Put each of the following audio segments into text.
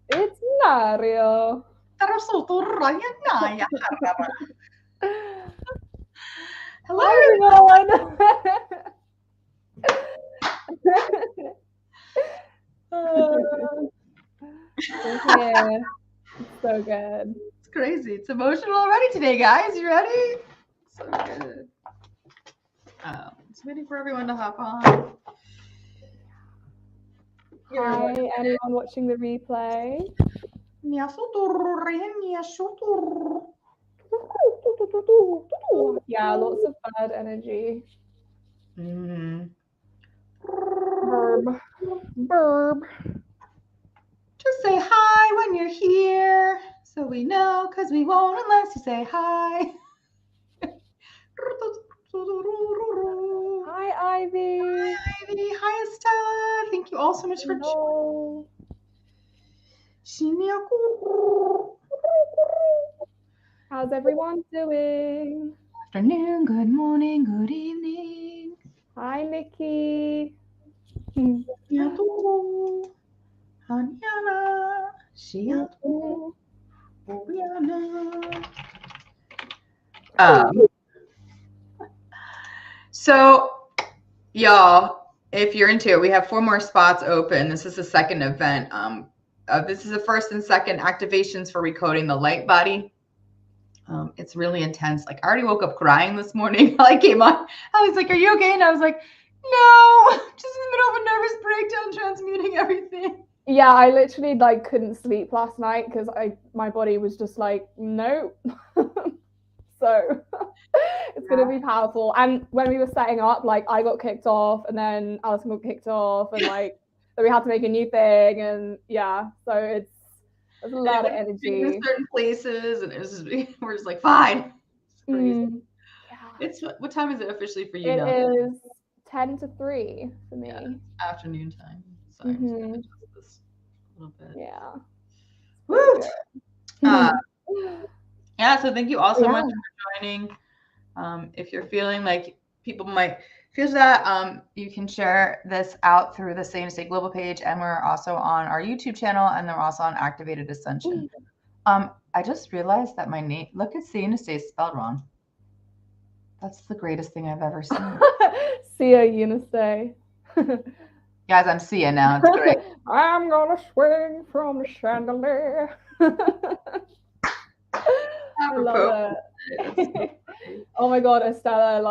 It's Mario. Hello, everyone. Yeah, it's so good. It's crazy. It's emotional already today, guys. You ready? So good. Just waiting for everyone to hop on. Hi, anyone watching the replay? Yeah, lots of bad energy. Burb. Just say hi when you're here, so we know, because we won't unless you say hi. Hi, Ivy. Hi, Ivy. Hi, Estella. Thank you all so much for joining. How's everyone doing? Afternoon, good morning, good evening. Hi, Nikki. So, y'all, if you're into it, we have 4 more spots open. This is the second event. This is the first and second activations for recoding the light body. It's really intense. Like, I already woke up crying this morning. I came on. I was like, "Are you okay?" And I was like, "No, just in the middle of a nervous breakdown, transmuting everything." Yeah, I literally couldn't sleep last night because my body was just like, nope. So it's gonna be powerful. And when we were setting up, I got kicked off, and then Allison got kicked off, and so we had to make a new thing, and yeah, so it's a lot of energy in certain places, and we're just like, fine. It's crazy. It's what time is it officially for you now? It is 10 to 3 for me. Yeah, afternoon time. So I'm just gonna adjust this a little bit. Yeah. Woo! Yeah, so thank you all so much for joining. If you're feeling like people might feel that, you can share this out through the SaiYunaste Global page, and we're also on our YouTube channel, and then we're also on Activated Ascension. I just realized that my name, look at SaiYunaste spelled wrong. That's the greatest thing I've ever seen. SaiYunaste. Guys, I'm Sia now. It's great. I'm gonna swing from the chandelier. I love it. Oh my god, Estella,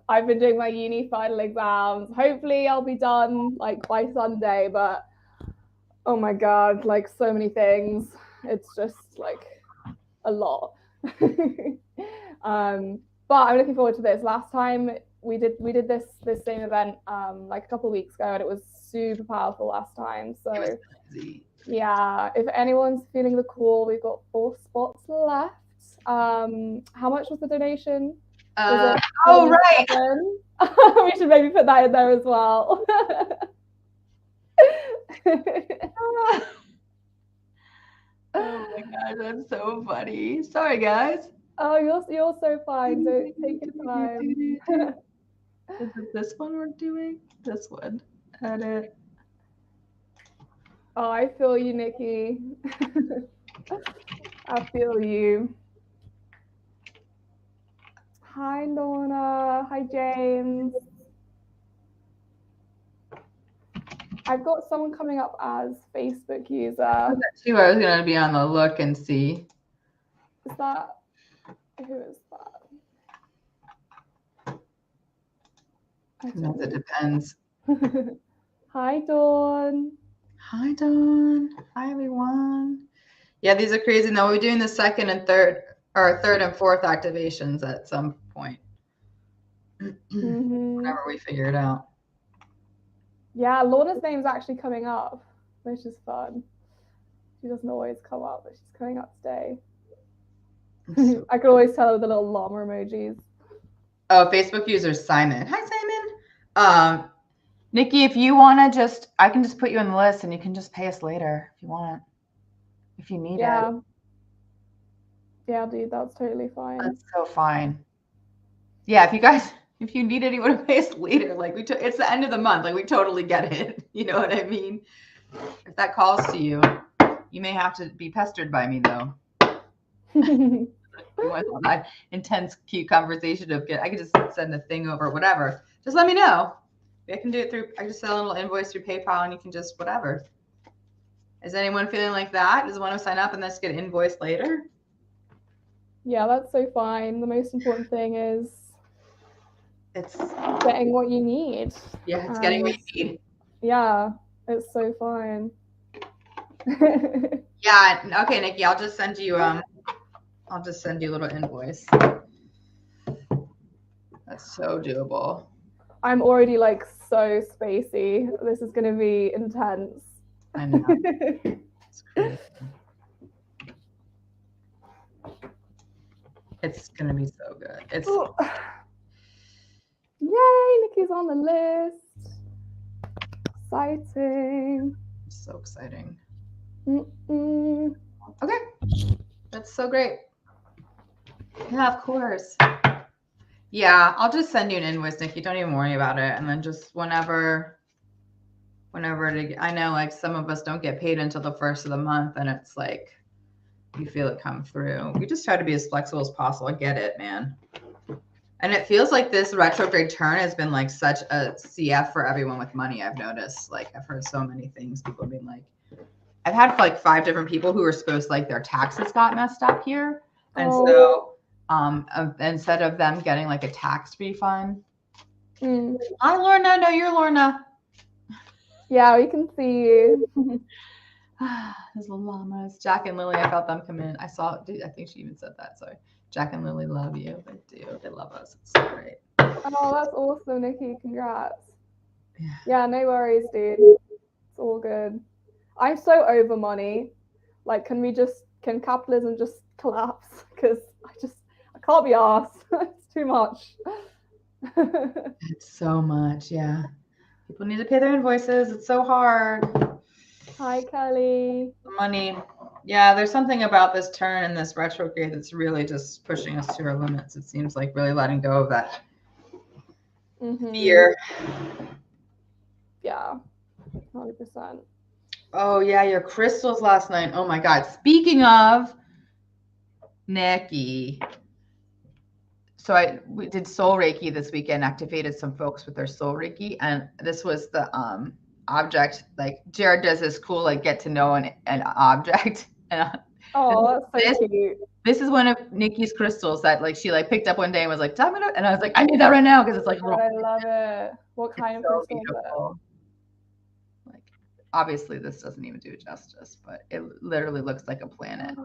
I've been doing my uni final exams. Hopefully I'll be done by Sunday, but oh my god, so many things. It's just a lot. But I'm looking forward to this. Last time we did this same event a couple of weeks ago, and it was super powerful last time. So yeah, if anyone's feeling the call, we've got 4 spots left. How much was the donation? Was it right. We should maybe put that in there as well. Oh my god, that's so funny. Sorry, guys. Oh, you're so fine. Don't take your time. Is it this one we're doing? This one. Edit. Oh, I feel you, Nikki. I feel you. Hi, Lorna. Hi, James. I've got someone coming up as Facebook user. I was going to be on the look and see. Is that? Who is that? It depends. Hi, Dawn. Hi, Dawn. Hi, everyone. Yeah, these are crazy. Now we're doing the second and third and fourth activations at some point. Whenever we figure it out. Yeah, Lorna's name's actually coming up, which is fun. She doesn't always come up, but she's coming up today. I could always tell her with the little llama emojis. Oh, Facebook user Simon. Hi, Simon. Nikki, if you want to I can just put you on the list, and you can just pay us later if you want. If you need it. Yeah, dude, that's totally fine. That's so fine. Yeah, if you guys If you need anyone to pay us later, like it's the end of the month. Like we totally get it. You know what I mean? If that calls to you, you may have to be pestered by me though. You want that intense, cute conversation of I could just send the thing over, whatever. Just let me know. I can do it through. I just send a little invoice through PayPal, and you can just whatever. Is anyone feeling like that? Does want to sign up and then get invoiced later? Yeah, that's so fine. The most important thing is it's getting what you need. Yeah, it's getting what you need. Yeah, it's so fine. Yeah. Okay, Nikki. I'll just send you a little invoice. That's so doable. I'm already like so spacey. This is going to be intense. I know. It's crazy. It's going to be so good. It's Yay, Nikki's on the list. Exciting. So exciting. Mm-mm. Okay. That's so great. Yeah, of course. Yeah, I'll just send you an invoice, Nikki. Don't even worry about it. And then just whenever I know like some of us don't get paid until the first of the month, and it's like you feel it come through. We just try to be as flexible as possible. I get it, man. And it feels like this retrograde turn has been like such a CF for everyone with money. I've noticed, like I've heard so many things. People being like, I've had like 5 different people who were supposed to, like their taxes got messed up here. And so instead of them getting like a tax refund, Hi Lorna, no, you're Lorna. Yeah, we can see you. There's the llamas. Jack and Lily, I felt them come in. I think she even said that. Sorry. Jack and Lily love you. They do. They love us. It's so great. Oh, that's awesome, Nikki. Congrats. Yeah, no worries, dude. It's all good. I'm so over money. Like, can capitalism just collapse? Because I can't be arsed. It's too much. It's so much, yeah. People need to pay their invoices. It's so hard. Hi, Kelly. Money. Yeah, there's something about this turn and this retrograde that's really just pushing us to our limits. It seems like really letting go of that fear. Yeah, 100%. Oh, yeah, your crystals last night. Oh, my God. Speaking of Nikki, so we did soul Reiki this weekend, activated some folks with their soul Reiki, and this was the object. Like Jared does this cool like get to know an object. And, that's so cute. This is one of Nikki's crystals that like she like picked up one day and was like, "Tell me," and I was like, "I need that right now," because it's like, I love it. What kind of crystal is it? Like, obviously, this doesn't even do it justice, but it literally looks like a planet.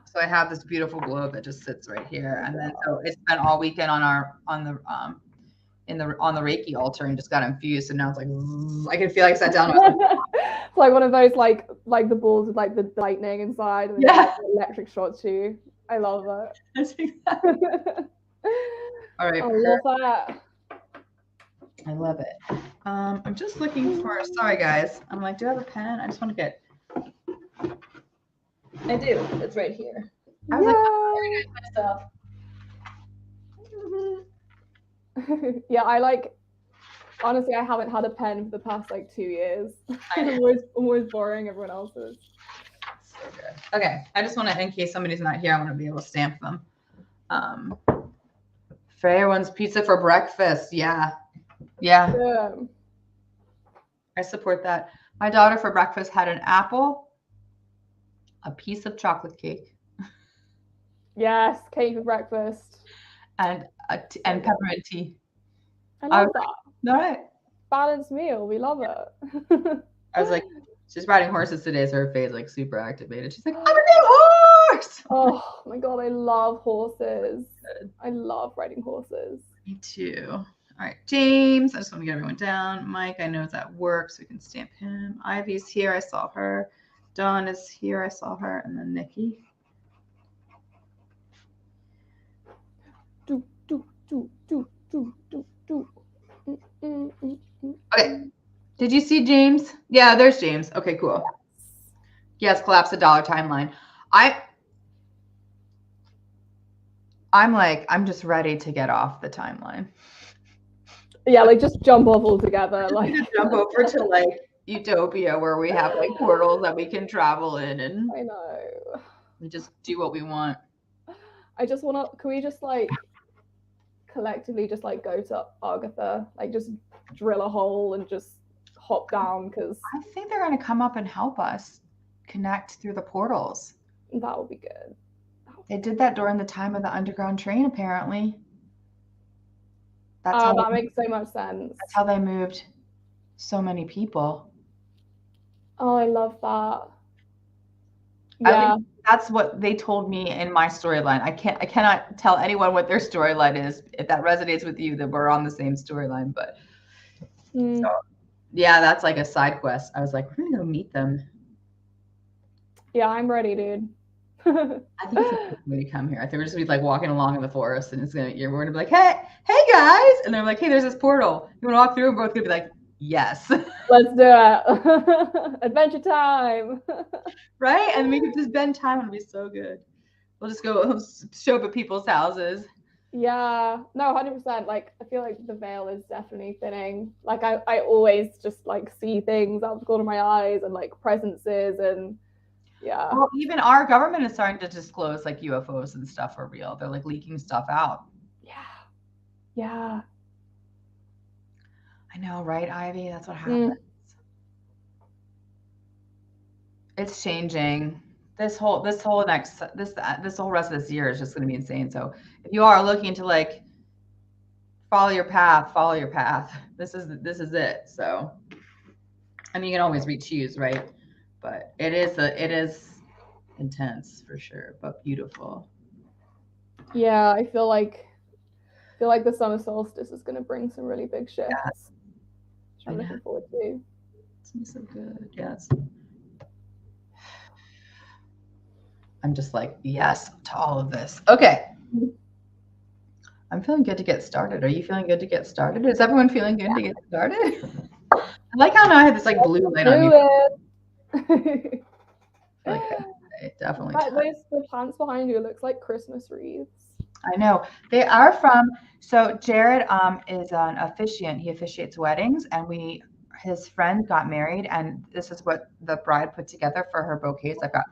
So I have this beautiful globe that just sits right here, and then so it's been all weekend on the Reiki altar and just got infused, and now it's like I can feel like I sat down. It's like one of those like the balls with like the lightning inside, and like, the electric shots you. I love it. That's exactly. All right. I love that. I love it. I'm just looking for. Sorry, guys. I'm like, do I have a pen? I just want to get. I do. It's right here. I was like, myself. Yeah, honestly, I haven't had a pen for the past like 2 years. I'm always borrowing everyone else's. So good. Okay, I just want to, in case somebody's not here, I want to be able to stamp them. Freya wants pizza for breakfast. Yeah. I support that. My daughter for breakfast had an apple, a piece of chocolate cake. Yes, cake for breakfast. And peppermint tea. I love that. All right. Balanced meal. We love it. I was like, she's riding horses today, so her face like super activated. She's like, I'm a good horse. Oh my God, I love horses. Good. I love riding horses. Me too. All right, James, I just want to get everyone down. Mike, I know is at work, so we can stamp him. Ivy's here, I saw her. Dawn is here, I saw her. And then Nikki. Okay. Did you see James? Yeah, there's James. Okay, cool. Yes, collapse the dollar timeline. I'm just ready to get off the timeline. Yeah, like just jump off altogether. Like jump over to like Utopia where we have like portals that we can travel in, and I know. we just do what we want. I just want to, can we just like collectively just like go to Agatha, like just drill a hole and just hop down, because I think they're going to come up and help us connect through the portals. that would be good. They did that during the time of the underground train, apparently. That makes so much sense. That's how they moved so many people. Oh, I love that. Yeah. That's what they told me in my storyline. I cannot tell anyone what their storyline is. If that resonates with you, then we're on the same storyline. But so, yeah, that's like a side quest. I was like, we're gonna go meet them. Yeah, I'm ready, dude. I think it's when you come here. I think we're just gonna be like walking along in the forest, and we're gonna be like, hey guys, and they're like, hey, there's this portal. You wanna walk through? And we're both gonna be like, yes. Let's do it. Adventure time. Right? And we can just spend time. It'll be so good. We'll just go show up at people's houses. Yeah, no, 100%. Like, I feel like the veil is definitely thinning. Like, I always just like see things out of the corner of my eyes, and like presences, and yeah. Well, even our government is starting to disclose like UFOs and stuff are real. They're like leaking stuff out. Yeah. I know, right, Ivy? That's what happens. It's changing. This whole rest of this year is just going to be insane. So if you are looking to like follow your path, this is it. So I mean, you can always re-choose, right? But it is intense for sure, but beautiful. Yeah, I feel like the summer solstice is going to bring some really big shifts. Yeah. Which I'm looking forward to. It's gonna be so good. Yes. I'm just like, yes to all of this. Okay. I'm feeling good to get started. Are you feeling good to get started? Is everyone feeling good to get started? I like how now I have this like blue light on you. Okay, definitely. The plants behind you looks like Christmas wreaths. I know. They are from, so Jared is an officiant. He officiates weddings, and his friend got married, and this is what the bride put together for her bouquets. I've got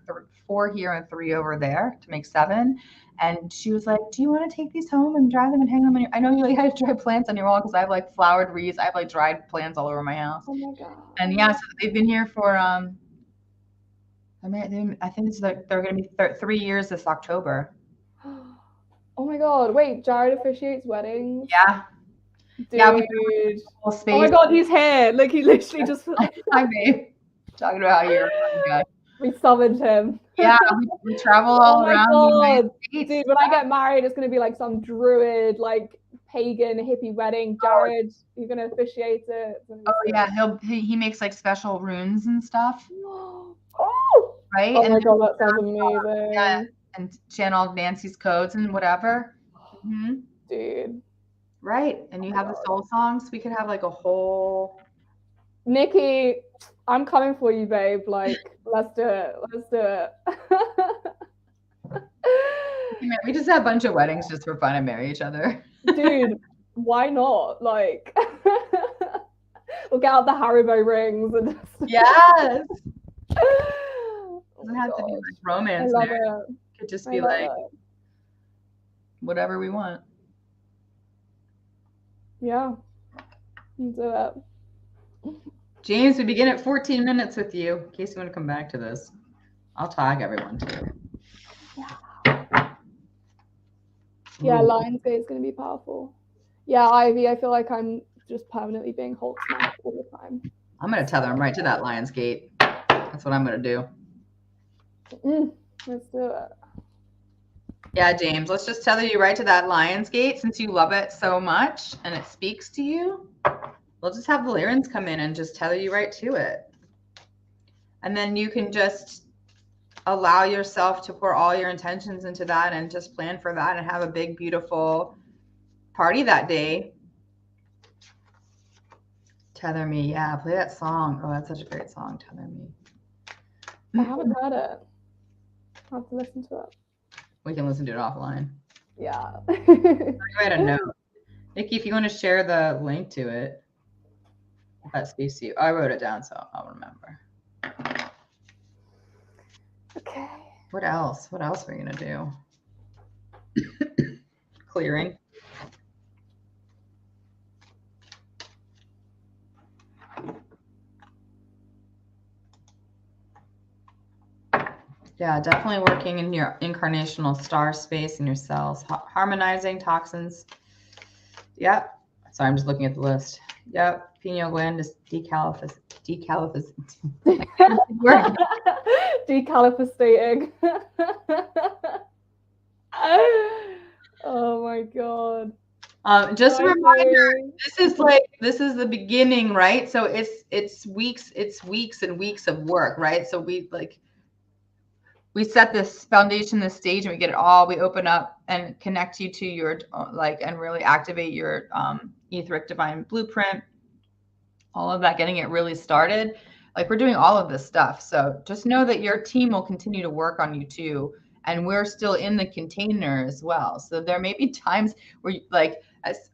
4 here and 3 over there to make 7. And she was like, do you want to take these home and dry them and hang them on I know you like have dry plants on your wall, because I have like flowered wreaths. I have like dried plants all over my house. Oh my God. And yeah, so they've been here for, I think it's like they're going to be 3 years this October. Oh my God. Wait, Jared officiates weddings? Yeah. Dude. Yeah, oh my God, he's here. Like, he literally just... Hi, babe. Talking about how you're a fun guy. We summoned him. Yeah, we travel all around the United States. Dude, when I get married, it's going to be like some druid, like pagan hippie wedding. Jared, you're going to officiate it. Oh, yeah. He makes like special runes and stuff. Oh! Right? Oh my God, that sounds amazing. Yeah. And channel Nancy's codes and whatever. Mm-hmm. Dude. Right. And you have the soul songs. We could have like a whole... Nikki, I'm coming for you, babe. Like, let's do it. We just have a bunch of weddings just for fun and marry each other. Dude, why not? Like, we'll get out the Haribo rings. And yes. Doesn't have to be like romance. I love it. It could just be like whatever we want. Yeah. Do it. James, we begin at 14 minutes with you. In case you want to come back to this, I'll tag everyone too. Yeah, Lionsgate is going to be powerful. Yeah, Ivy, I feel like I'm just permanently being Hulk smacked all the time. I'm going to tether him right to that Lionsgate. That's what I'm going to do. Let's do it. Yeah, James, let's just tether you right to that Lionsgate since you love it so much and it speaks to you. We'll just have the Lyrans come in and just tether you right to it. And then you can just allow yourself to pour all your intentions into that and just plan for that and have a big, beautiful party that day. Tether Me. Yeah, play that song. Oh, that's such a great song, Tether Me. I haven't heard it. I'll have to listen to it. We can listen to it offline. Yeah. Write a note. Nikki, if you want to share the link to it, if that speaks to you. I wrote it down, so I'll remember. Okay. What else? What else are we gonna do? Clearing. Yeah, definitely working in your incarnational star space in your cells. Harmonizing toxins. Yep. Sorry, I'm just looking at the list. Yep. Pineal gland is decalcificating. Oh my God. Just a reminder, this is the beginning, right? So it's weeks and weeks of work, right? So we set this foundation, this stage, and we get it all. We open up and connect you to your and really activate your etheric divine blueprint. All of that, getting it really started. Like, we're doing all of this stuff. So just know that your team will continue to work on you too. And we're still in the container as well. So there may be times where as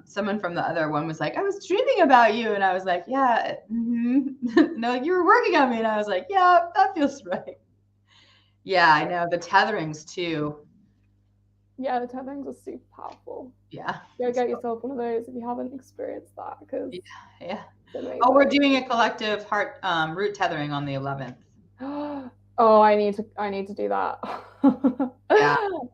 someone from the other one was like, I was dreaming about you. And I was like, yeah, no, you were working on me. And I was like, yeah, that feels right. Yeah, I know. The tetherings too. Yeah, the tetherings are super powerful. Yeah. Go get yourself one of those if you haven't experienced that. Because yeah. Oh, we're doing a collective heart root tethering on the 11th. Oh, I need to do that.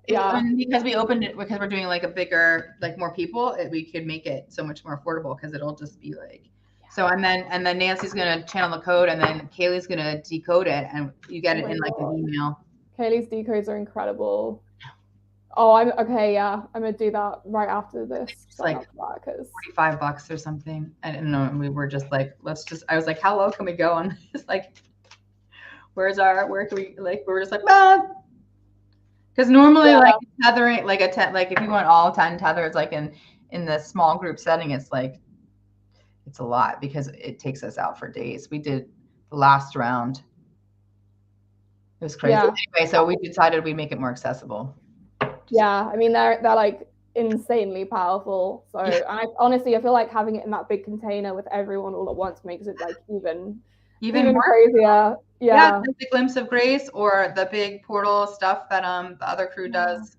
Yeah. Because we opened it, because we're doing like a bigger, like more people, we could make it so much more affordable, because it'll just be like, so, and then Nancy's going to channel the code, and then Kaylee's going to decode it, and you get it in like an email. Kaylee's decodes are incredible. Oh, okay. Yeah, I'm going to do that right after this. It's like $45 or something. I don't know. And we were just like, I was like, how low can we go? And it's like, where can we, like, we were just like, well, because normally like tethering, like if you want all 10 tethers, like in the small group setting, it's like, it's a lot, because it takes us out for days. We did the last round. It was crazy. Anyway, so we decided we'd make it more accessible. Yeah, I mean, they're like insanely powerful. So I honestly, I feel like having it in that big container with everyone all at once makes it like even more crazier. Yeah, like the glimpse of grace, or the big portal stuff that the other crew does.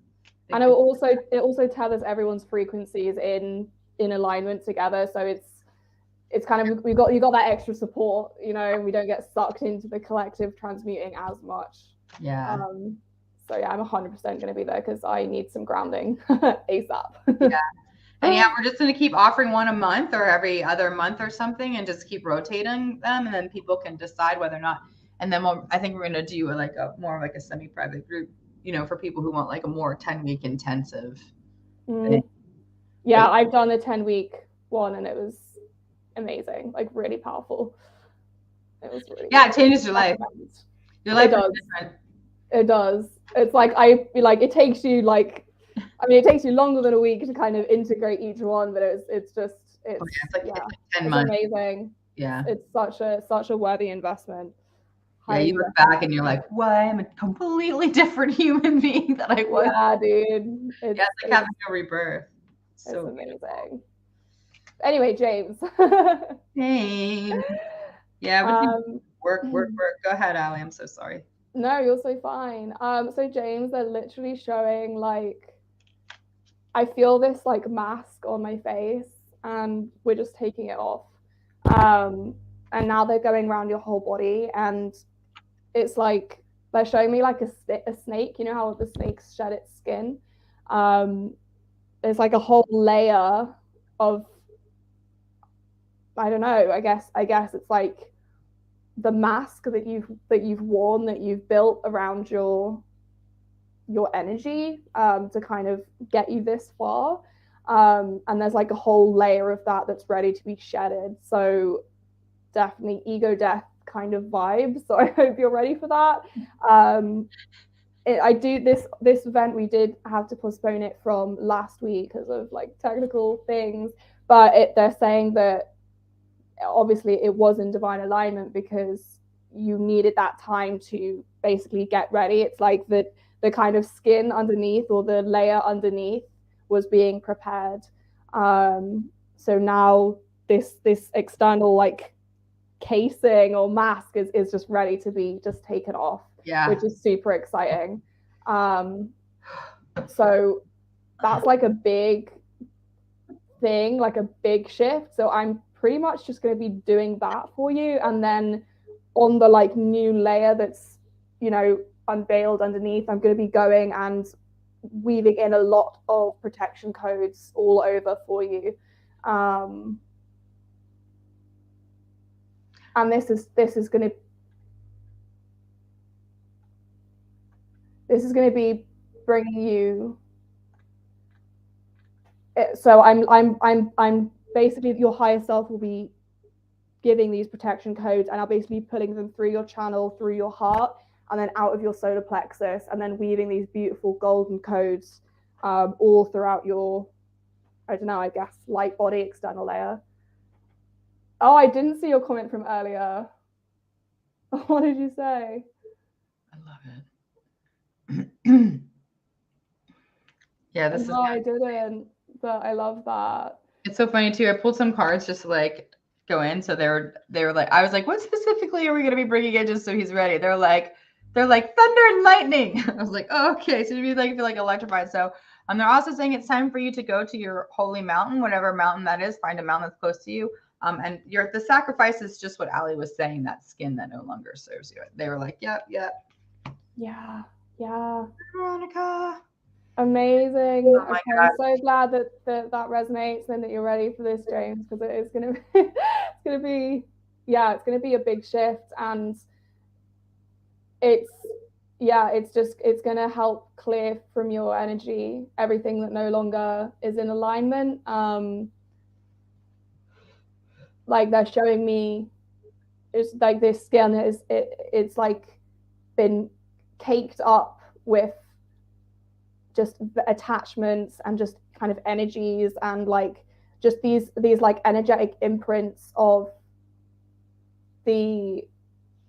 And it also tethers everyone's frequencies in alignment together. So it's kind of, you got that extra support, you know, we don't get sucked into the collective transmuting as much. Yeah. So yeah, I'm 100% going to be there, because I need some grounding ASAP. Yeah. And yeah, we're just going to keep offering one a month or every other month or something, and just keep rotating them, and then people can decide whether or not. And then I think we're going to do more of like a semi-private group, you know, for people who want like a more 10-week intensive. Yeah, I've done the 10-week one, and it was amazing, like really powerful. It was really it changes your life. Your life is different. It does. It's like, it takes you it takes you longer than a week to kind of integrate each one, but it's 10 months. Amazing. Yeah. It's such a worthy investment. Yeah, you look back and you're like, why? I'm a completely different human being that I was. Yeah, dude. It's like having a rebirth. So amazing. Anyway, James. James. Yeah, work. Go ahead, Allie. I'm so sorry. No, you're so fine. So James, they're literally showing I feel this like mask on my face, and we're just taking it off. And now they're going around your whole body, and it's like they're showing me like a snake. You know how the snakes shed its skin? There's like a whole layer of, I don't know. I guess it's like the mask that you've worn, that you've built around your energy to kind of get you this far, and there's like a whole layer of that that's ready to be shedded. So definitely ego death kind of vibe. So I hope you're ready for that. I do this event, we did have to postpone it from last week because of like technical things, but they're saying that obviously it was in divine alignment, because you needed that time to basically get ready. It's like the kind of skin underneath, or the layer underneath, was being prepared. So now this external like casing or mask is just ready to be just taken off, which is super exciting. So that's like a big thing, like a big shift. So I'm pretty much just going to be doing that for you, and then on the like new layer that's, you know, unveiled underneath, I'm going to be going and weaving in a lot of protection codes all over for you. And this is going to be bringing you. So I'm basically, your higher self will be giving these protection codes, and I'll basically be pulling them through your channel, through your heart, and then out of your solar plexus, and then weaving these beautiful golden codes all throughout your, I don't know, I guess, light body external layer. Oh, I didn't see your comment from earlier. What did you say? I love it. Yeah, this is. No, I didn't, but I love that. It's so funny too. I pulled some cards just to like go in. So they were like, I was like, what specifically are we going to be bringing in just so he's ready? They're like thunder and lightning. I was like, oh, okay. So you like feel like electrified. So they're also saying it's time for you to go to your holy mountain, whatever mountain that is. Find a mountain that's close to you. And the sacrifice is just what Ali was saying, that skin that no longer serves you. They were like, yep. Yeah. Veronica. Amazing. Oh okay, I'm so glad that resonates and that you're ready for this, James, because it is going to be a big shift, and it's going to help clear from your energy everything that no longer is in alignment. Like they're showing me, it's like this skin it's like been caked up with just attachments and just kind of energies and like just these like energetic imprints of the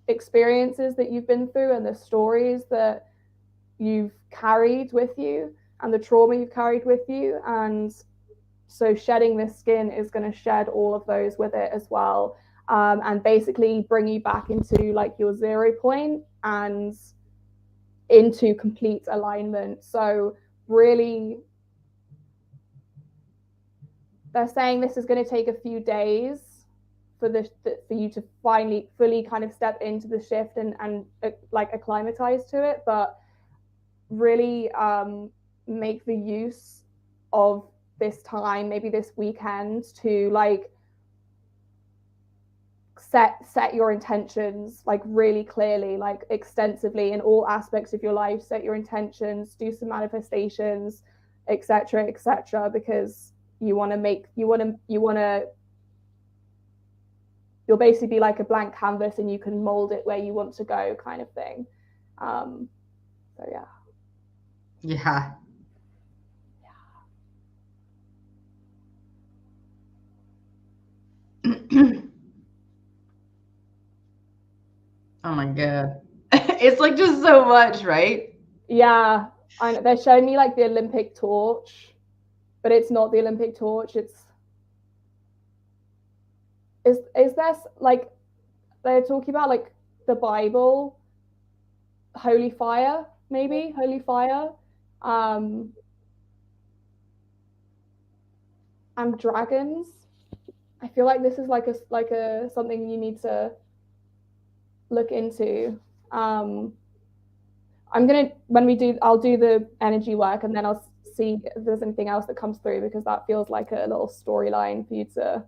experiences that you've been through and the stories that you've carried with you and the trauma you've carried with you. And so shedding this skin is going to shed all of those with it as well, and basically bring you back into like your 0 point and into complete alignment. So really, they're saying this is going to take a few days for you to finally fully kind of step into the shift and like acclimatize to it, but really make the use of this time, maybe this weekend, to like set your intentions like really clearly, like extensively in all aspects of your life. Set your intentions, do some manifestations, etc., because you'll basically be like a blank canvas and you can mold it where you want to go, kind of thing. So yeah. Oh my God. It's like just so much, right? Yeah. They're showing me like the Olympic torch, but it's not the Olympic torch. Is there like, they're talking about like the Bible, holy fire, maybe holy fire, and dragons. I feel like this is like a something you need to look into. I'll do the energy work, and then I'll see if there's anything else that comes through, because that feels like a little storyline for you to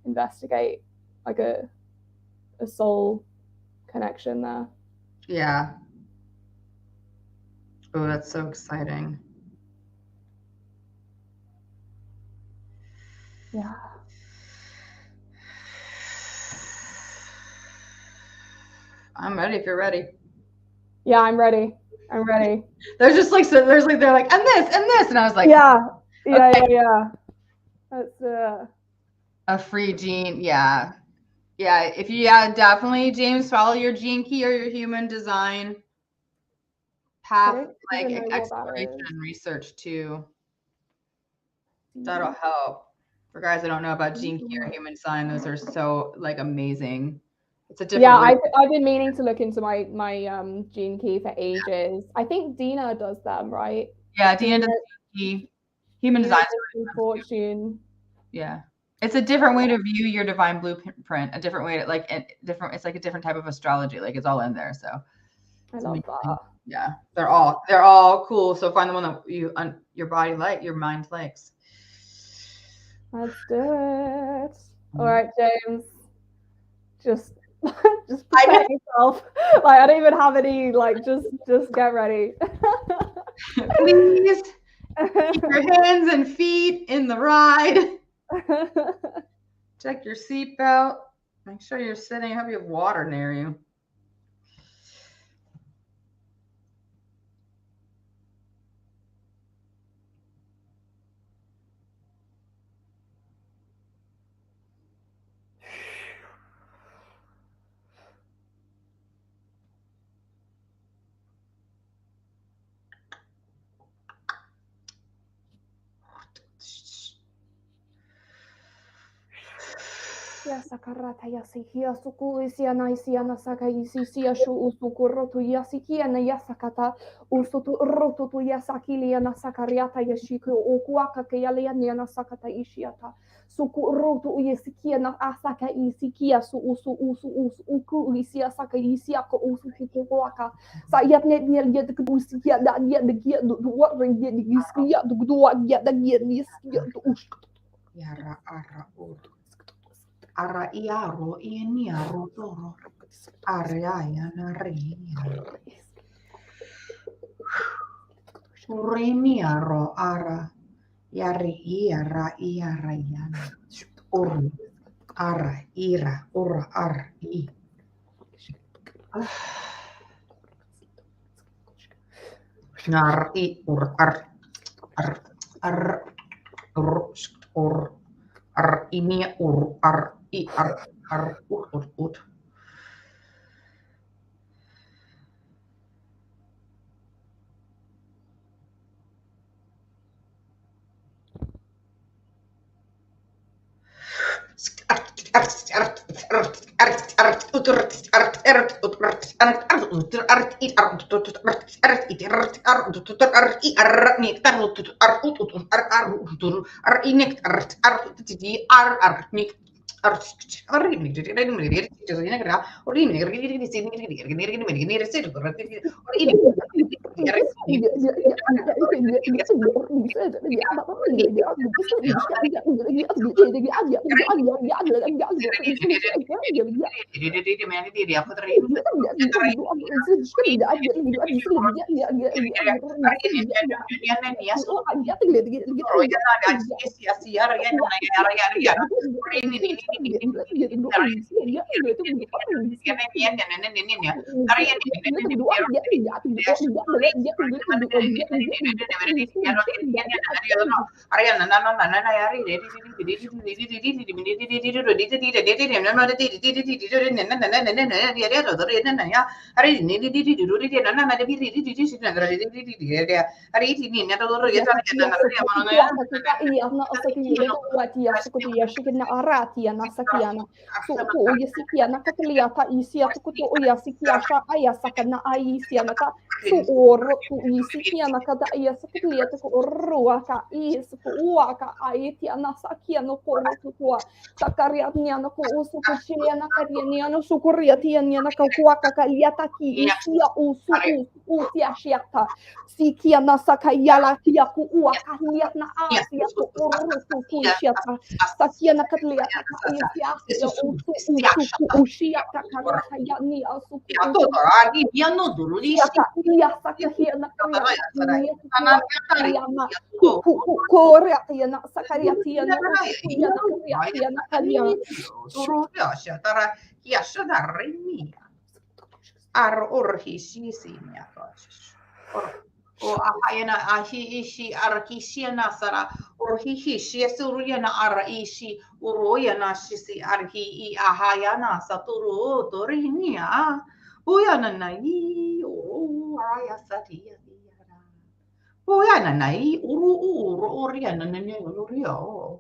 investigate, like a soul connection there. Yeah. Oh, that's so exciting. Yeah. I'm ready if you're ready. Yeah, I'm ready. They're just like, so they're like, and this, and I was like, yeah. That's a free gene. Yeah. If you, definitely, James, follow your gene key or your human design path, like exploration and research too. That'll help. For guys that don't know about gene key or human design, those are so like amazing. It's a different. Yeah, I've been meaning to look into my gene key for ages. I think Dina does them, right? Yeah, Dina does gene key. Human design. Fortune. Yeah, it's a different way to view your divine blueprint. A different way to like different. It's like a different type of astrology. Like it's all in there. So I love that. Yeah, they're all cool. So find the one that your body your mind likes. Let's do it. All right, James. Just prepare yourself. Like I don't even have any. Like just get ready. Please keep your hands and feet in the ride. Check your seatbelt. Make sure you're sitting. I hope you have water near you. Ja sakarata ja sikia sukuisia naisia nasakaisia shu usukurotu ja sikiana ja sakata usutu rotutu ja sakiliana sakariata ja shiku ukuaka kayaliana nasakata ishiata suku rotu ja sikiana asaka isikia su uku isia sakaisia ko usukuaka sa yatne ya de kusikia da ya de ya du wa ya de iskia du wa ya da ya iskia du Yara ara iaro ieniaro toro areaya nariaro uremiaro ara yari iara iarayana uru ara ira ura ar i nar i ur ar ur ar ini ur ar i ar ut. Sikiana sakayala kia ku uaka niatna asia ku urutu kuishiata sakiana katliata kaisia usu ushiata karata yani asuku ya sakahiana kariama korea yana sakariatiana yana kariana ar orhisinia o ahayana ahi ishi arkishia sara orhihi shesuriana araishi uroyana shisi arhi I ahayana saturu dorinia uyana nai o ayasatia o Hoiana nai uru oriana nene urio.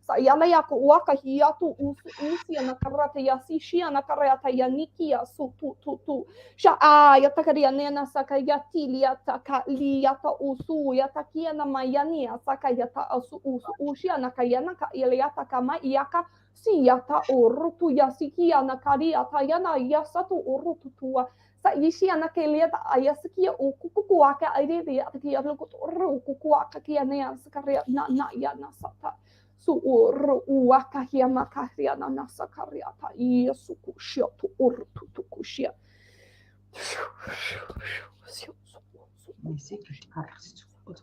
Sayala ya ko waka hiatu usia na karata ya sishia na karata ya nikia su tu sha ya takaria nena saka ya tilia taka liata usu ya takia na mayania saka ya ta usu usia na kayana ka iliata kama iaka siata urutu ya sikia na kariata yana ya satu urutu tua sa ishia na keliata ayasikia ukuku waka aidia takia ukuku waka kia nea sakaria na ya na sata suur uakahia makahia na nasakariata iesukushia tu urtu tukushia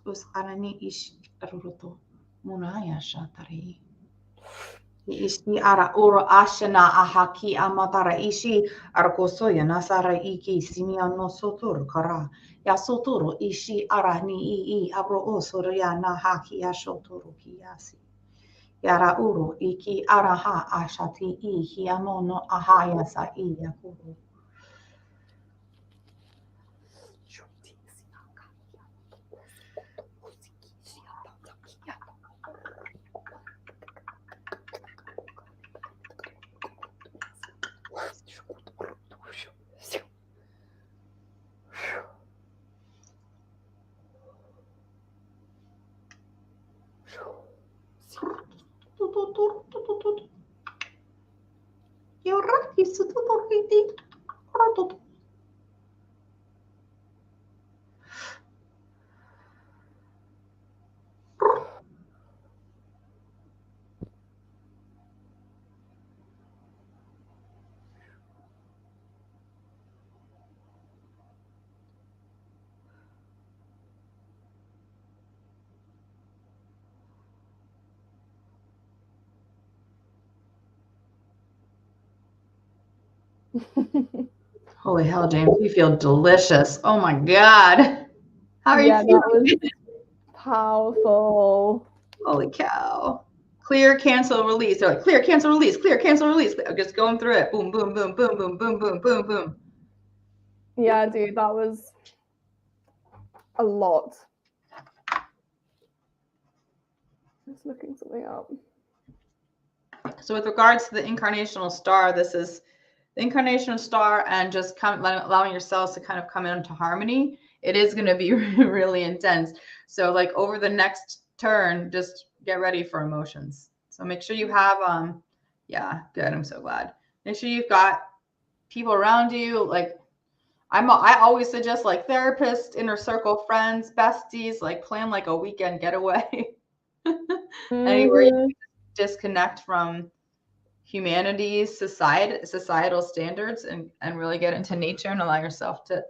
Us arani ish ruto munaya shatari. Ishi ara uro ashana ahaki amatara ishi arkosoya nasara iki simia no sotur kara ya soturo ishi arani I abro osoria na haki ashoturu kiyasi. Yara uru iki araha ashati I hiamono ahaya sa iya kuru. Holy hell, James, you feel delicious. Oh my God. How are you feeling? That was powerful. Holy cow. Clear, cancel, release. They're like, clear, cancel, release, clear, cancel, release. Just going through it. Boom, boom, boom, boom, boom, boom, boom, boom, boom. Yeah, dude, that was a lot. Just looking something up. So with regards to the Incarnational Star, this is the Incarnational Star and just allowing yourselves to kind of come into harmony. It is going to be really intense. So like over the next turn, just get ready for emotions. So make sure you have, yeah, good. I'm so glad. Make sure you've got people around you. Like I always suggest like therapists, inner circle friends, besties, like plan like a weekend getaway. Anywhere you can disconnect from humanity's societal standards and really get into nature and allow yourself to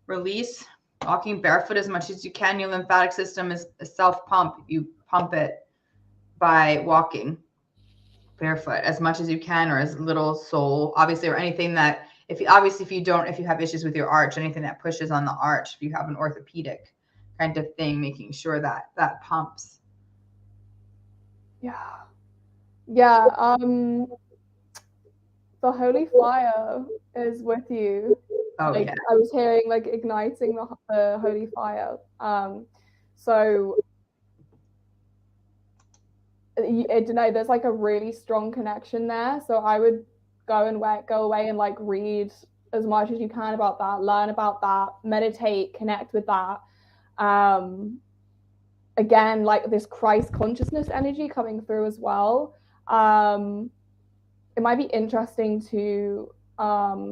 release. Walking barefoot as much as you can. Your lymphatic system is a self-pump. You pump it by walking barefoot as much as you can, or as little soul, obviously, or anything that if you have issues with your arch, anything that pushes on the arch, if you have an orthopedic kind of thing, making sure that pumps. Yeah. The holy fire is with you. Oh, like, yeah. I was hearing like igniting the holy fire. So there's like a really strong connection there. So I would go away and like read as much as you can about that, learn about that, meditate, connect with that. Again, like this Christ consciousness energy coming through as well. It might be interesting to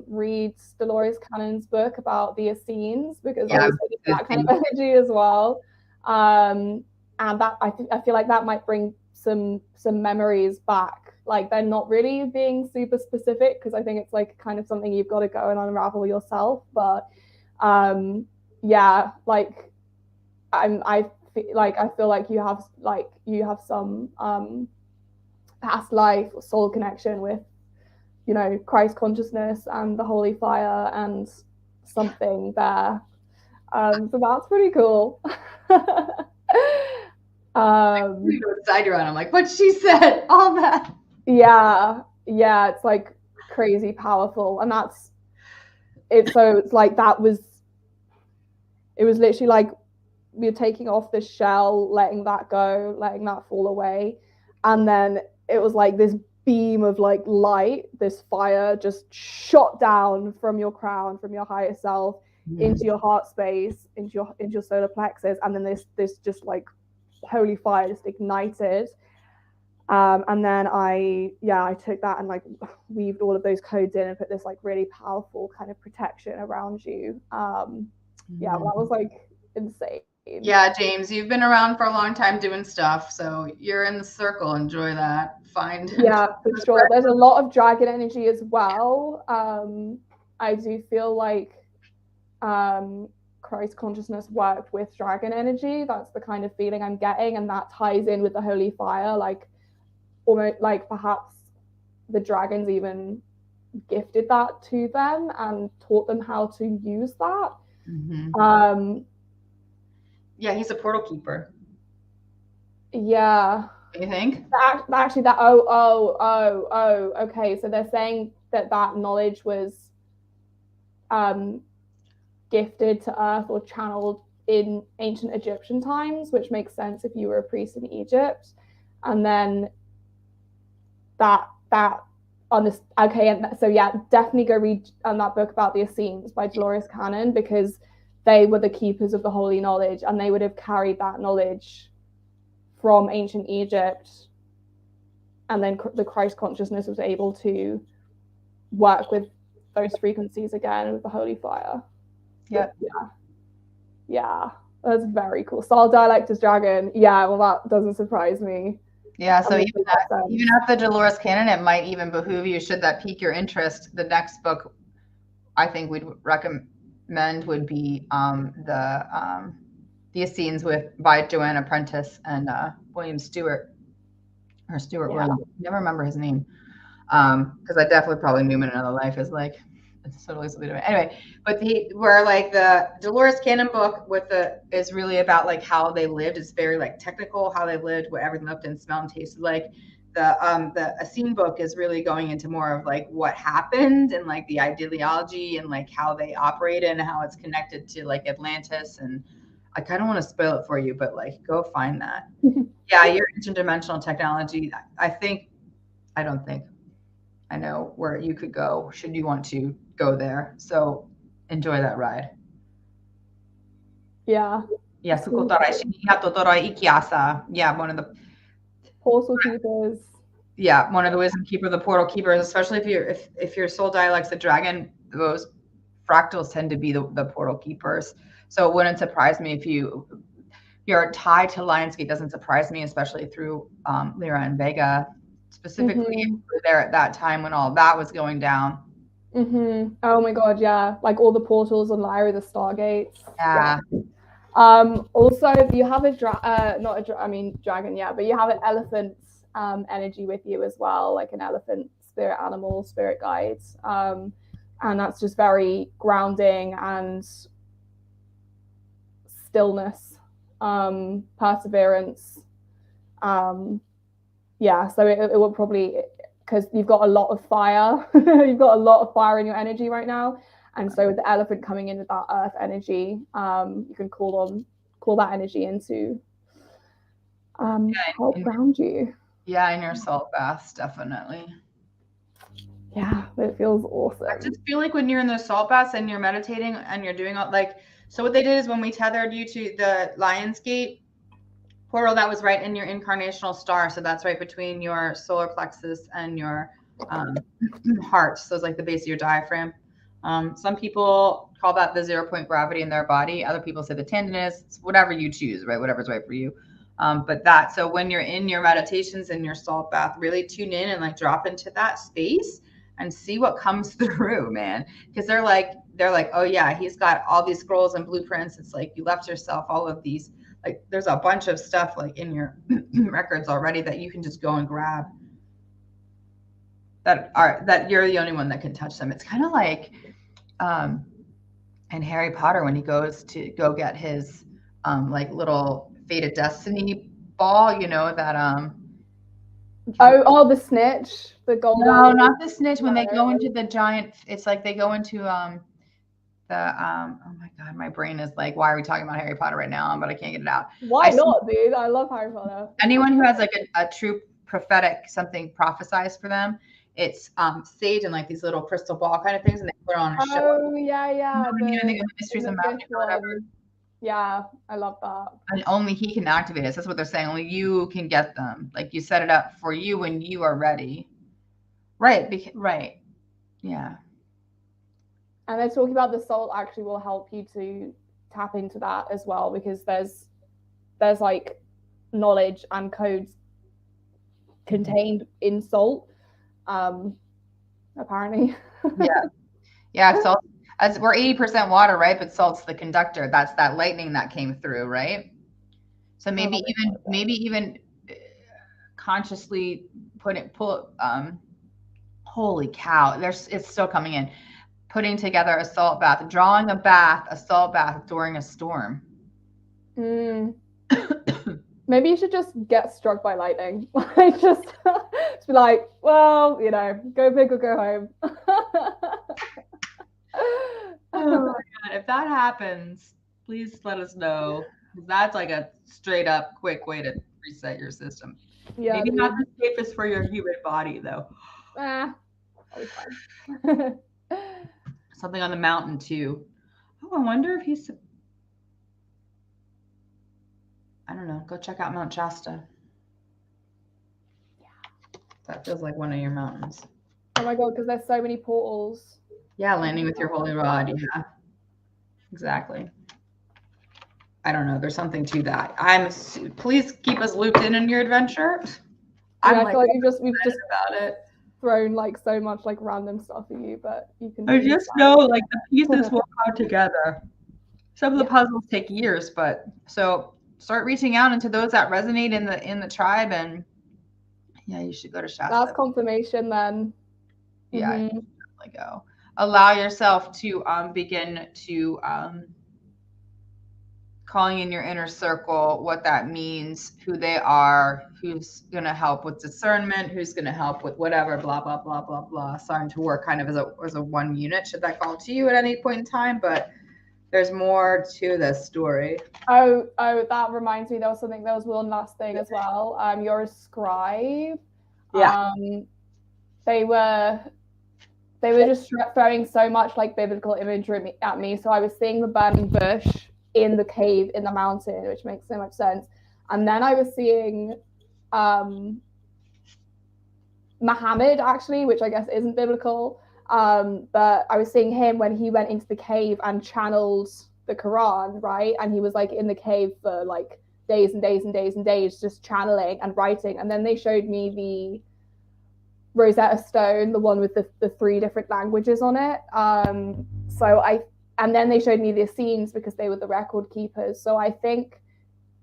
read Dolores Cannon's book about the Essenes, because there's that kind of energy as well. And that I feel like that might bring some memories back. Like they're not really being super specific, because I think it's like kind of something you've got to go and unravel yourself. But yeah, like I feel like you have some past life or soul connection with you know, Christ consciousness and the holy fire and something there. So that's pretty cool. Side you're on. I'm like, what she said, all that. Yeah, it's like crazy powerful, and that's it. So it's like it was literally like you're taking off the shell, letting that go, letting that fall away, and then it was like this beam of like light, this fire just shot down from your crown, from your higher self, into your heart space, into your solar plexus, and then this just like holy fire just ignited. And then I took that and like weaved all of those codes in and put this like really powerful kind of protection around you. Well, that was like insane. Yeah, James, you've been around for a long time doing stuff, so you're in the circle. Enjoy that. Yeah, for sure. There's a lot of dragon energy as well. I do feel like Christ consciousness worked with dragon energy. That's the kind of feeling I'm getting, and that ties in with the holy fire, like almost like perhaps the dragons even gifted that to them and taught them how to use that. Yeah, he's a portal keeper. Yeah. You think? Actually, that okay. So they're saying that knowledge was gifted to Earth or channeled in ancient Egyptian times, which makes sense if you were a priest in Egypt. And then that on this, okay, and so yeah, definitely go read that book about the Essenes by Dolores Cannon, because they were the keepers of the holy knowledge, and they would have carried that knowledge from ancient Egypt, and then the Christ consciousness was able to work with those frequencies again with the holy fire. Yeah, that's very cool. Sol dialect is dragon. Yeah, well, that doesn't surprise me. Yeah, so even at the Dolores Cannon, it might even behoove you, should that pique your interest. The next book I think we'd recommend would be the Essenes by Joanna Prentice and William Stewart, or Stewart William. Never remember his name, because I definitely probably knew him in another life as like it's totally something different. Anyway, but where like the Dolores Cannon book is really about like how they lived. It's very like technical how they lived, what everything looked and smelled and tasted like. The Essene book is really going into more of like what happened and like the ideology and like how they operated and how it's connected to like Atlantis. And I kind of want to spoil it for you, but like go find that. Yeah, your interdimensional technology. I know where you could go should you want to go there. So enjoy that ride. Yeah. Yeah, one of the portal keepers. Yeah, one of the wisdom keeper, the portal keepers, especially if your soul dialect's a dragon, those fractals tend to be the portal keepers. So it wouldn't surprise me if you're tied to Lionsgate. Doesn't surprise me, especially through Lyra and Vega, specifically if you were there at that time when all that was going down. Oh my god, yeah, like all the portals on Lyra, the stargates. Yeah. Also, if you have dragon, yeah, but you have an elephant energy with you as well, like an elephant spirit animal, spirit guides, and that's just very grounding and stillness, perseverance. Yeah, so it will probably, because you've got a lot of fire, you've got a lot of fire in your energy right now. And so with the elephant coming in with that earth energy, you can call that energy into help ground you. Yeah, in your salt baths, definitely. Yeah, it feels awesome. I just feel like when you're in the salt baths and you're meditating and you're doing so what they did is when we tethered you to the Lionsgate portal, that was right in your incarnational star. So that's right between your solar plexus and your heart. So it's like the base of your diaphragm. Some people call that the 0-point gravity in their body. Other people say the tendinous. It's whatever you choose, right? Whatever's right for you. So when you're in your meditations in your salt bath, really tune in and like drop into that space and see what comes through, man. Because they're like, oh yeah, he's got all these scrolls and blueprints. It's like you left yourself all of these, like there's a bunch of stuff like in your records already that you can just go and grab. that you're the only one that can touch them. It's kind of like in Harry Potter when he goes to go get his like little Fate of Destiny ball, you know, that oh, the snitch, the gold. No, not the snitch. When they go into the giant, it's like they go into oh my God, my brain is like, why are we talking about Harry Potter right now? But I can't get it out. Why not, dude? I love Harry Potter. Anyone who has like a true prophetic, something prophesized for them, it's sage and like these little crystal ball kind of things, and they put it on a show. Oh yeah. The Mysteries of Magic or whatever. Yeah, I love that. And only he can activate it. That's what they're saying. Only you can get them. Like you set it up for you when you are ready. Right. Right. Yeah. And they're talking about the salt actually will help you to tap into that as well, because there's like knowledge and codes contained in salt, apparently. Yeah. Salt, as we're 80% water, right? But salt's the conductor. That's that lightning that came through, right? So maybe even consciously holy cow, it's still coming in. Putting together a salt bath, drawing a salt bath during a storm. Maybe you should just get struck by lightning. Like just be like, well, you know, go big or go home. Oh my God. If that happens, please let us know. That's like a straight up quick way to reset your system. Yeah, maybe not the safest for your human body though. That'll be fine. Something on the mountain too. Oh, I wonder if he's, I don't know, go check out Mount Shasta. Yeah. That feels like one of your mountains. Oh my God, because there's so many portals. Yeah, landing with your holy rod. Yeah, exactly. I don't know. There's something to that. Please keep us looped in your adventure. Yeah, I feel like we've just about it. Thrown like so much like random stuff at you, but you can. I just know like the pieces will come together. Some of the puzzles take years, but so start reaching out into those that resonate in the tribe, and yeah, you should go to Shasta. That's confirmation then. Yeah, you should definitely go. Allow yourself to begin to calling in your inner circle, what that means, who they are, who's going to help with discernment, who's going to help with whatever, blah, blah, blah, blah, blah. Starting to work kind of as a one unit, should that call to you at any point in time. But there's more to this story. Oh, that reminds me, there was one last thing as well. You're a scribe. Yeah. They were just throwing so much like biblical imagery at me. So I was seeing the burning bush in the cave in the mountain, which makes so much sense. And then I was seeing Muhammad actually, which I guess isn't biblical. But I was seeing him when he went into the cave and channeled the Quran, right? And he was like in the cave for like days and days and days and days, just channeling and writing. And then they showed me the Rosetta Stone, the one with the 3 different languages on it. And then they showed me the scenes because they were the record keepers. So I think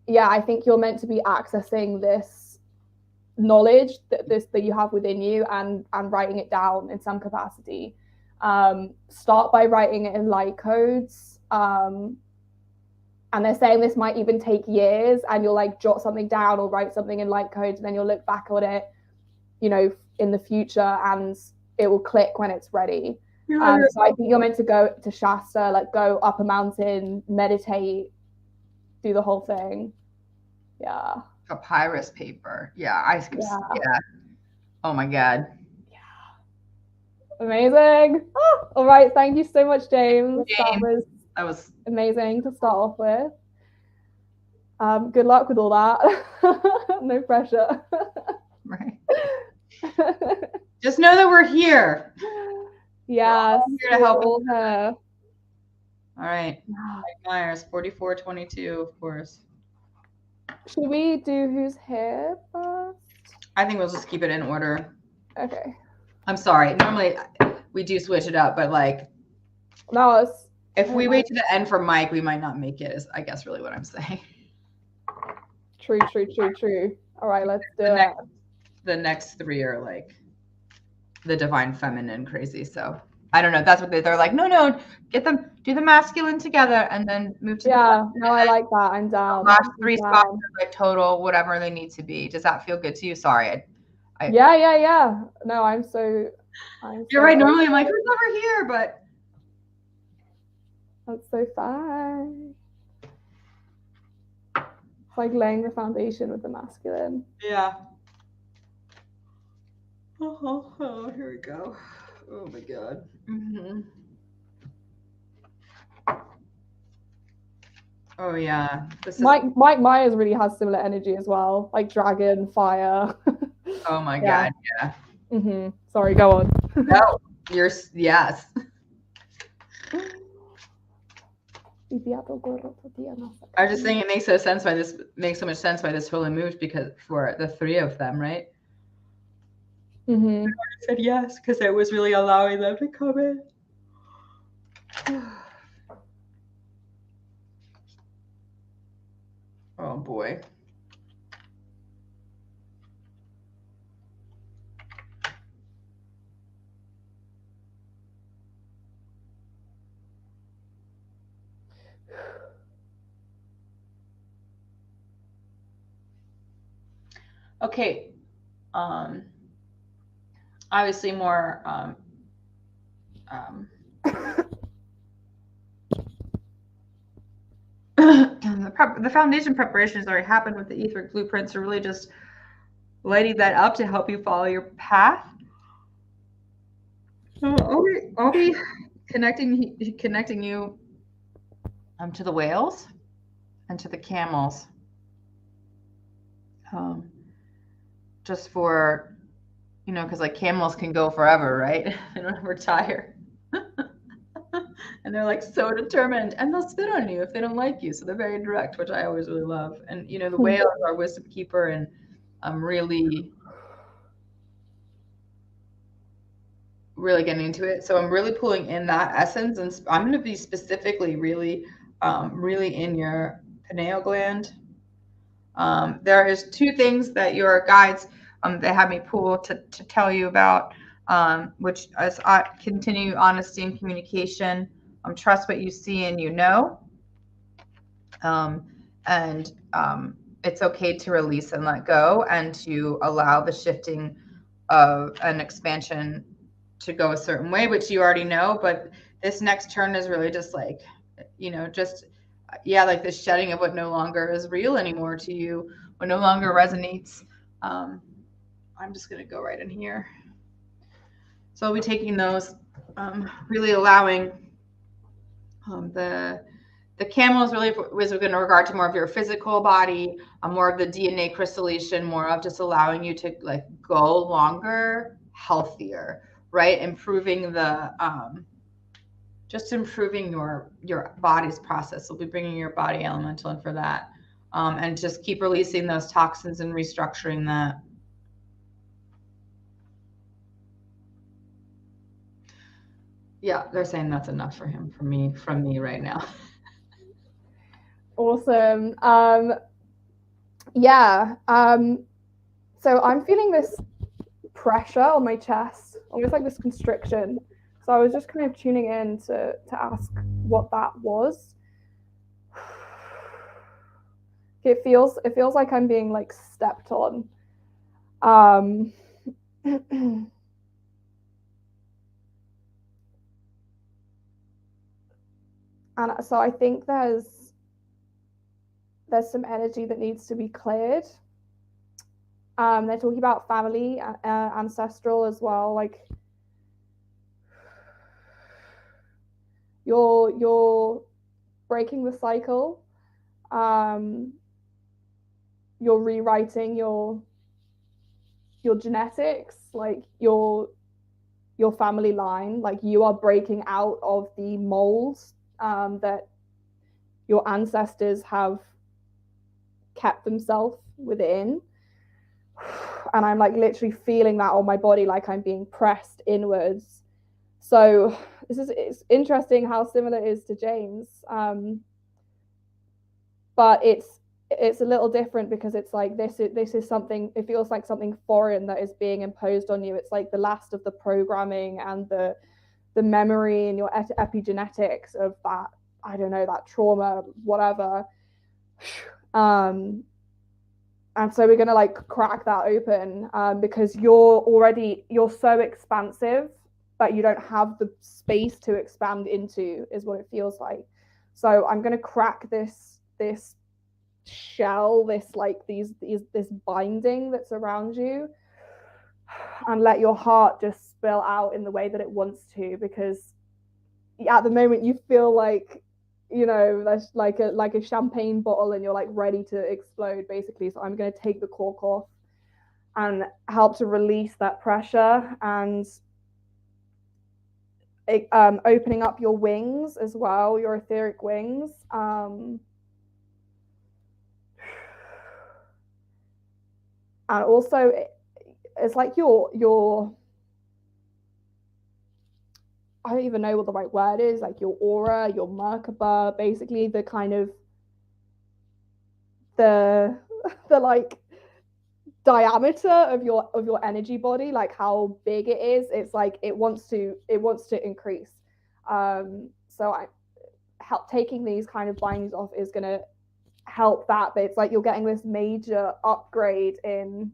you're meant to be accessing this knowledge that you have within you and writing it down in some capacity. Start by writing it in light codes. And they're saying this might even take years, and you'll like jot something down or write something in light codes, and then you'll look back on it, you know, in the future, and it will click when it's ready. So I think you're meant to go to Shasta, like go up a mountain, meditate, do the whole thing. Yeah. Papyrus paper. Yeah. Yeah. Oh my God. Yeah. Amazing. Oh, all right. Thank you so much, James. That was amazing to start off with. Good luck with all that. No pressure. Right. Just know that we're here. Yes. We're here to help. All right. Mike Myers, 4422, of course. Should we do who's here first? I think we'll just keep it in order. Okay. I'm sorry. Normally we do switch it up, but like, no, if we wait to the end for Mike, we might not make it, is I guess really what I'm saying. True. All right, let's do it. The next 3 are like the divine feminine crazy. So I don't know. That's what they're like. No, get them, do the masculine together, and then move to the no, I like that. I'm down. Last 3 spots are like total whatever they need to be. Does that feel good to you? Sorry. Yeah. No, I'm so. You're right. Normally I'm like, who's over here? But that's so fun. It's like laying the foundation with the masculine. Yeah. Oh, here we go. Oh my God. Oh yeah. Mike Myers really has similar energy as well, like dragon, fire. Oh my God. Yeah. Sorry, go on. No, yes. I was just thinking it makes so much sense why this really moved, because for the 3 of them, right? I said yes because it was really allowing them to come in. Oh boy. Okay. Obviously more the foundation preparations already happened with the etheric blueprints, are really just lighting that up to help you follow your path. I'll be connecting you to the whales and to the camels. Just for, because like camels can go forever, right? They don't ever tire. And they're like so determined, and they'll spit on you if they don't like you. So they're very direct, which I always really love. And the whale is our wisdom keeper, and I'm really getting into it. So I'm really pulling in that essence, and I'm going to be specifically really in your pineal gland. There is 2 things that your guides they had me pull to tell you about, which is continue honesty and communication. Trust what you see and and it's okay to release and let go, and to allow the shifting of an expansion to go a certain way, which you already know. But this next turn is really just like, like the shedding of what no longer is real anymore to you, what no longer resonates. I'm just going to go right in here. So I'll be taking those, really allowing the camel is really was in regard to more of your physical body, more of the DNA crystallization, more of just allowing you to like go longer, healthier, right? Improving the just improving your body's process. We'll be bringing your body elemental in for that, and just keep releasing those toxins and restructuring that. Yeah, they're saying that's enough for him, from me right now. Awesome. So I'm feeling this pressure on my chest, almost like this constriction. So I was just kind of tuning in to ask what that was. It feels like I'm being like stepped on. And so I think there's some energy that needs to be cleared. They're talking about family, ancestral as well. Like you're breaking the cycle. You're rewriting your genetics, like your family line. Like you are breaking out of the molds that your ancestors have kept themselves within. And I'm like literally feeling that on my body, like I'm being pressed inwards. So it's interesting how similar it is to James, but it's it's a little different because it's like this is something, it feels like something foreign that is being imposed on you. It's like the last of the programming and the memory and your epigenetics of that, I don't know, that trauma, whatever. And so we're going to like crack that open because you're so expansive that you don't have the space to expand into, is what it feels like. So I'm going to crack this shell, this binding that's around you, and let your heart just spill out in the way that it wants to, because at the moment you feel like, you know, there's like a champagne bottle and you're like ready to explode basically. So I'm going to take the cork off and help to release that pressure, and opening up your wings as well, your etheric wings. And also it's like your I don't even know what the right word is, like your aura, your Merkaba, basically the kind of the like diameter of your energy body, like how big it is. It's like it wants to increase. So taking these kind of bindings off is going to help that, but it's like you're getting this major upgrade in,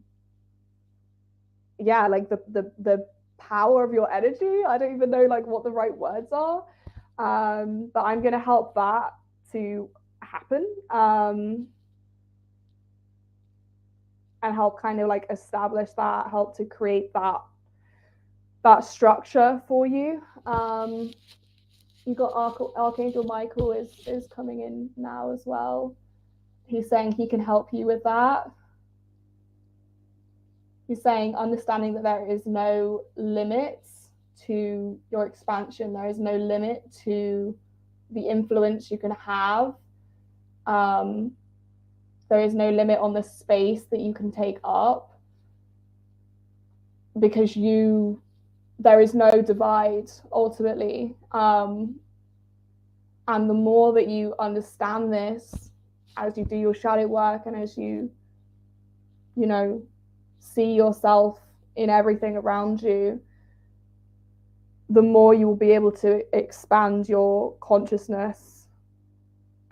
yeah, like the power of your energy. I don't even know like what the right words are, but I'm going to help that to happen, and help kind of like establish that, help to create that structure for you. You got Archangel Michael is coming in now as well. He's saying he can help you with that. He's saying understanding that there is no limits to your expansion. There is no limit to the influence you can have. There is no limit on the space that you can take up, because there is no divide ultimately. And the more that you understand this, as you do your shadow work and as you know, see yourself in everything around you, the more you will be able to expand your consciousness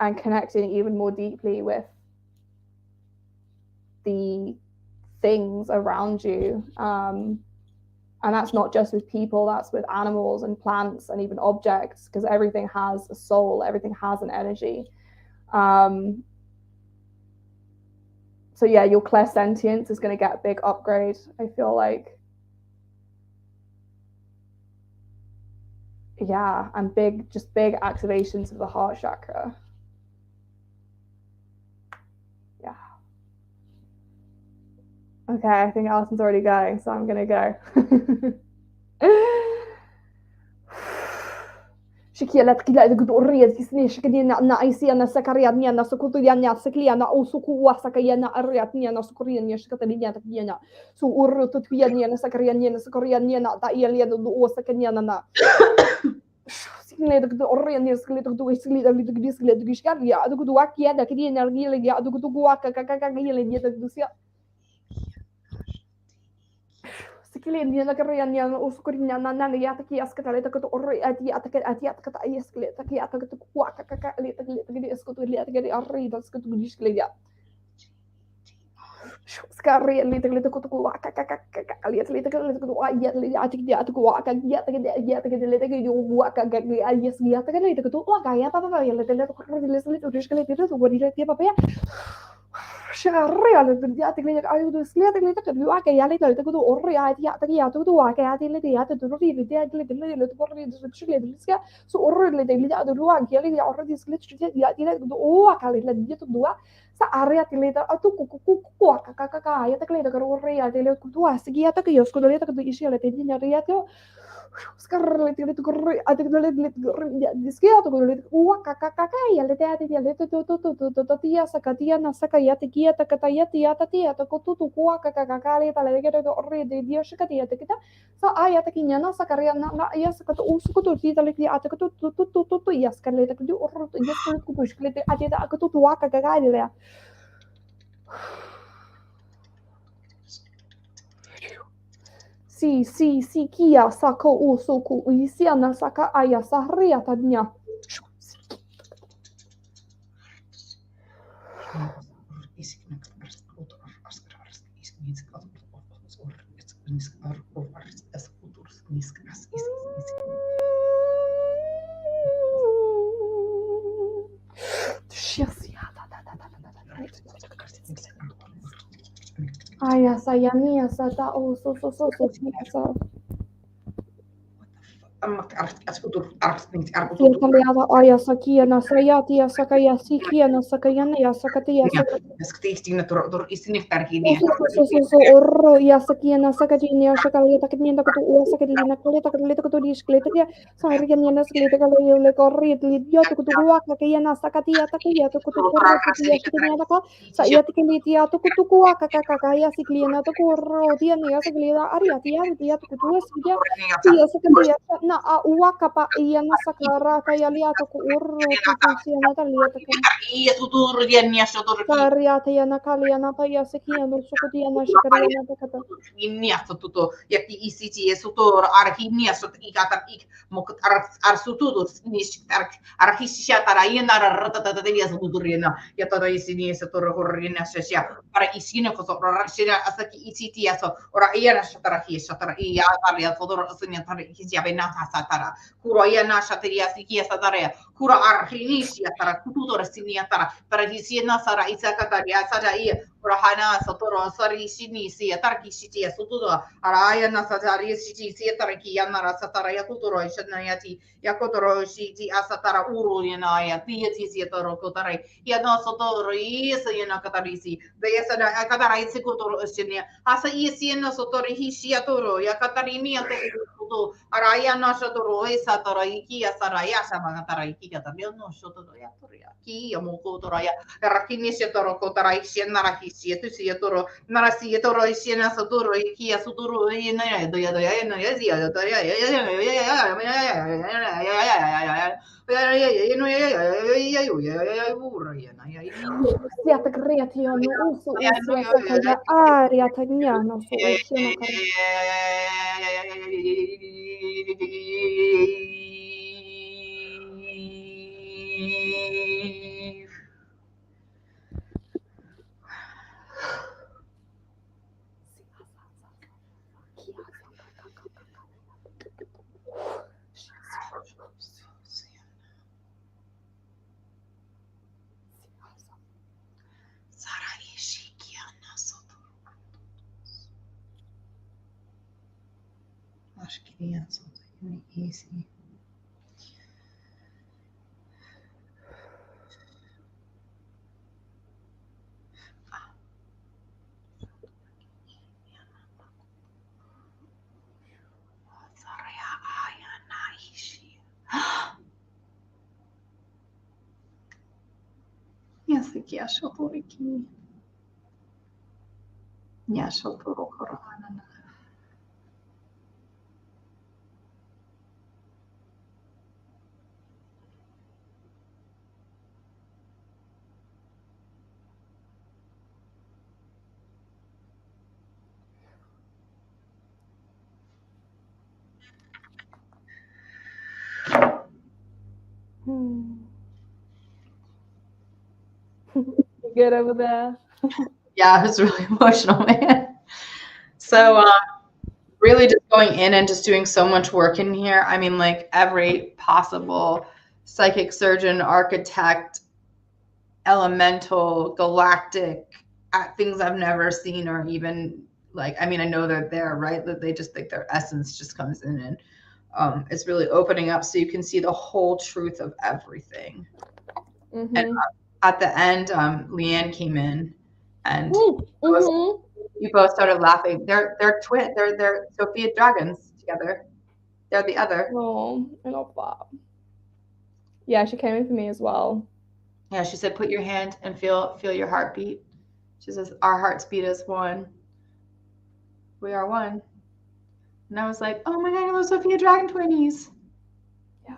and connecting even more deeply with the things around you. And that's not just with people, that's with animals and plants and even objects, because everything has a soul, everything has an energy. So yeah, your clairsentience is going to get a big upgrade, I feel like. Yeah, and big activations of the heart chakra. Yeah. Okay, I think Allison's already going, so I'm going to go. Shikia let kila de orriet kisni shikina na isia na sakariania na sokuturiania sekliana o sukuwa sakayana ariatnia na sukuriania shikatalinia takiana so urru tutwiania na sakariania na sukuriania na taialia do o sakaniana na sikle de orriania skle do skle de skle de skialia adu do wakia da kidina gilia adu do waka kaka gilia de sia Sikilinia na kariania na usukurinia na nana ya taki askatale ta ko orri ati ataka iskle taki ataka to kwaka kaka ali taki eskutu ali taki arri da skutu giskle ya skari ali taki to ko kwaka kaka ali taki to ko ya ali ataki ya to kwaka ya taki ali taki yo kwaka gagi ali ski ya taki to ko kwaka ya papa ya le to ko le skle to giskle to wori le papa ya Sharreal dia teknik ayu tu sekali teknik tak dua kaya le tak tu orang ya tak ya tu dua kaya le dia tu ri le dia le tu porri tu sekali le sia so orang le dia tu dua kaya le orang di sekali dia dia tu oh kali le dia tu dua sa area le tu ku kakak ya tak le tak orang ya le tu dua segi ya tak yo sekali tak tu isi le dia dia tu sekarang le tu korri ada le dia di segi tu le kakak ya le dia le tu dia sakatia na sakaya kia takataya tia tatia to kutu kuwa kakakali tale ke to orre de dia shikatia kita sa aya takinya na sakaria na ya sakato usukutu ti tale ki ata to ya skale ta ku orro ya skale ku shkle te ati ta ku tu wa kakakali le Si kia sako usuku isiana saka aya sahria tadnya. Aya sayania sata so Kaliava aya sakia na sayatia sakaya sikia na sakayana ya sakatia so orro ya sakia na sakajini ya shakalia taknya takatu ya sakadina kalita kalita katu disklita ya sahrian ya nasklita kalio le korri lidio to kutu waka kaya na sakatia takuya to kutu korro ya shiknya taka saya tikilitia to kutu waka kakaya siklia na to korro dia ya saklia aria dia to kutu sikia dia sakatia na waka pa iya na sakara kaya liato ku urru tu siya ta liato ka iya tutur dia sotor karya ta yana kalya na pa ya sekia no sukutia na shikariya na kata ini tuto ya ki isiti sotor arhinia sot ikata ik mok ar sututur ni arhisia tarayena ratata dia soturina ya tada isini sotor horrina sesia para isine ko rasira asaki isiti ya so ora iya na satara iya ya sotor asnya tar hisia bena satara kuroya na sataria sikia satara kura arhinisia tara kututor sinia tara para hisiena sara isaka ya sara iya Rahana Sotoro Sari Sini si Atarki City Sutudo Araya Nasatari City Siatarki Yanara Satara Kuturo Shanayati Yakotoro City Asatara Uru Yanaya Tiati Siatoro Kotare Yana Sotoro Yena Katarisi the Yasada Akatara Sikutoro Oceania Asa Yesiena Sotori Hishiatoro Yakatarini Atokuto Araya Nashatoro Esatara Ikia Sarayasa Manataraiki Katamino Shotoro Yatoria Ki Yamoko Toraya Rakinisha Toro Kotarai Shenaraki siete sietoro nara sietoro isiena sotoro ikia sotoro ina ya siata kreti no usu usia kaya aria tagnya no so usiano kara Acho que criança easy. Essa aqui achou por aqui. E achou por o corona. Good over there. Yeah, it's really emotional, man. So really just going in and just doing so much work in here. I mean, like every possible psychic surgeon, architect, elemental, galactic, things I've never seen, or even like, I mean, I know they're there, right? That they just think their essence just comes in and it's really opening up so you can see the whole truth of everything. Mm-hmm. And at the end, Leanne came in and you both started laughing. They're twin. They're Sophia dragons together. They're the other. Oh, I love that. Yeah, she came in for me as well. Yeah, she said, put your hand and feel your heartbeat. She says, our hearts beat as one. We are one. And I was like, oh my God, I love Sophia dragon twinnies. Yeah.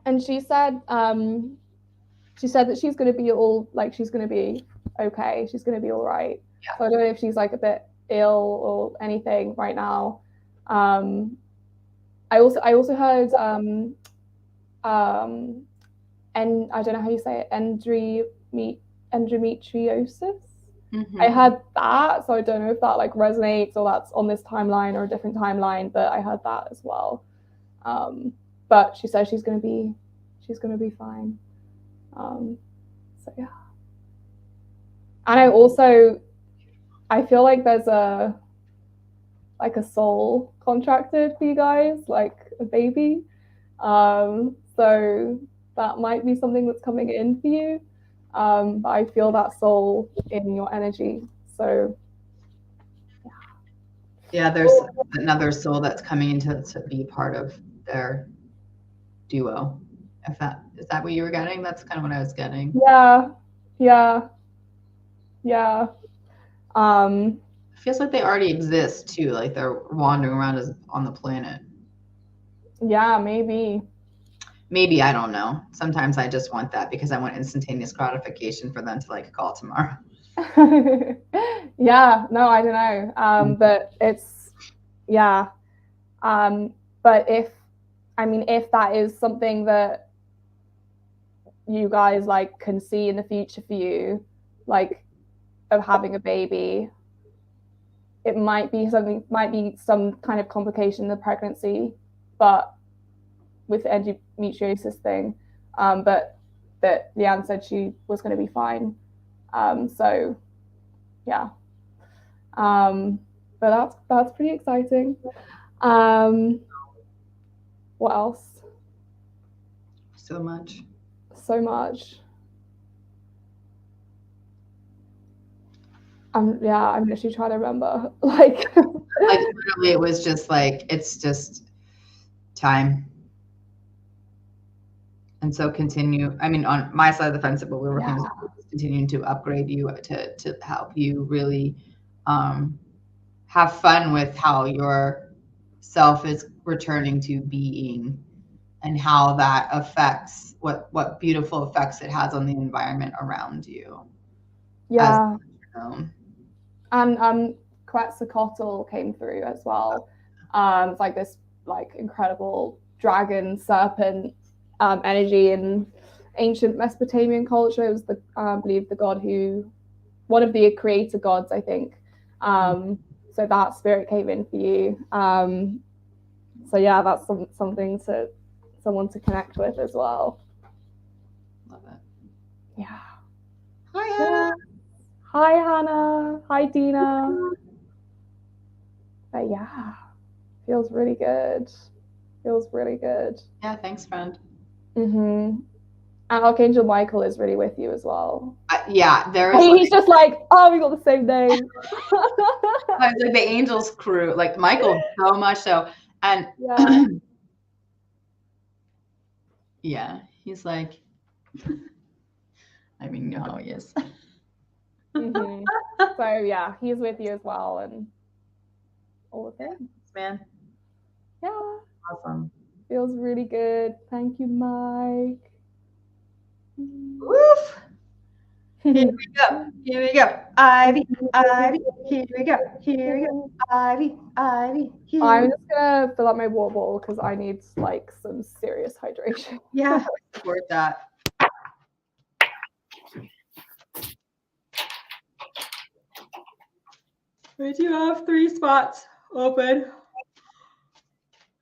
And she said that she's going to be all, like, she's going to be okay. She's going to be all right. Yeah. So I don't know if she's like a bit ill or anything right now. I also heard and I don't know how you say it, endometriosis. Mm-hmm. I heard that, so I don't know if that like resonates or that's on this timeline or a different timeline, but I heard that as well. But she says she's gonna be fine. So yeah. And I feel like there's a soul contracted for you guys, like a baby. So that might be something that's coming in for you. But I feel that soul in your energy. So yeah, there's another soul that's coming into to be part of their duo. If that is that what you were getting? That's kind of what I was getting. Yeah. It feels like they already exist too, like they're wandering around on the planet. Yeah, maybe. Maybe, I don't know. Sometimes I just want that because I want instantaneous gratification for them to like call tomorrow. Yeah, no, I don't know. But it's, yeah. But if that is something that you guys like can see in the future for you, like of having a baby, it might be some kind of complication in the pregnancy, but with the endometriosis thing, but that Leanne said she was going to be fine. So yeah. But that's pretty exciting. What else? So much. So much. I'm literally trying to remember. Like literally it was just like, it's just time. And so continue. I mean, on my side of the fence, what we were working on is continuing to upgrade you to help you really have fun with how your self is returning to being and how that affects what beautiful effects it has on the environment around you. Yeah. And Quetzalcoatl came through as well. It's like this like incredible dragon serpent energy in ancient Mesopotamian culture. It was I believe the god one of the creator gods, I think. So that spirit came in for you. So yeah, that's someone to connect with as well. Love it. Yeah. Hi, Hannah. Hi, Hannah. Hi, Dina. But yeah, feels really good. Yeah, thanks, friend. And Archangel Michael is really with you as well. Yeah, he's just like, oh, we got the same name. Like the angels crew, like Michael, so much so. And yeah, he's like, I mean, you know how he is. So yeah, he's with you as well, and all the things, man. Yeah, awesome. Feels really good. Thank you, Mike. Woof. Here we go. Ivy. Here we go. Ivy. I'm just gonna fill up my water bottle because I need like some serious hydration. Yeah, support that. We do have 3 spots open.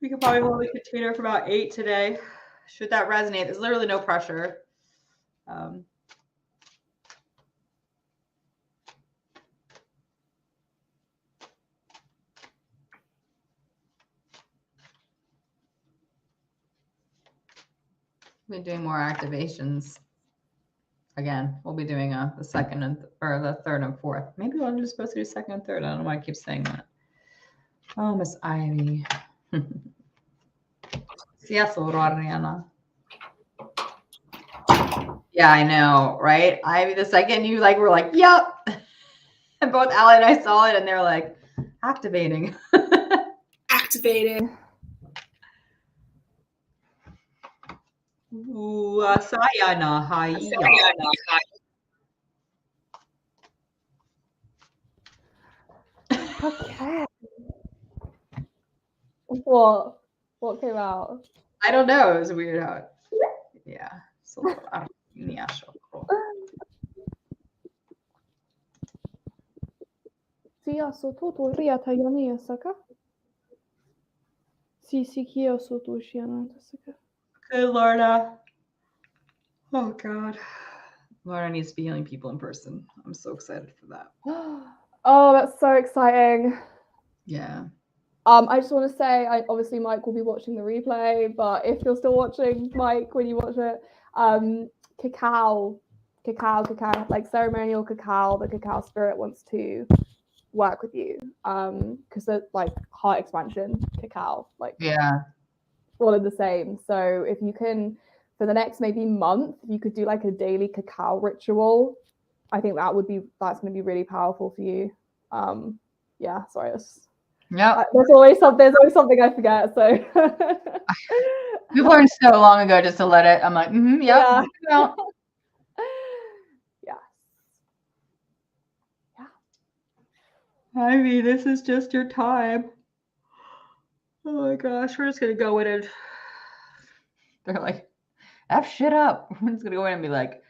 We could probably hold the container for about 8 today. Should that resonate? There's literally no pressure. We're doing more activations. Again, we'll be doing the second or the third and fourth. Maybe I'm just supposed to do second and third. I don't know why I keep saying that. Oh, Miss Ivy. Yeah, I know, right? Ivy, the second you were like, yep. And both Allie and I saw it and they're like, activating. Activating. Sayana. Okay. What came out? I don't know. It was weird how it, yeah. So Sia sototo riata yania saka. Kia soto shiana saka. Good Lorna. Oh God. Lorna needs to be healing people in person. I'm so excited for that. Oh, that's so exciting. Yeah. I just want to say, obviously Mike will be watching the replay, but if you're still watching, Mike, when you watch it, cacao, like ceremonial cacao, the cacao spirit wants to work with you, because they're like heart expansion, cacao, like Yeah. all of the same. So if you can, for the next maybe month, if you could do like a daily cacao ritual, I think that's going to be really powerful for you. Yeah, sorry. Yeah. There's always something I forget. So we've learned so long ago just to let it. I'm like, yeah. Yeah. Ivy, this is just your time. Oh my gosh, we're just gonna go in and they're like, F shit up. We're just gonna go in and be like,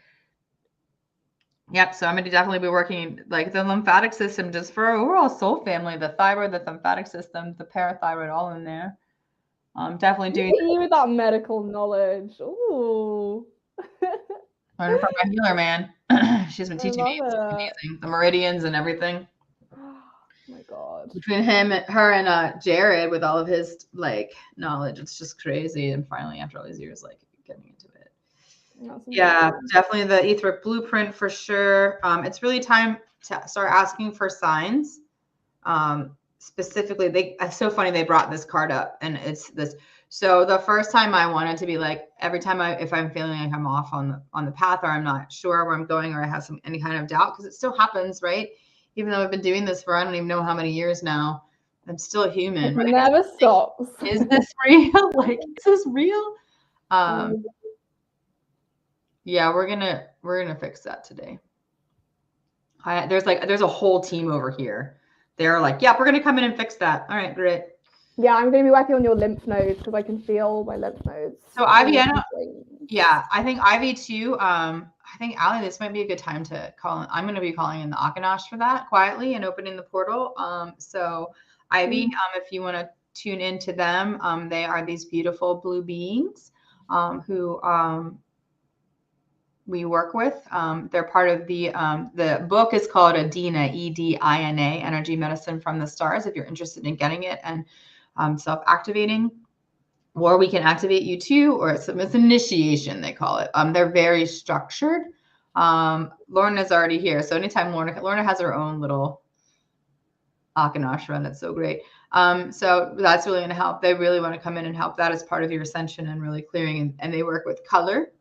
yep. So I'm gonna definitely be working like the lymphatic system just for our overall soul family, the thyroid, the lymphatic system, the parathyroid, all in there. Definitely doing you with that medical knowledge. Ooh. Learning from my healer, man. She's been teaching me. It's amazing. The meridians and everything. Oh my God. Between her and Jared with all of his like knowledge, it's just crazy. And finally, after all these years, like getting into it. Yeah, definitely the etheric blueprint for sure. It's really time to start asking for signs. Specifically, it's so funny they brought this card up, and it's this. So the first time I wanted to be like, every time if I'm feeling like I'm off on the path, or I'm not sure where I'm going, or I have any kind of doubt, because it still happens, right? Even though I've been doing this for I don't even know how many years now, I'm still a human. It right? never stops. Is this real? Like, is this real? Yeah, we're gonna fix that today. There's a whole team over here. They're like, yeah, we're gonna come in and fix that. All right, great. Yeah, I'm going to be working on your lymph nodes because I can feel my lymph nodes. So Ivy, I think Ivy too. I think Allie, this might be a good time to call. I'm going to be calling in the Akanash for that quietly and opening the portal. So Ivy, if you want to tune into them, they are these beautiful blue beings who we work with. They're part of the book is called Edina, Edina, Energy Medicine from the Stars. If you're interested in getting it and self-activating, or we can activate you too, or it's initiation, they call it. They're very structured. Lorna's already here. So anytime Lorna has her own little Akanash run, that's so great. So that's really going to help. They really want to come in and help that as part of your ascension and really clearing. And they work with color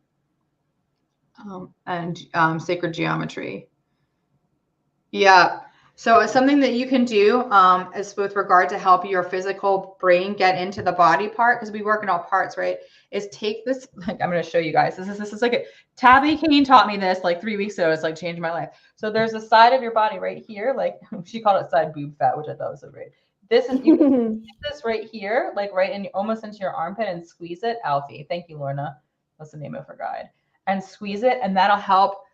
and sacred geometry. Yeah. So it's something that you can do is with regard to help your physical brain get into the body part, because we work in all parts, right? Is take this, like, I'm going to show you guys. This is like Tabby Kane taught me this like 3 weeks ago. It's like changed my life. So there's a side of your body right here, like she called it side boob fat, which I thought was so great. This is you can get this right here, like right in almost into your armpit, and squeeze it. Alfie, thank you, Lorna. That's the name of her guide. And squeeze it, and that'll help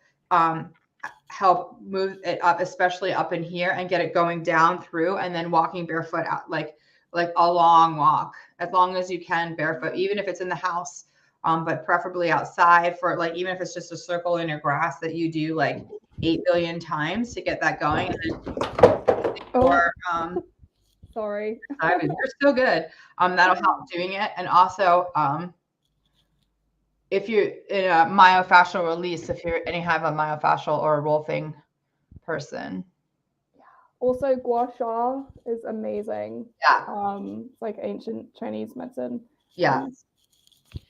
move it up, especially up in here, and get it going down through, and then walking barefoot out, like a long walk, as long as you can barefoot, even if it's in the house, but preferably outside, for like, even if it's just a circle in your grass that you do like 8 billion times to get that going. And then sorry, you're so good. That'll help doing it. And also if you're in a myofascial release, if you're any have a myofascial or a rolfing person. Also, gua sha is amazing. Yeah. It's like ancient Chinese medicine. Yeah.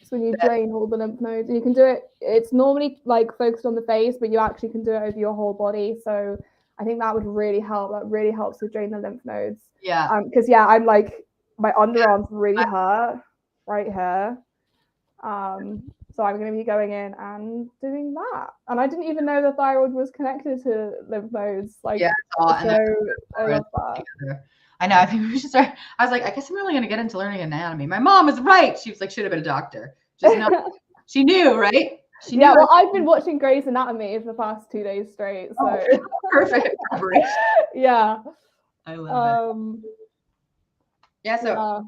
So when you drain all the lymph nodes, and you can do it. It's normally like focused on the face, but you actually can do it over your whole body. So I think that would really help. That really helps to drain the lymph nodes. Yeah. Because I'm like, my underarms really hurt right here. So I'm going to be going in and doing that. And I didn't even know the thyroid was connected to lymph nodes. Like, yeah, so I love that. I know. I think we should start. I was like, I guess I'm really going to get into learning anatomy. My mom was right. She was like, should have been a doctor. Just not. She knew, right? She knew. Yeah, well, I've been watching Grey's Anatomy for the past 2 days straight. So perfect preparation. Yeah. I love it. Yeah, so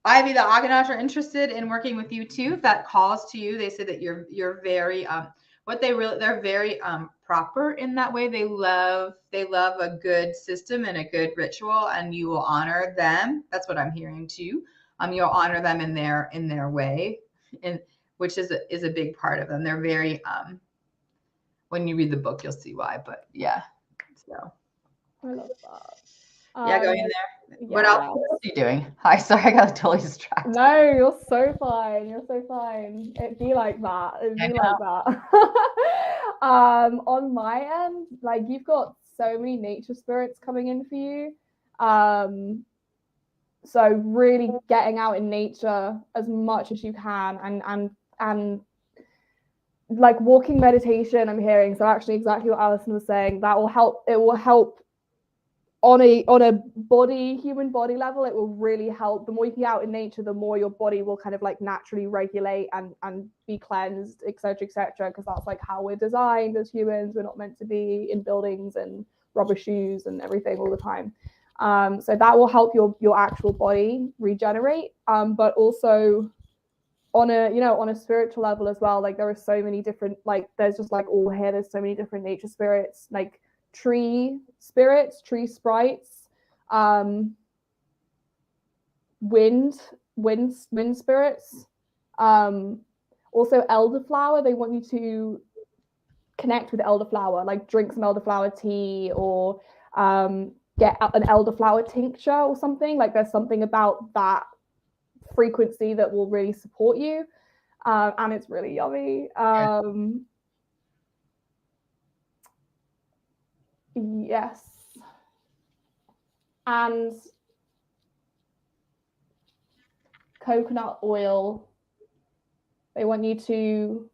Ivy, the Akhenaten are interested in working with you too. If that calls to you, they say that you're very they're very proper in that way. They love a good system and a good ritual, and you will honor them. That's what I'm hearing too. You'll honor them in their way, and which is a big part of them. They're very when you read the book, you'll see why. But yeah, so I love that. Yeah, going in there. Yeah. What else are you doing? Hi, sorry, I got totally distracted. No, you're so fine. You're so fine. It'd be like that. It'd be like that. On my end, like you've got so many nature spirits coming in for you. So really getting out in nature as much as you can and like walking meditation, I'm hearing. So actually exactly what Allison was saying, that will help. It will help on a human body level. It will really help. The more you get out in nature, the more your body will kind of like naturally regulate and be cleansed, etc., because that's like how we're designed as humans. We're not meant to be in buildings and rubber shoes and everything all the time. So that will help your actual body regenerate, but also on a spiritual level as well. Like there are so many different, like there's just like all here, there's so many different nature spirits, like tree spirits, tree sprites, wind spirits, also elderflower. They want you to connect with elderflower, like drink some elderflower tea or get an elderflower tincture or something. Like there's something about that frequency that will really support you, and it's really yummy. Yes. And coconut oil, they want you to,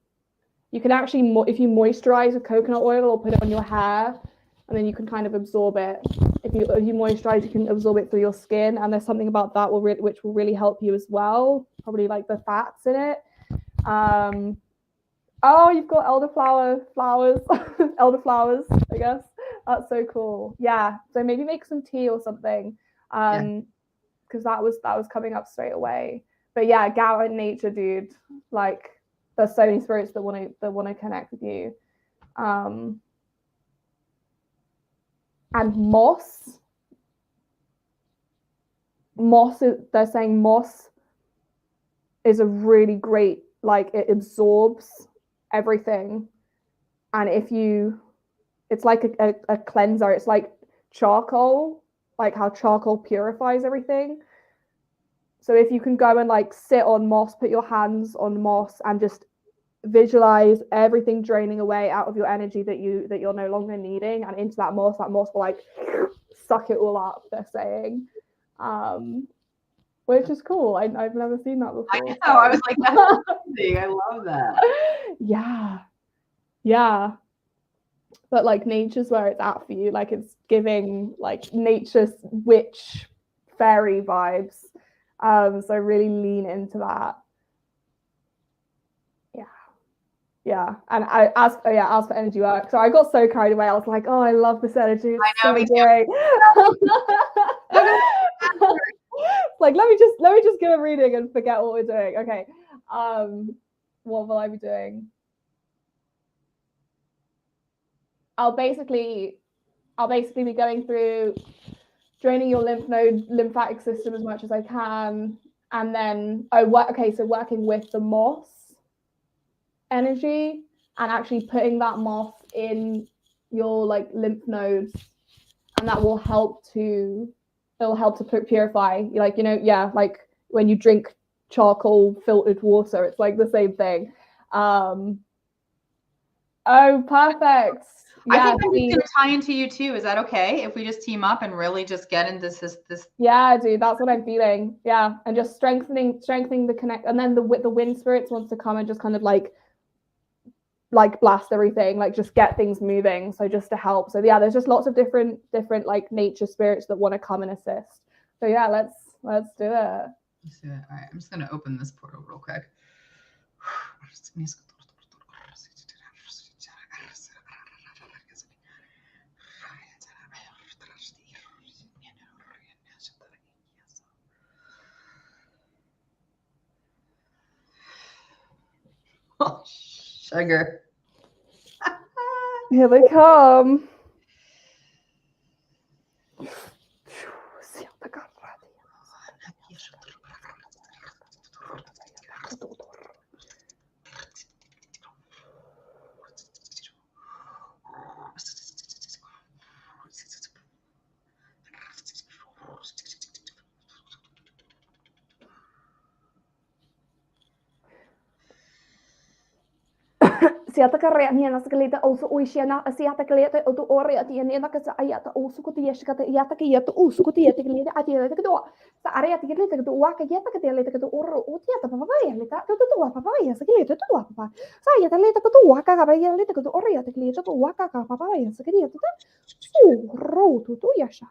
you can actually, if you moisturize with coconut oil or put it on your hair, and then you can kind of absorb it. If you moisturize, you can absorb it through your skin, and there's something about that which will really help you as well, probably like the fats in it. Oh, you've got elderflowers, elderflowers, I guess. That's so cool. Yeah, so maybe make some tea or something, because that was coming up straight away. But yeah, get out in nature, dude. Like there's so many spirits that want to connect with you. And moss they're saying moss is a really great, like it absorbs everything, and it's like a cleanser. It's like charcoal, like how charcoal purifies everything. So if you can go and like sit on moss, put your hands on moss and just visualize everything draining away out of your energy that you're no longer needing, and into that moss will like suck it all up, they're saying, which is cool. I've never seen that before. I know. I was like, that's amazing. I love that. Yeah. But like nature's where it's at for you. Like it's giving like nature's witch fairy vibes. So really lean into that. Yeah. And as for energy work, so I got so carried away. I was like, oh, I love this energy. It's so great. Like let me just give a reading and forget what we're doing. Okay. What will I be doing? I'll basically be going through draining your lymphatic system as much as I can, and then so working with the moss energy and actually putting that moss in your like lymph nodes, and that will help to purify, like like when you drink charcoal filtered water, it's like the same thing. Oh, perfect. I think I'm just gonna tie into you too. Is that okay if we just team up and really just get into this? Yeah, dude, that's what I'm feeling. Yeah, and just strengthening the connect, and then the wind spirits wants to come and just kind of like blast everything, like just get things moving. So just to help. So yeah, there's just lots of different like nature spirits that want to come and assist. So yeah, let's do it. Let's do it. All right, I'm just gonna open this portal real quick. Oh, sugar. Here they come. Sieltä karjania sakelita ousu uisiana sieltä kelita otu oria tienina kasa ajata ousu kutieshka jata kieta ousu kutieta kelita atieta kedo sa area kelita kedo waka jata kelita kedo uru utieta papa lita tu papa sa kelita tu papa sa jata lita kedo waka ka ya lita kedo oria kelita tu waka ka papa sa kelita tu ru tu yasha.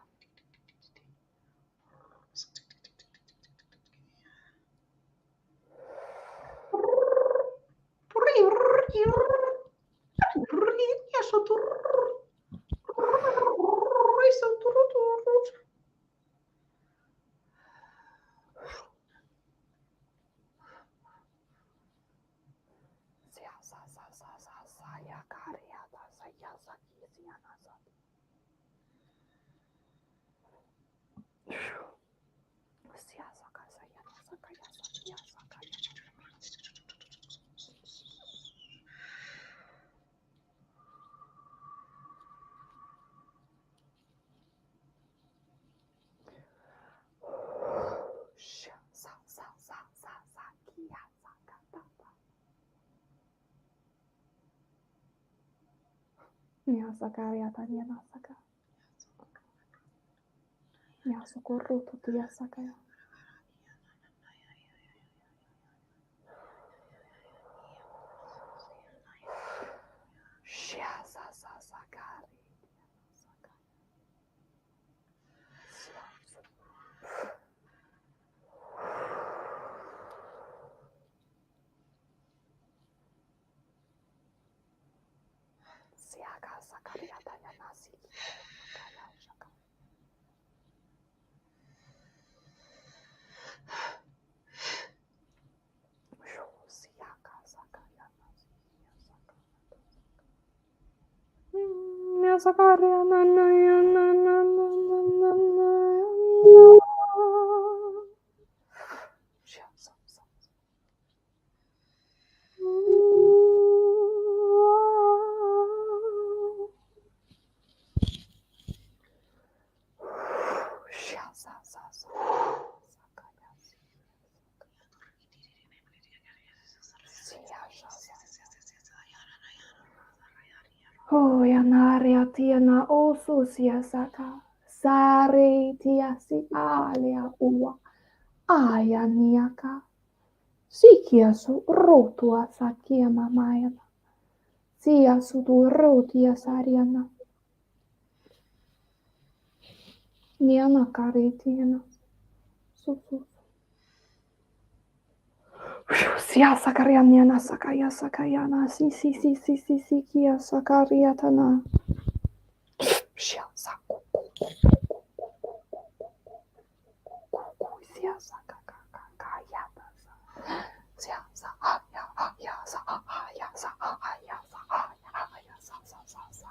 Ya sakaria tanya nasaka. Ya socorro tu ya sakaya. Oh, ya naria tiana osusia saka. Sare tiasi alia ua. Aya niaka. Sikia su rotua sakia mamayana. Sia su tu rotia sariana. Niana karitiana. Susu. Sia sakariana sakaya sakayana. Si kia sakariatana. Sia saku. Sia sakakakayana. Sia sa ya sa ya sa ya sa ya sa.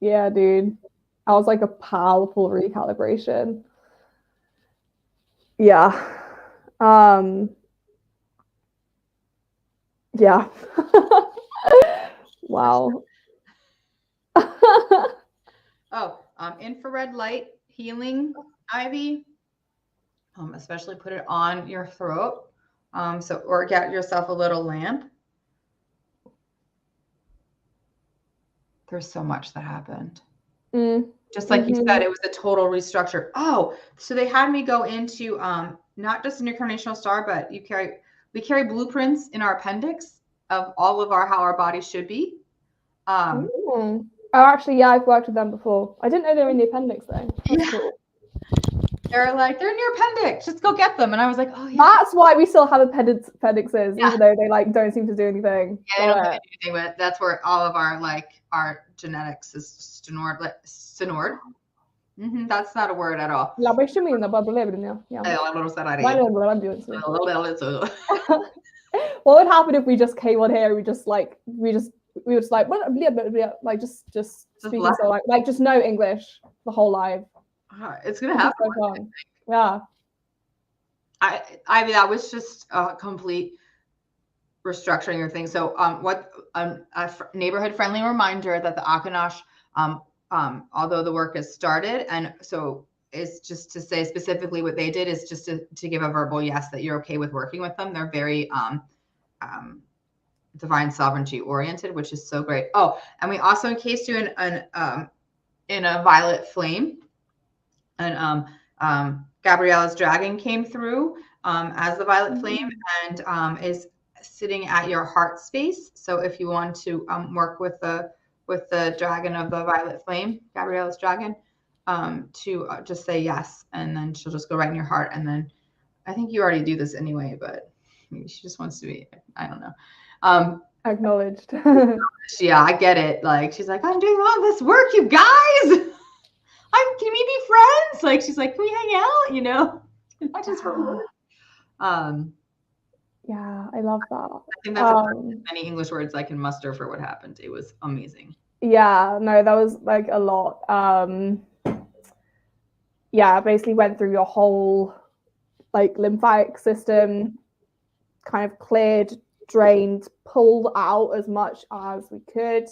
Yeah, dude. I was like a powerful recalibration. Yeah. Yeah. Wow. Infrared light healing, Ivy. Especially put it on your throat. Or get yourself a little lamp. There's so much that happened. Just like you said, it was a total restructure. Oh, so they had me go into not just an Incarnational Star, but we carry blueprints in our appendix of all of how our bodies should be. Oh, actually, yeah, I've worked with them before. I didn't know they were in the appendix though. That's cool. They're like, they're in your appendix. Just go get them. And I was like, oh yeah. That's why we still have appendixes, even though they like don't seem to do anything. Yeah, they don't do anything, but that's where all of our genetics is stored. That's not a word at all. What would happen if we just came on here? We were just speaking so like just no English the whole live. It's gonna happen. So fun. Yeah. I mean, that was just a complete restructuring your thing. So a neighborhood friendly reminder that the Akanash, although the work has started, and so it's just to say specifically what they did is just to give a verbal yes that you're okay with working with them. They're very divine sovereignty oriented, which is so great. Oh, and we also encased you in a violet flame, and Gabriella's dragon came through as the violet flame and is sitting at your heart space. So if you want to work with the dragon of the violet flame, Gabriella's dragon, to just say yes, and then she'll just go right in your heart. And then I think you already do this anyway, but maybe she just wants to be, I don't know. Acknowledged. Yeah, I get it. Like, she's like, I'm doing all this work, you guys. Can we be friends? Like, she's like, can we hang out? You know? I just remember. Yeah, I love that. I think that's as many English words I can muster for what happened. It was amazing. Yeah, no, that was like a lot. Yeah, basically went through your whole like lymphatic system, kind of cleared, drained, pulled out as much as we could,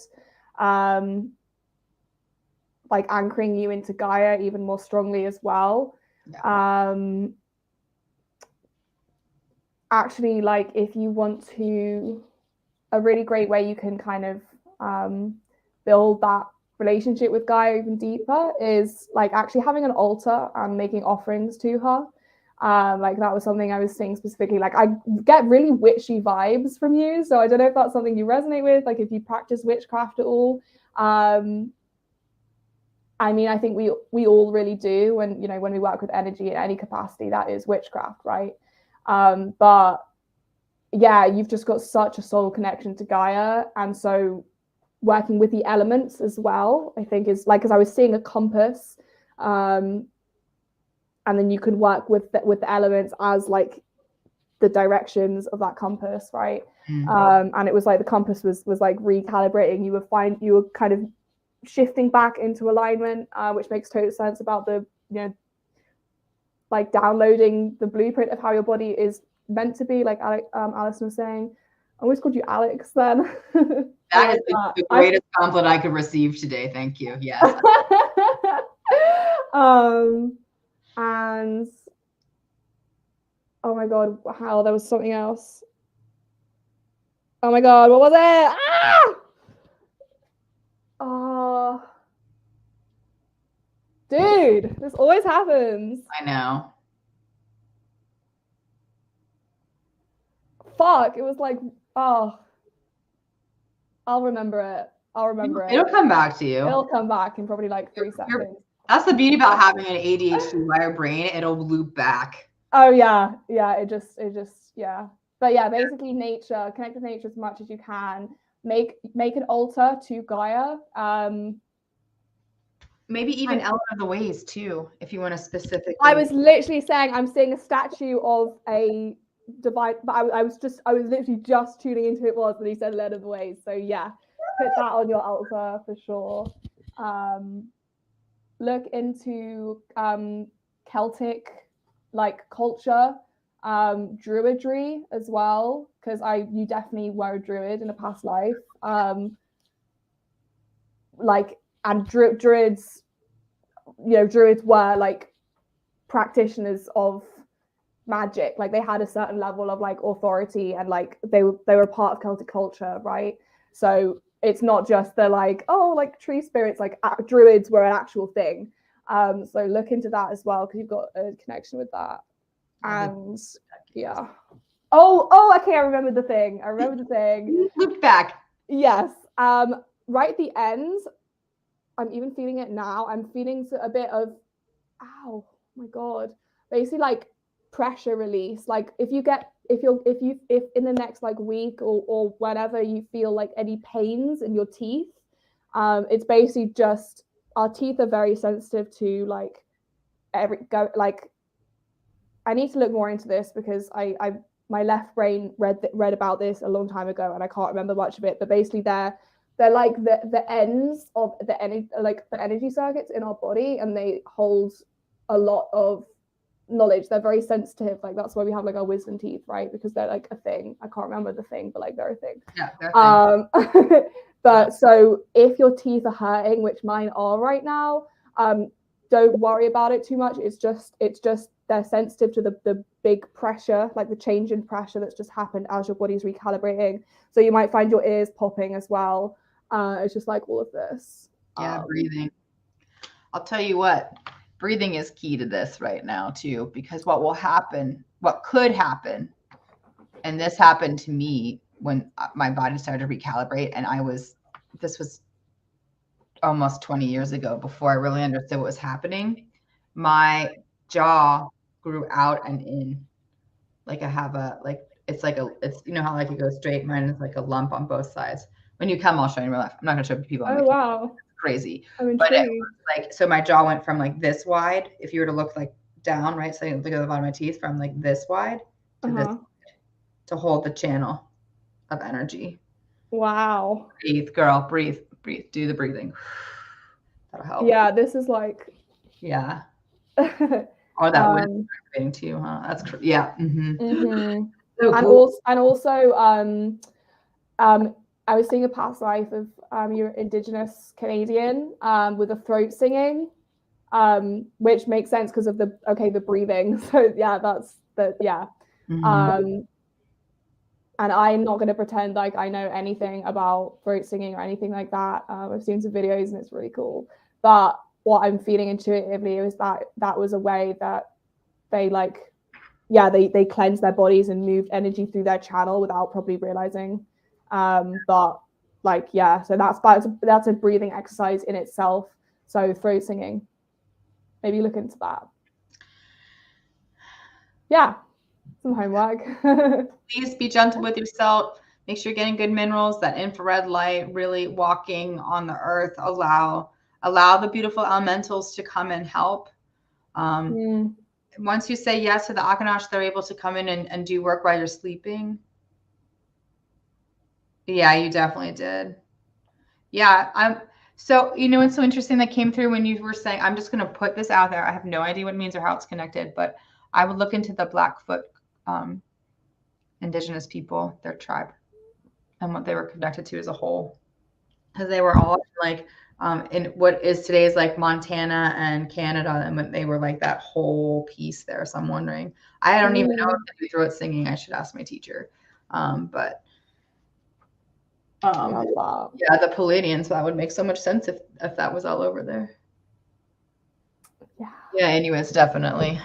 like anchoring you into Gaia even more strongly as well. Yeah. Actually, like if you want to, a really great way you can kind of build that relationship with Gaia even deeper is like actually having an altar and making offerings to her. Like that was something I was saying specifically. Like I get really witchy vibes from you, so I don't know if that's something you resonate with. Like if you practice witchcraft at all. I mean, I think we all really do when we work with energy in any capacity. That is witchcraft, right? But yeah, you've just got such a soul connection to Gaia, and so working with the elements as well, I think is like, because I was seeing a compass, and then you can work with the elements as like the directions of that compass, right? And it was like the compass was like recalibrating. You were kind of shifting back into alignment, which makes total sense about the like downloading the blueprint of how your body is meant to be, like Alison was saying. I always called you Alex then. That is the greatest compliment I could receive today. Thank you. Yes. And oh my God, wow, there was something else. Oh my God, what was it? Oh, dude, this always happens. I know. Fuck, it was like, oh, I'll remember it. It'll come back to you. It'll come back in probably like 3 seconds. That's the beauty about having an ADHD wired brain. It'll loop back. Oh yeah. It just yeah. But yeah, basically nature, connect with nature as much as you can. Make an altar to Gaia. Maybe even out of the ways too, if you want to specifically. I was literally saying I'm seeing a statue of a divine, but I was literally just tuning into it was when he said "Lead of the Ways." So yeah, put that on your altar for sure. Look into Celtic like culture, druidry as well, because you definitely were a druid in a past life. Druids, druids were like practitioners of magic. Like they had a certain level of like authority, and like they were part of Celtic culture, right? So it's not just the like, oh, like tree spirits, like druids were an actual thing. So look into that as well, because you've got a connection with that. And yeah. Oh, okay, I remember the thing. Look back. Yes. Right at the end, I'm even feeling it now. I'm feeling a bit of, ow, my God. Basically like pressure release. Like if in the next like week or whenever you feel like any pains in your teeth, it's basically just our teeth are very sensitive to like I need to look more into this, because my left brain read about this a long time ago and I can't remember much of it, but basically they're like the ends of the energy circuits in our body, and they hold a lot of knowledge. They're very sensitive. Like that's why we have like our wisdom teeth, right? Because they're like a thing. I can't remember the thing, but like they're a thing. Yeah, they're a thing. But so if your teeth are hurting, which mine are right now, don't worry about it too much. It's just they're sensitive to the big pressure, like the change in pressure that's just happened as your body's recalibrating. So you might find your ears popping as well. It's just like all of this. Yeah, breathing. I'll tell you what, breathing is key to this right now too, because what could happen, and this happened to me when my body started to recalibrate, and this was almost 20 years ago, before I really understood what was happening. My jaw grew out and in. Like I have it's how like it goes straight. Mine is like a lump on both sides. When you come, I'll show you in real life. I'm not gonna show people. Oh wow, it's crazy. I'm but it was like, so my jaw went from like this wide, if you were to look like down, right? So you look at the bottom of my teeth from like this wide to this wide, to hold the channel of energy. Wow. Breathe, girl, breathe, breathe. Do the breathing. That'll help. Yeah, this is like. Yeah. Or that wind activating too, huh? That's yeah. So and cool. also, I was seeing a past life of you're Indigenous Canadian with the throat singing, which makes sense because of the breathing. So yeah, and I'm not going to pretend like I know anything about throat singing or anything like that. I've seen some videos and it's really cool. But what I'm feeling intuitively is that was a way that they they cleansed their bodies and moved energy through their channel without probably realizing. So that's a breathing exercise in itself. So throat singing, maybe look into that. Yeah, some homework. Please be gentle with yourself. Make sure you're getting good minerals, that infrared light, really walking on the earth. Allow the beautiful elementals to come and help. Once you say yes to the Akanash, they're able to come in and do work while you're sleeping. Yeah, you definitely did. Yeah, so it's so interesting that came through when you were saying, I'm just going to put this out there. I have no idea what it means or how it's connected, but I would look into the Blackfoot Indigenous people, their tribe, and what they were connected to as a whole, because they were all like in what is today's like Montana and Canada, and when they were like that whole piece there. So I'm wondering, I don't even know if they throat singing. I should ask my teacher, but. Yeah, the Palladians, that would make so much sense if that was all over there. Yeah, anyways, definitely.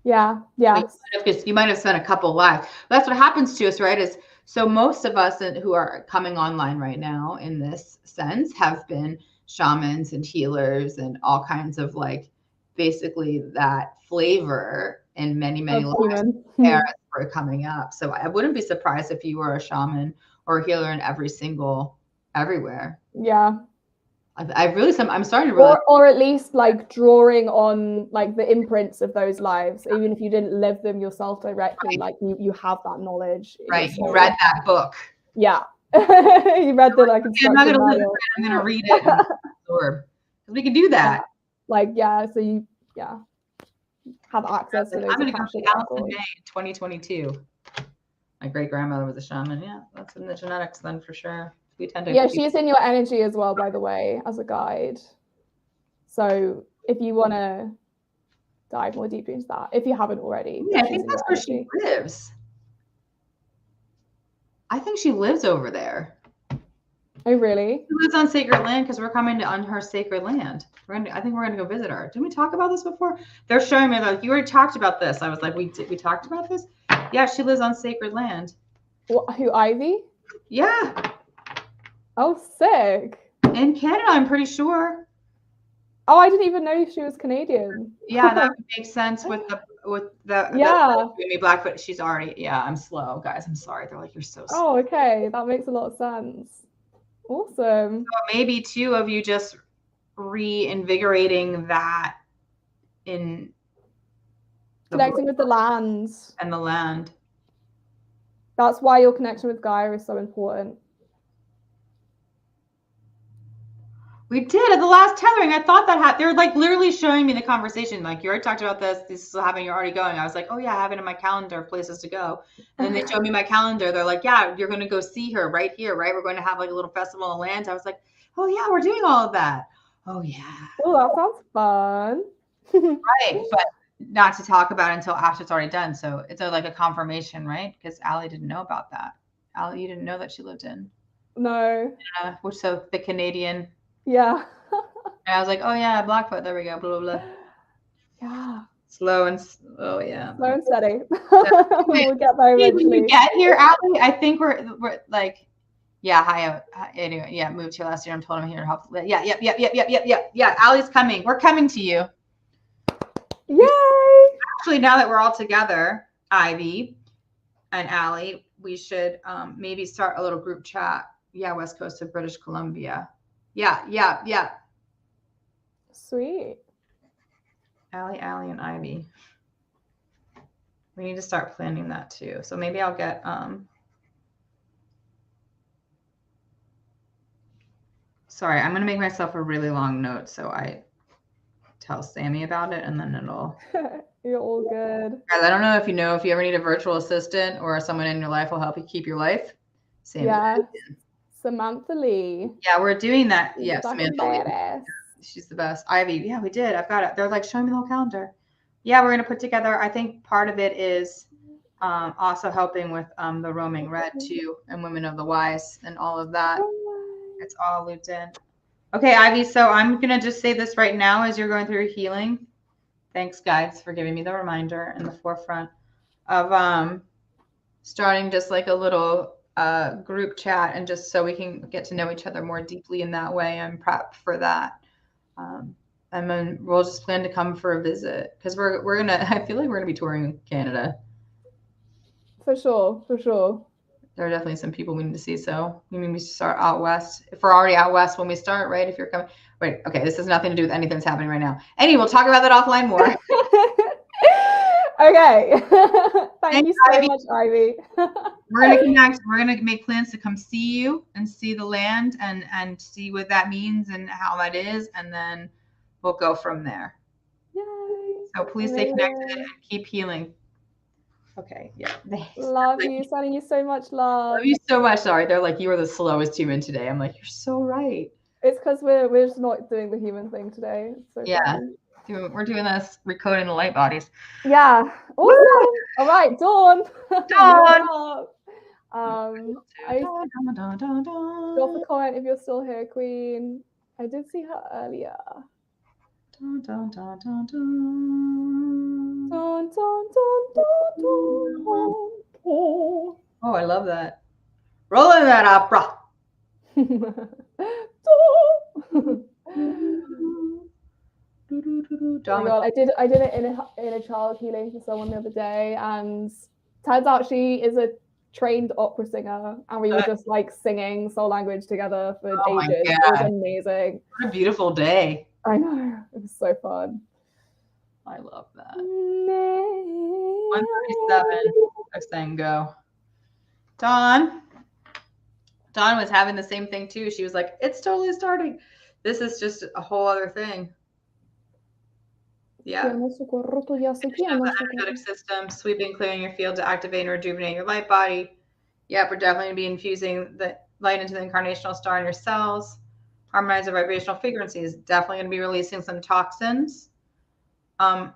Yeah. You might have spent a couple lives. That's what happens to us, right? Is so most of us who are coming online right now in this sense have been shamans and healers and all kinds of like basically that flavor in many lives for coming up. So I wouldn't be surprised if you were a shaman or a healer in everywhere. Yeah. I'm starting to realize, or at least like drawing on like the imprints of those lives, even if you didn't live them yourself directly, like you have that knowledge. Right. You read that book. Yeah. You read the like I'm not gonna live it, I'm gonna read it and absorb. We can do that. So you have access to those. I'm gonna go to Allison May in 2022. My great grandmother was a shaman. Yeah, that's in the genetics then for sure. We tend to. She's in your energy as well, by the way, as a guide. So if you want to dive more deeply into that, if you haven't already. Yeah, I think that's where she lives. I think she lives over there. Oh, really? She lives on sacred land because we're coming on her sacred land. I think we're gonna go visit her. Didn't we talk about this before? They're showing me like you already talked about this. I was like, we talked about this? Yeah, she lives on sacred land. Who, Ivy? Yeah. Oh, sick. In Canada, I'm pretty sure. Oh, I didn't even know she was Canadian. Yeah, that would make sense with the Blackfoot. She's already, I'm slow, guys. I'm sorry. They're like, you're so slow. Oh, okay. That makes a lot of sense. Awesome. So maybe two of you just reinvigorating that in connecting with the lands. And the land. That's why your connection with Gaia is so important. We did at the last tethering. I thought that they're like literally showing me the conversation. Like, you already talked about this. This is happening. You're already going. I was like, oh yeah, I have it in my calendar of places to go. And then they showed me my calendar. They're like, yeah, you're going to go see her right here, right? We're going to have like a little festival in the land. I was like, oh yeah, we're doing all of that. Oh yeah. Oh, that sounds fun. Right, but not to talk about it until after it's already done. So it's like a confirmation, right? Because Allie didn't know about that. Allie, you didn't know that she lived in. No. So the Canadian. Yeah. And I was like, oh yeah, Blackfoot. There we go. Blah, blah, blah. Yeah. Slow and slow and steady. We'll get there eventually. When you get here, Allie, I think we're like, yeah, hi. Anyway, yeah, moved here last year. I'm told I'm here to help. Yeah, yep. Allie's coming. We're coming to you. Yay! Actually, now that we're all together, Ivy and Allie, we should maybe start a little group chat. Yeah, west coast of British Columbia. Yeah. Sweet. Allie, and Ivy. We need to start planning that too. So maybe I'll get sorry, I'm gonna make myself a really long note so I tell Sammy about it, and then it'll. You're all good. Guys, I don't know if you ever need a virtual assistant or someone in your life will help you keep your life. Sammy. Yeah. Samantha Lee. Yeah, we're doing that. She's Yeah, fucking Samantha badass. Lee. She's the best. Ivy. Yeah, we did. I've got it. They're like, showing me the whole calendar. Yeah, we're gonna put together. I think part of it is also helping with the roaming red too, and Women of the Wise and all of that. It's all looped in. Okay, Ivy. So I'm gonna just say this right now as you're going through your healing. Thanks, guys, for giving me the reminder in the forefront of starting just like a little group chat, and just so we can get to know each other more deeply in that way and prep for that. And then we'll just plan to come for a visit because we're gonna. I feel like we're gonna be touring Canada. For sure. There are definitely some people we need to see. So we need to start out west. If we're already out west when we start, right? If you're coming, wait. Okay, this has nothing to do with anything that's happening right now. Anyway, we'll talk about that offline more. Okay. Thank you so much, Ivy. We're gonna connect. We're gonna make plans to come see you and see the land and see what that means and how that is, and then we'll go from there. Yay. So please stay connected and keep healing. Okay. Yeah. Love you. Sending you so much love. Love you so much. Sorry, they're like, you are the slowest human today. I'm like, you're so right. It's because we're just not doing the human thing today. So yeah. We're doing this recoding the light bodies. Yeah. Awesome. All right, Dawn. Dawn. Drop a comment if you're still here, Queen. I did see her earlier. Dun, dun, dun, dun, dun. Dun, dun, dun, dun, dun, dun. Oh, I love that. Rolling that opera. Oh my God, I did it in a child healing for someone the other day, and turns out she is a trained opera singer, and we were just like singing soul language together for ages. It was amazing. What a beautiful day. I know, it was so fun. I love that. 137. I sang go. Dawn was having the same thing too. She was like, it's totally starting. This is just a whole other thing. Yeah. The energetic system, sweeping, clearing your field to activate and rejuvenate your light body. Yeah, we're definitely going to be infusing the light into the Incarnational Star in your cells. Harmonize the vibrational frequencies. Definitely going to be releasing some toxins. So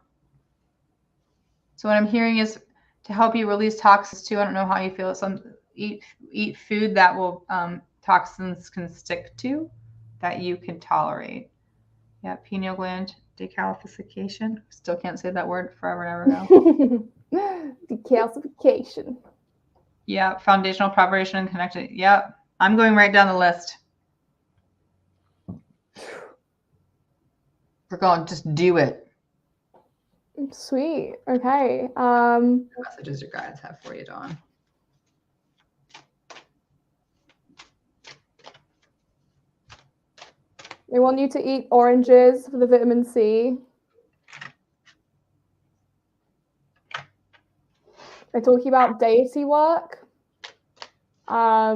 what I'm hearing is to help you release toxins too. I don't know how you feel. Eat food that will toxins can stick to, that you can tolerate. Yeah, pineal gland decalcification. Still can't say that word forever and ever now. Decalcification. Yeah, foundational preparation and connected. Yeah, I'm going right down the list. We're going, just do it. Sweet. Okay. What messages your guides have for you, Dawn? They want you to eat oranges for the vitamin C. They're talking about deity work. I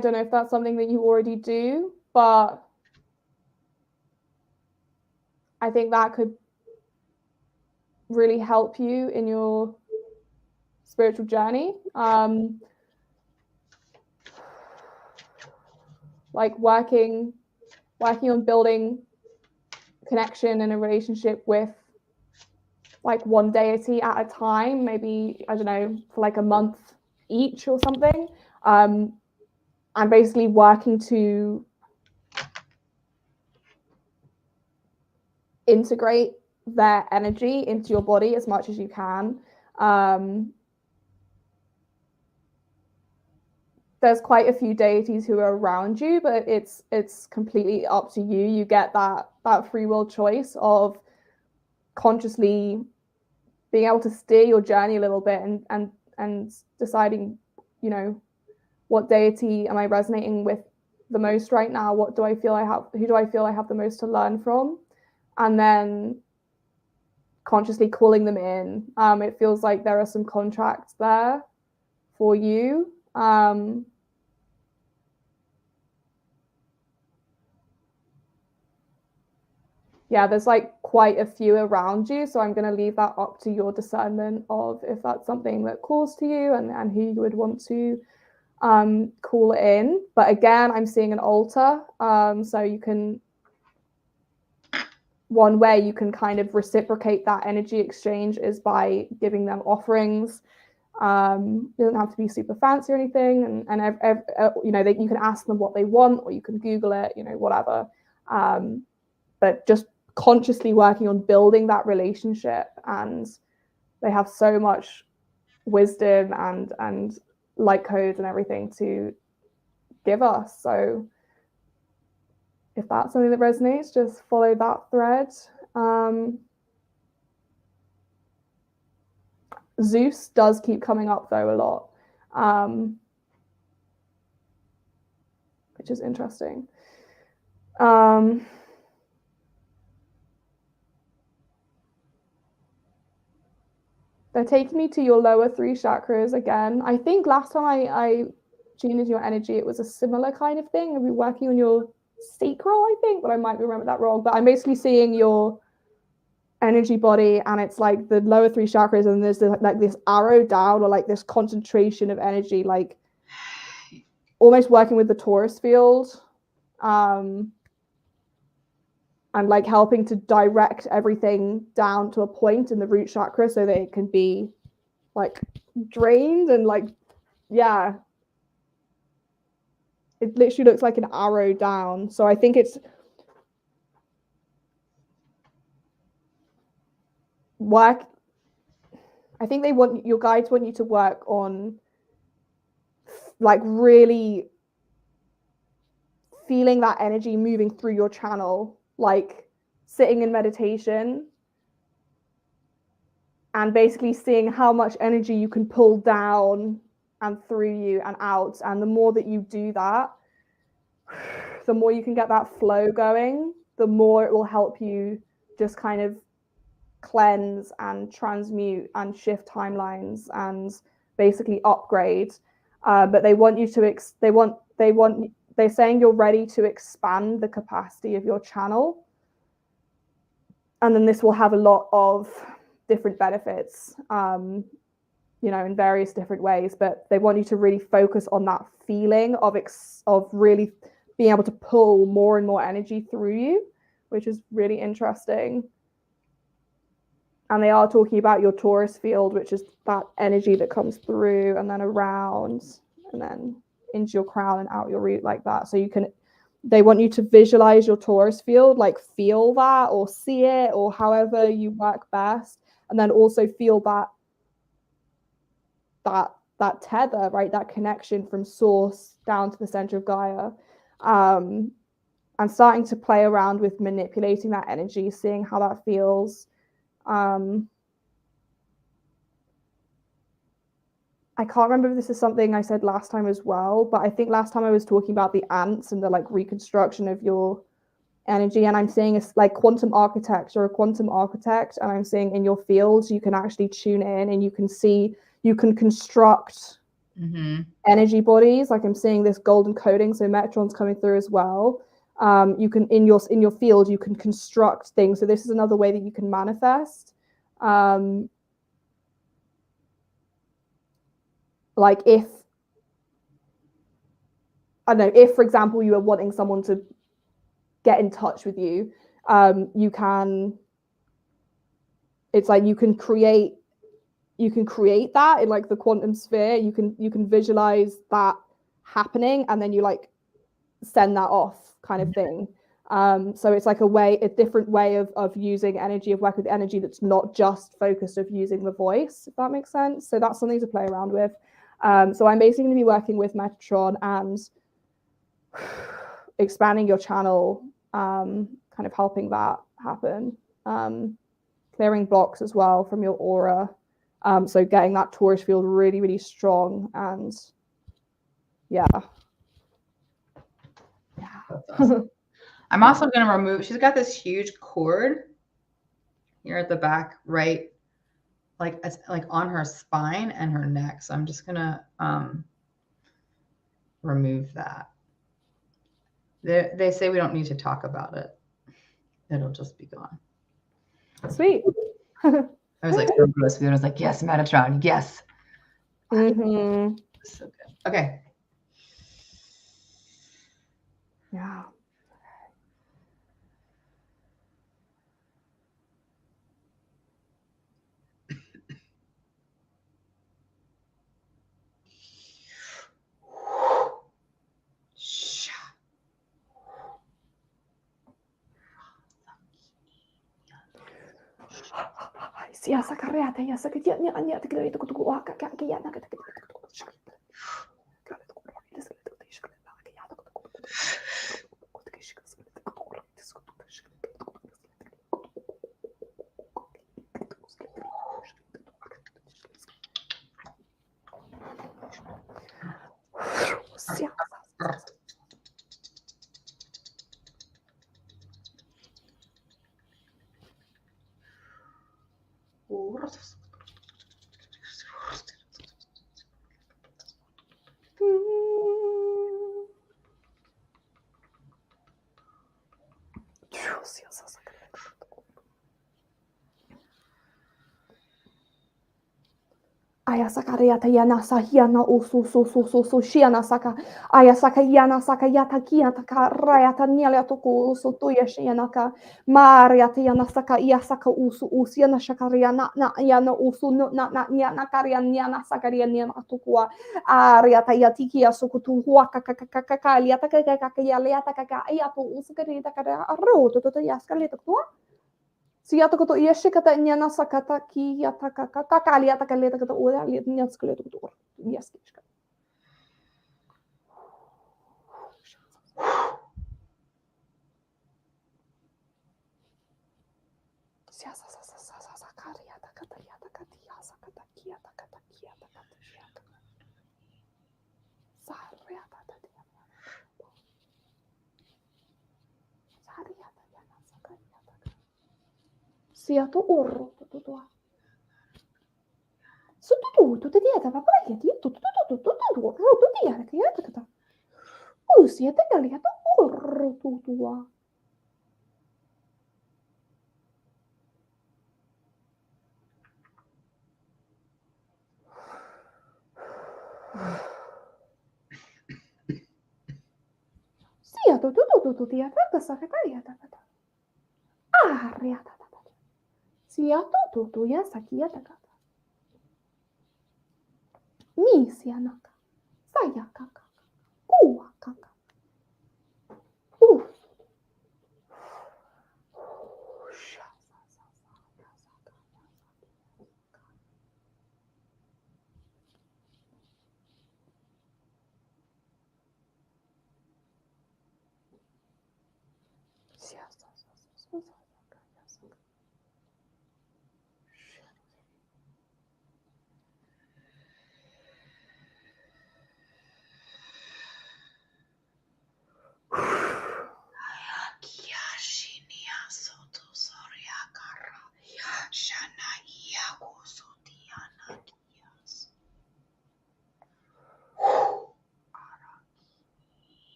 don't know if that's something that you already do, but I think that could really help you in your spiritual journey. Like working on building connection and a relationship with like one deity at a time, maybe, I don't know, for like a month each or something. And basically working to integrate their energy into your body as much as you can. There's quite a few deities who are around you, but it's completely up to you. You get that free will choice of consciously being able to steer your journey a little bit and deciding, you know, what deity am I resonating with the most right now? What do I feel I have? Who do I feel I have the most to learn from? And then consciously calling them in. It feels like there are some contracts there for you. Yeah, there's like quite a few around you. So I'm going to leave that up to your discernment of if that's something that calls to you and who you would want to call in. But again, I'm seeing an altar. So you can, one way you can kind of reciprocate that energy exchange is by giving them offerings. It doesn't have to be super fancy or anything. And you know, you can ask them what they want, or you can Google it, you know, whatever. But just consciously working on building that relationship, and they have so much wisdom and light codes and everything to give us. So if that's something that resonates, just follow that thread. Zeus does keep coming up though a lot, which is interesting. They're taking me to your lower 3 chakras again. I think last time I tuned into your energy, it was a similar kind of thing. I've been working on your sacral, I think, but I might remember that wrong. But I'm basically seeing your energy body, and it's like the lower 3 chakras, and there's like this arrow down, or like this concentration of energy, like almost working with the Taurus field. And like helping to direct everything down to a point in the root chakra so that it can be like drained and like, yeah. It literally looks like an arrow down. So I think it's work. I think your guides want you to work on like really feeling that energy moving through your channel, like sitting in meditation and basically seeing how much energy you can pull down and through you and out. And the more that you do that, the more you can get that flow going, the more it will help you just kind of cleanse and transmute and shift timelines and basically upgrade. But they want you to they're saying you're ready to expand the capacity of your channel. And then this will have a lot of different benefits, you know, in various different ways. But they want you to really focus on that feeling of really being able to pull more and more energy through you, which is really interesting. And they are talking about your Taurus field, which is that energy that comes through and then around and then into your crown and out your root like that. So they want you to visualize your Taurus field, like feel that or see it or however you work best. And then also feel that tether, right? That connection from source down to the center of Gaia. And starting to play around with manipulating that energy, seeing how that feels. I can't remember if this is something I said last time as well, but I think last time I was talking about the ants and the like reconstruction of your energy, and I'm seeing it's like quantum architects or a quantum architect, and I'm seeing in your fields you can actually tune in and you can construct energy bodies. Like I'm seeing this golden coding, so Metron's coming through as well. You can in your field you can construct things. So this is another way that you can manifest. Like if for example you are wanting someone to get in touch with you, you can. It's like you can create that in like the quantum sphere. You can visualize that happening, and then you like send that off, kind of thing. So it's like a different way of using energy, of working with energy that's not just focused of using the voice, if that makes sense. So that's something to play around with. So I'm basically going to be working with Metatron and expanding your channel, kind of helping that happen. Clearing blocks as well from your aura. So getting that Taurus field really, really strong. And yeah. That's awesome. I'm also going to remove, she's got this huge cord here at the back, right? Like it's like on her spine and her neck. So I'm just going to remove that. They say we don't need to talk about it. It'll just be gone. Sweet. I was like, so gross. I was like, yes, Metatron, yes. Mm-hmm. So good. Okay. Yeah. Sia sakariata ya sakit ni anya tak itu kutu wa ka ka ya na ka tak Aya sakariata yana sahiana usu su su su su shiana saka aya sakayana sakayata kiata ka rayata niala toku usu tu yashiana ka mariata yana saka iya saka usu usiana shakariana na yana usu na yana kariana yana sakariana yana tukua ariata yatiki asukutu huaka kaka liata kaka yaliata kaka ayatu usu karita kara arroto to yaskalita tua Siata ko to iya shi kata nya na sakata ki ya ta ka kali ya ta ka leta kata ura li nya skele to ura yes kishka sia sa kari ya ta kata ya ta kati ya sakata ki ya ta kata ki ya ta kata ya ta sa ya ta ta ya sa ya ta ya na sakata ya ta sia to uro to tu te dieta va perché ti tu dieta che ya ta siete kali ya to uro tu Sia tu ti attaccata sa che ya ta ta Sia tu ya saki ya ta Ni sia naka saya kaka kuwa kaka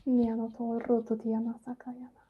Niano to roto tiana sakayana.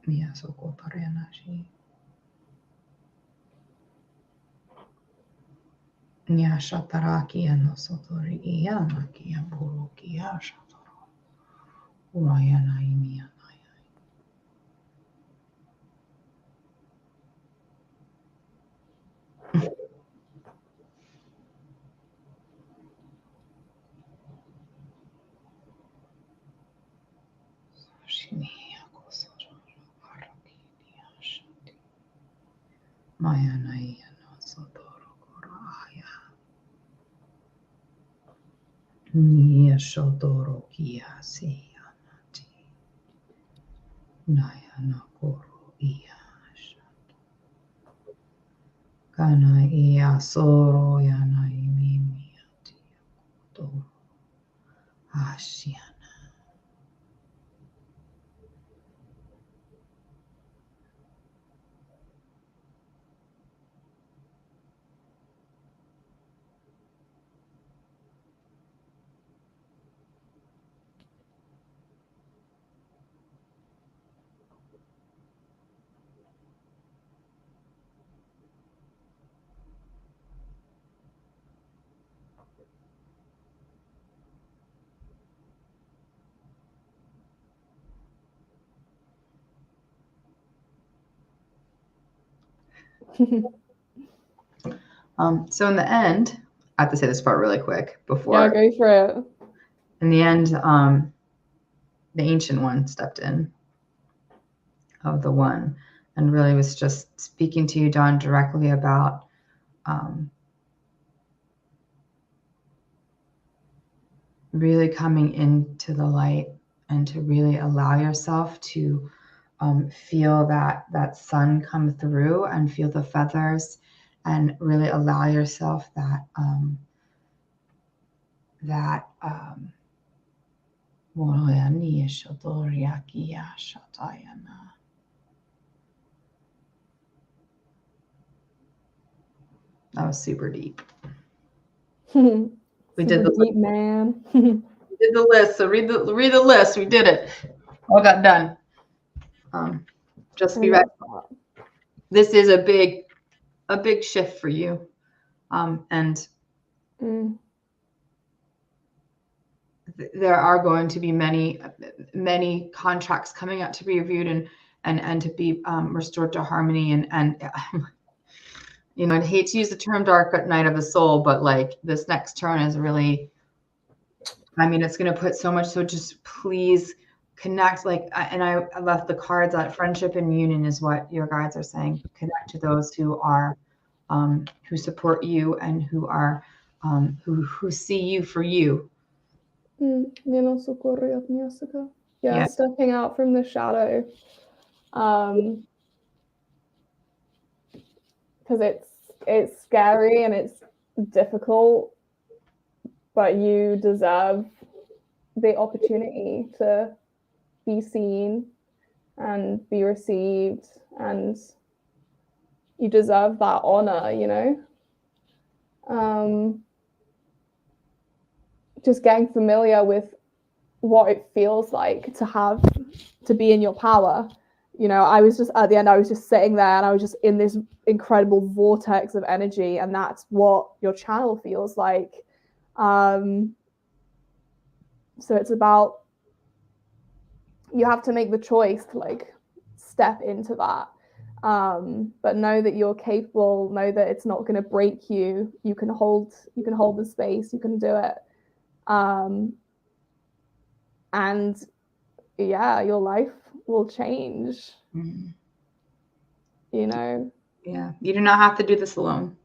Mia soko parenashi. Nya shataraki ano sotori iyanaki aburuki ashatoro. Urayana imiya. Maya Naya no Sotoro Koraya Nia Shotoro Kia Seyanati Naya Nakoro Ia Kana Ia Soro Yana Imimiati Toro Ashiana. So in the end, I have to say this part really quick before. Yeah, go for it. In the end, the Ancient One stepped in of the One and really was just speaking to you, Dawn, directly about really coming into the light and to really allow yourself to feel that sun come through and feel the feathers, and really allow yourself that that was super deep. We did the deep, man. We did the list. So read the list. We did it. All got done. Just be ready. This is a big shift for you. And there are going to be many contracts coming out to be reviewed and to be restored to harmony. And you know, I'd hate to use the term dark night of the soul, but like this next turn is really, I mean, it's going to put so much. So just please connect. Like, and I left the cards out. Friendship and union is what your guides are saying. Connect to those who are, who support you and who are, who see you for you. Yeah, stepping out from the shadow. Because it's scary and it's difficult, but you deserve the opportunity to be seen and be received, and you deserve that honor, you know. Just getting familiar with what it feels like to be in your power. You know, I was just at the end, I was just sitting there and I was just in this incredible vortex of energy, and that's what your channel feels like. So it's about, you have to make the choice to like step into that, but know that you're capable, know that it's not going to break you. You can hold the space, you can do it. And yeah, your life will change. You know? Yeah, you do not have to do this alone.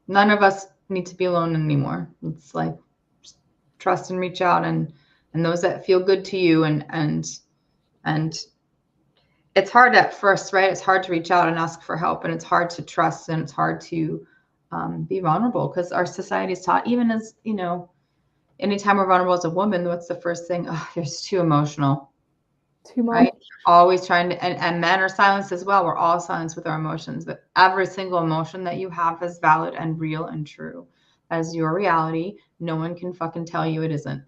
None of us need to be alone anymore. It's like just trust and reach out, and those that feel good to you, and it's hard at first, right? It's hard to reach out and ask for help, and it's hard to trust, and it's hard to be vulnerable, because our society is taught, even as, you know, anytime we're vulnerable as a woman, what's the first thing? Oh, you're just too emotional. Too much. Right? Always trying to, and men are silenced as well. We're all silenced with our emotions, but every single emotion that you have is valid and real and true. That is your reality. No one can fucking tell you it isn't.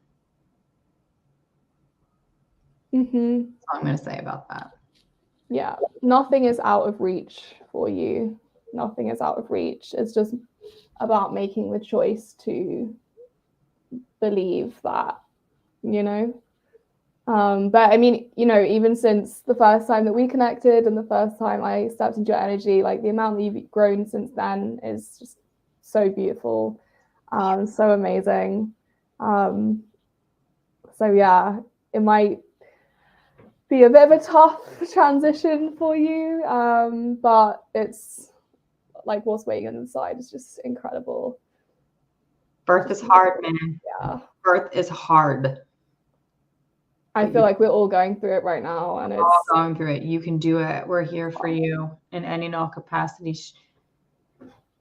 That's all I'm going to say about that. Yeah, nothing is out of reach for you. Nothing is out of reach. It's just about making the choice to believe that, you know. But I mean, you know, even since the first time that we connected and the first time I stepped into your energy, like the amount that you've grown since then is just so beautiful, so amazing. So yeah, it might be a bit of a tough transition for you, but it's like what's waiting on the side is just incredible. Birth is hard, man. Yeah. Birth is hard. I feel like we're all going through it right now, and it's all going through it. You can do it. We're here for you in any and all capacity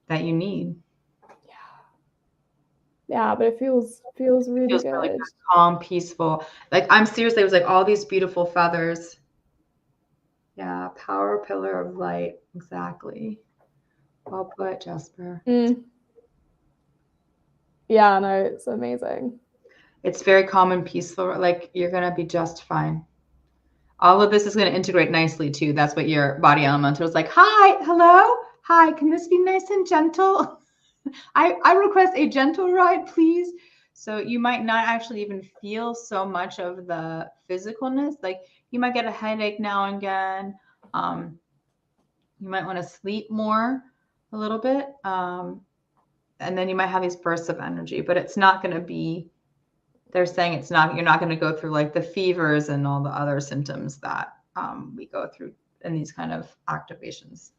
that you need. Yeah, but it feels really good. Really good, calm, peaceful. Like, I'm seriously, it was like all these beautiful feathers. Yeah, power pillar of light. Exactly. Well put, Jasper. Yeah, no, it's amazing. It's very calm and peaceful. Like, you're going to be just fine. All of this is going to integrate nicely too. That's what your body elemental is like. Hi, hello. Hi, can this be nice and gentle? I request a gentle ride, please. So you might not actually even feel so much of the physicalness. Like, you might get a headache now and again. You might want to sleep more a little bit. And then you might have these bursts of energy, but it's not going to be, they're saying it's not, you're not going to go through like the fevers and all the other symptoms that we go through in these kind of activations.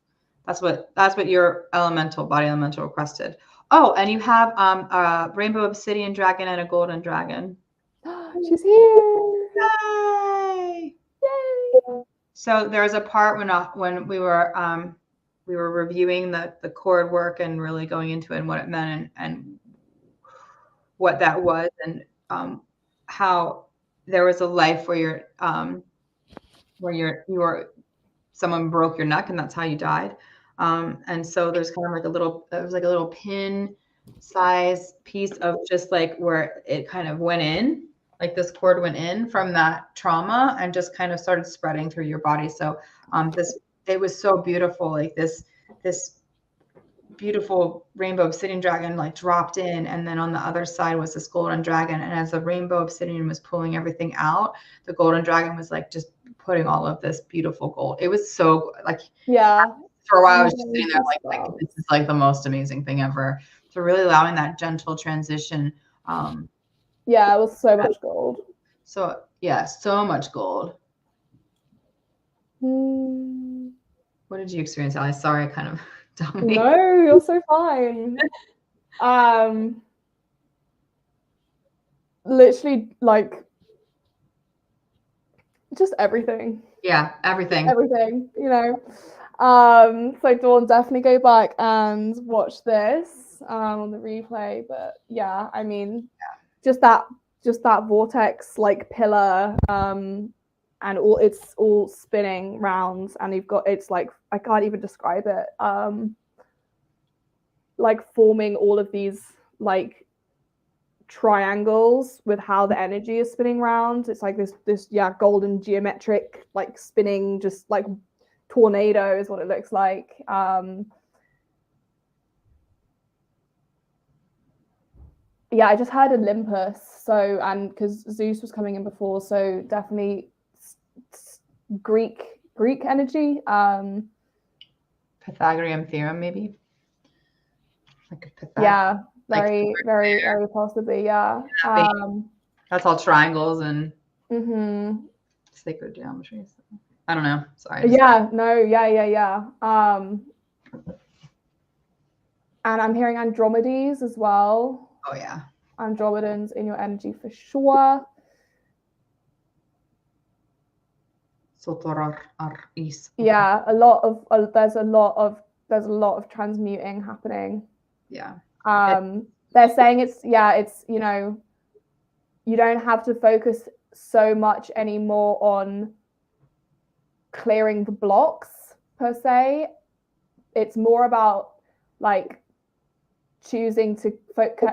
That's what your body elemental requested. Oh, and you have a rainbow obsidian dragon and a golden dragon. She's here. Yay! Yay! So there was a part when we were reviewing the cord work and really going into it and what it meant and what that was, and how there was a life where someone broke your neck and that's how you died. And so there's kind of like it was like a little pin size piece of just like where it kind of went in, like this cord went in from that trauma and just kind of started spreading through your body. So it was so beautiful, like this beautiful rainbow obsidian dragon like dropped in, and then on the other side was this golden dragon, and as the rainbow obsidian was pulling everything out, the golden dragon was like just putting all of this beautiful gold. It was so like, yeah, for a while I was just sitting there like this is like the most amazing thing ever. So really allowing that gentle transition. Yeah, it was so much gold. So yeah, so much gold. What did you experience, Allie? Sorry, I kind of dominated. No, you're so fine. Literally, like, just everything. Yeah, everything. Everything, you know. So Dawn, definitely go back and watch this on the replay. But yeah, I mean, just that vortex like pillar, and it's all spinning round, and it's like, I can't even describe it. Like forming all of these like triangles with how the energy is spinning round. It's like this golden geometric like spinning, just like tornado is what it looks like. Yeah, I just heard Olympus, so, and because Zeus was coming in before, so definitely Greek energy. Pythagorean theorem, maybe. Like yeah, very possibly. Yeah. That's all triangles and sacred geometry. So. I don't know. Sorry. Yeah. No. Yeah. And I'm hearing Andromedes as well. Oh yeah. Andromedans in your energy for sure. Yeah, there's a lot of transmuting happening. Yeah. They're saying it's you know, you don't have to focus so much anymore on clearing the blocks per se. It's more about like choosing to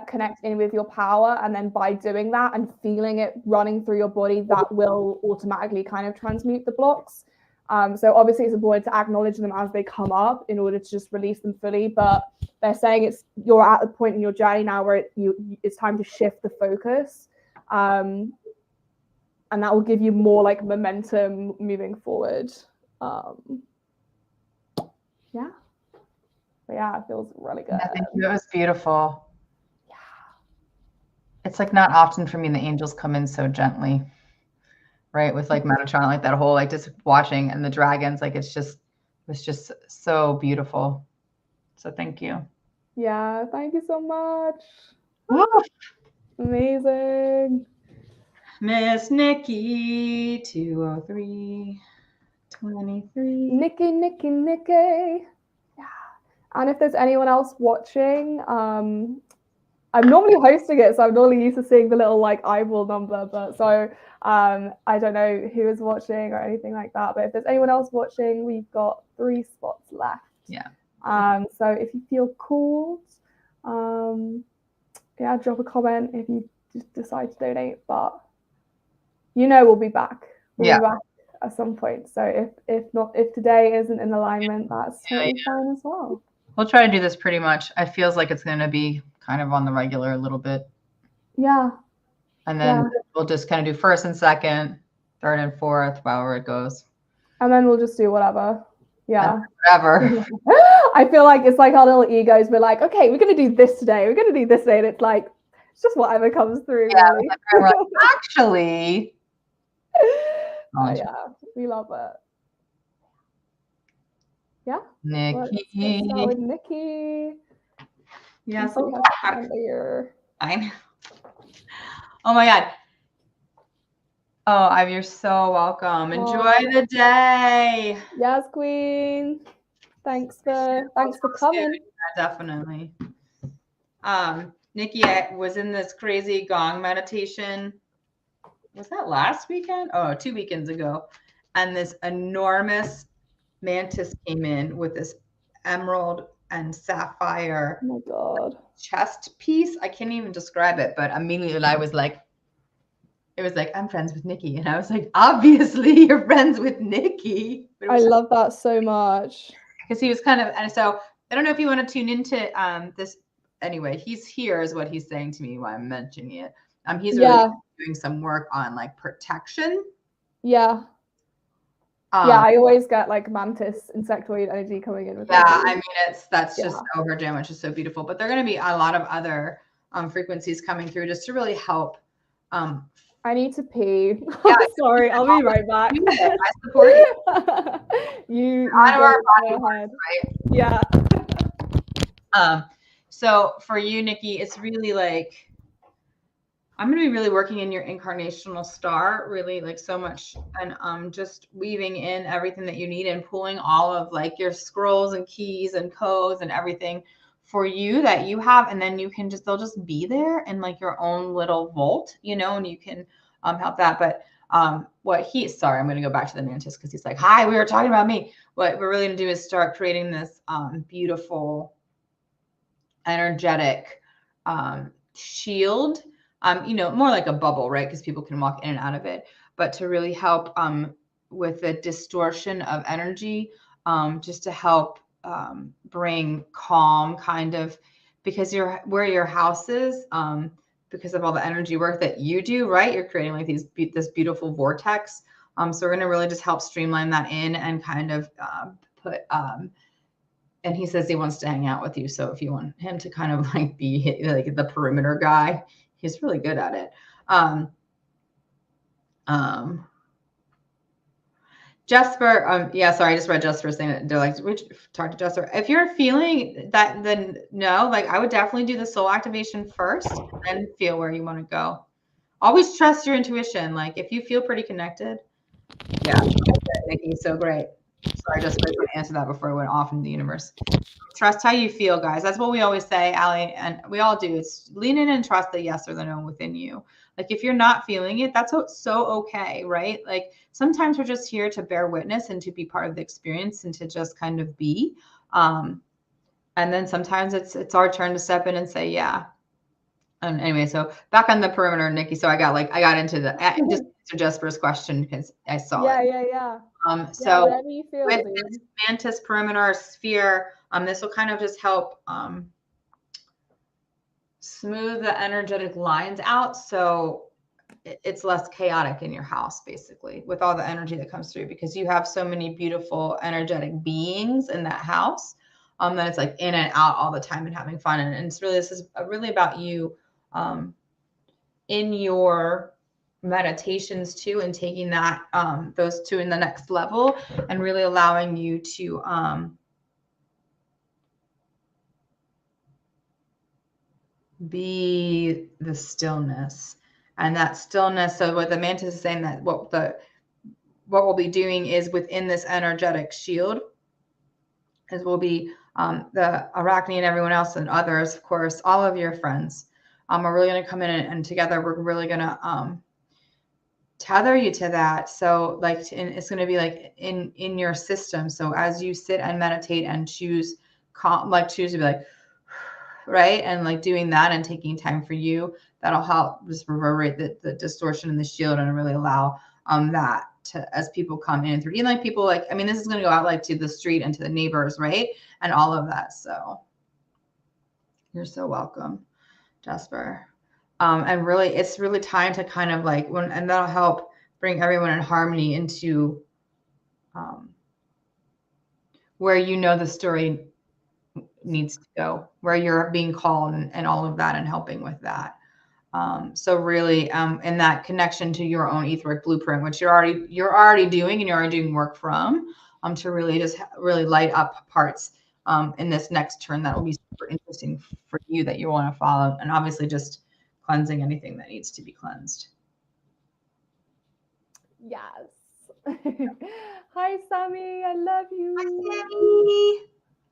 connect in with your power, and then by doing that and feeling it running through your body, that will automatically kind of transmute the blocks. So obviously it's important to acknowledge them as they come up in order to just release them fully, but they're saying you're at a point in your journey now where it's time to shift the focus, and that will give you more like momentum moving forward. Yeah. But yeah, it feels really good. Yeah, thank you. It was beautiful. Yeah. It's like not often for me the angels come in so gently, right? With like Metatron, like that whole like just watching, and the dragons, like it was just so beautiful. So thank you. Yeah, thank you so much. Woo! Amazing. Miss Nikki 20323. Nikki. Yeah. And if there's anyone else watching, I'm normally hosting it, so I'm normally used to seeing the little like eyeball number, but so I don't know who is watching or anything like that. But if there's anyone else watching, we've got 3 spots left. Yeah. So if you feel called, yeah, drop a comment if you just decide to donate. But you know, we'll be back. We'll be back at some point. So if today isn't in alignment, that's totally fine as well. We'll try to do this pretty much. It feels like it's going to be kind of on the regular a little bit. Yeah. And then we'll just kind of do first and second, third and fourth, however it goes. And then we'll just do whatever. Yeah. Whatever. I feel like it's like our little egos. We're like, okay, we're going to do this today. We're going to do this today. And it's like, it's just whatever comes through. Yeah. Really. Like, actually. Yeah. We love it. Yeah. Nikki. Let's start with Nikki. Yeah. So I know. Oh my God. Oh, you're so welcome. Enjoy the day. Yes, Queen. Thanks for coming. Yeah, definitely. Nikki, I was in this crazy gong meditation. Was that last weekend? Oh, 2 weekends ago. And this enormous mantis came in with this emerald and sapphire Oh my God. chest piece. I can't even describe it, but immediately I was like, it was like, I'm friends with Nikki. And I was like, obviously you're friends with Nikki. I love that so much. Because he was kind of, and so I don't know if you want to tune into this. Anyway, he's here is what he's saying to me while I'm mentioning it. He's really doing some work on like protection. Yeah. Yeah, I always get like mantis insectoid energy coming in with I mean, that's just over jam, which is so beautiful. But there are going to be a lot of other frequencies coming through just to really help. I need to pee. Yeah, sorry, I'll be right back. I support you. you out of our body works, right? Yeah. So for you, Nikki, it's really like I'm going to be really working in your incarnational star, really like so much, and just weaving in everything that you need and pulling all of like your scrolls and keys and codes and everything for you that you have, and then you can just they'll just be there in like your own little vault, you know, and you can help that. But I'm going to go back to the mantis because he's like, hi, we were talking about me. What we're really going to do is start creating this beautiful energetic shield. You know, more like a bubble, right? Because people can walk in and out of it, but to really help with the distortion of energy, just to help bring calm, kind of, because where your house is, because of all the energy work that you do, right? You're creating like this beautiful vortex. So we're going to really just help streamline that in and kind of put. And he says he wants to hang out with you. So if you want him to kind of like be like the perimeter guy, he's really good at it. Jesper, yeah, sorry, I just read Jesper saying that they're like, talk to Jesper. If you're feeling that, then no, like I would definitely do the soul activation first and then feel where you want to go. Always trust your intuition. Like if you feel pretty connected. Yeah, Nikki, so great. Sorry, just to answer that before I went off into the universe. Trust how you feel, guys. That's what we always say, Allie, and we all do. It's lean in and trust the yes or the no within you. Like if you're not feeling it, that's so okay, right? Like sometimes we're just here to bear witness and to be part of the experience and to just kind of be. And then sometimes it's our turn to step in and say, yeah. And anyway, so back on the perimeter, Nikki. So I got into the just answer Jesper's question because I saw it. Yeah. So whatever you feel, with this mantis perimeter sphere, this will kind of just help smooth the energetic lines out, so it's less chaotic in your house, basically, with all the energy that comes through, because you have so many beautiful energetic beings in that house that it's like in and out all the time and having fun. And this is really about you in your meditations too, and taking that those two in the next level and really allowing you to be the stillness. And that stillness, so what the mantis is saying, that what we'll be doing is within this energetic shield is we'll be the Arachne and everyone else and others, of course, all of your friends are really going to come in and together we're really going to tether you to that. So like it's going to be like in your system. So as you sit and meditate and choose to be like, right, and like doing that and taking time for you, that'll help just reverberate the distortion in the shield and really allow that to, as people come in through, like people like, I mean, this is going to go out like to the street and to the neighbors, right, and all of that. So you're so welcome, Jesper. And really, it's really time to kind of like and that'll help bring everyone in harmony into where you know the story needs to go, where you're being called and all of that, and helping with that. So really, in that connection to your own etheric blueprint, which you're already doing, and you're already doing work from, to really just really light up parts in this next turn that will be super interesting for you that you want to follow, and obviously just cleansing anything that needs to be cleansed. Yes. Hi, Sammy. I love you.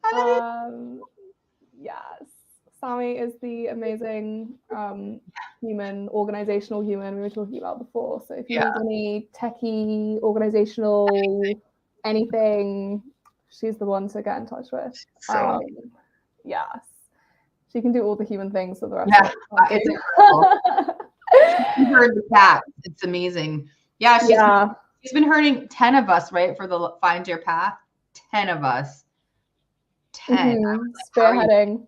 Hi, Sammy. Yes. Sammy is the amazing organizational human we were talking about before. So if you need any techie, organizational, anything, she's the one to get in touch with. So yes. She can do all the human things that the rest yeah, of us can't it's do. incredible. You heard the cat. It's amazing. Yeah, she's been hurting 10 of us, right? For the Find Your Path. 10 of us. 10. Mm-hmm. Spearheading.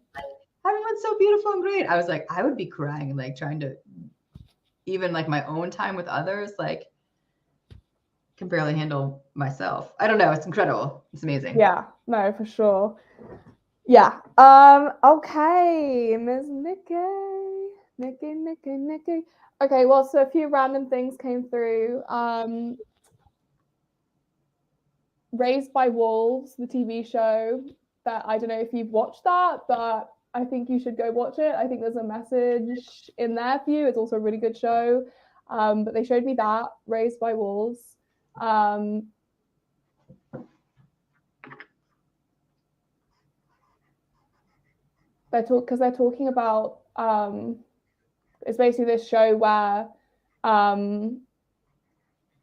Everyone's so beautiful and great. I was like, I would be crying, like trying to even like my own time with others, like can barely handle myself. I don't know. It's incredible. It's amazing. Yeah, no, for sure. Yeah. Okay, Ms. Nikki. Okay, well, so a few random things came through. Raised by Wolves, the TV show, that I don't know if you've watched that, but I think you should go watch it. I think there's a message in there for you. It's also a really good show. But they showed me that, Raised by Wolves. They're talking about it's basically this show where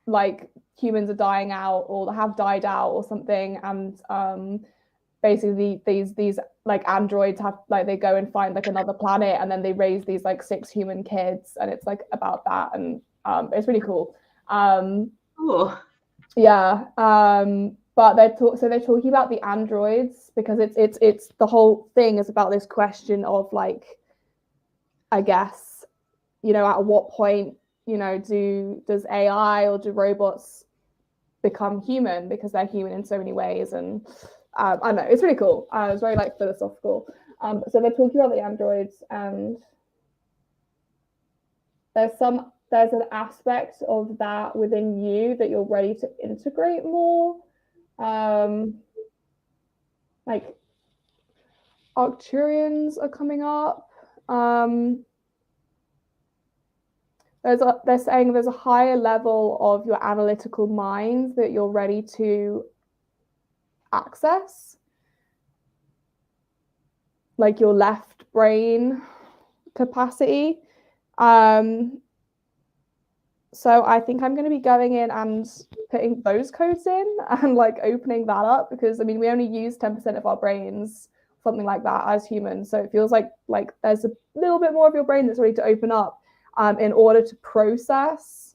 like humans are dying out or have died out or something, and basically these like androids have like they go and find like another planet, and then they raise these like 6 human kids, and it's like about that, and it's really cool. Cool. Yeah. But they're talking about the androids because it's the whole thing is about this question of like, I guess, you know, at what point, you know, does AI or do robots become human because they're human in so many ways? And I don't know, it's really cool. It's very like philosophical. So they're talking about the androids, and there's an aspect of that within you that you're ready to integrate more. Like Arcturians are coming up. They're saying there's a higher level of your analytical mind that you're ready to access, like your left brain capacity. So I think I'm going to be going in and putting those codes in and like opening that up, because I mean, we only use 10% of our brains, something like that, as humans. So it feels like there's a little bit more of your brain that's ready to open up in order to process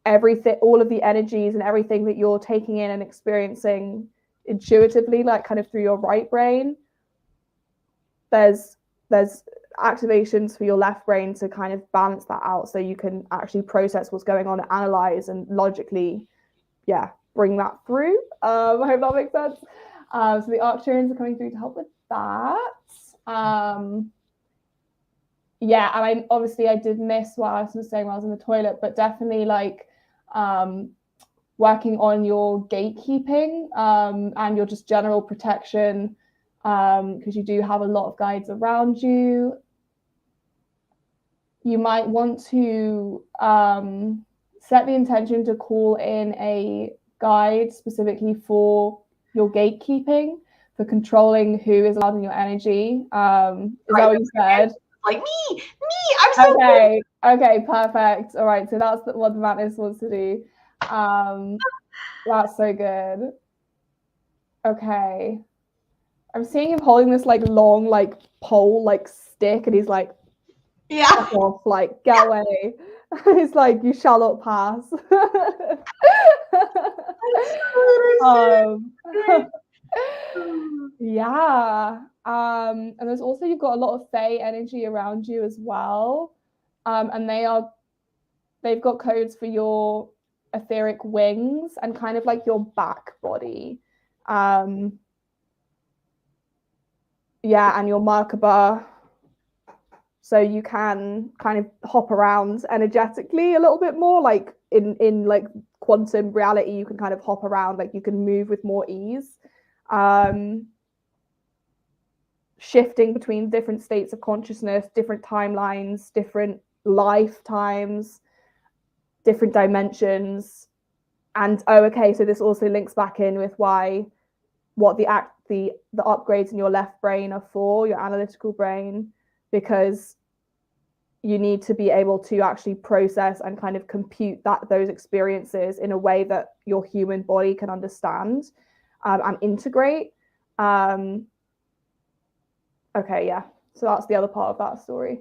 everything, all of the energies and everything that you're taking in and experiencing intuitively, like kind of through your right brain. There's activations for your left brain to kind of balance that out, so you can actually process what's going on and analyze and logically, bring that through. I hope that makes sense. So the Arcturians are coming through to help with that. And I did miss what I was saying while I was in the toilet, but definitely like working on your gatekeeping and your just general protection, because you do have a lot of guides around you. You might want to set the intention to call in a guide specifically for your gatekeeping, for controlling who is allowed in your energy. Is that what you said? Like me, I'm so okay. Good. Okay, perfect. All right, so that's what the Madness wants to do. That's so good. Okay. I'm seeing him holding this like long like pole like stick, and he's like, off, like get away. He's like, you shall not pass. And there's also, you've got a lot of Fae energy around you as well, and they've got codes for your etheric wings and kind of like your back body, and your Merkaba. So you can kind of hop around energetically a little bit more, like in like quantum reality, you can kind of hop around, like you can move with more ease, shifting between different states of consciousness, different timelines, different lifetimes, different dimensions. And okay, so this also links back in with what the upgrades in your left brain are for, your analytical brain, because you need to be able to actually process and kind of compute those experiences in a way that your human body can understand and integrate. Okay, yeah. So that's the other part of that story.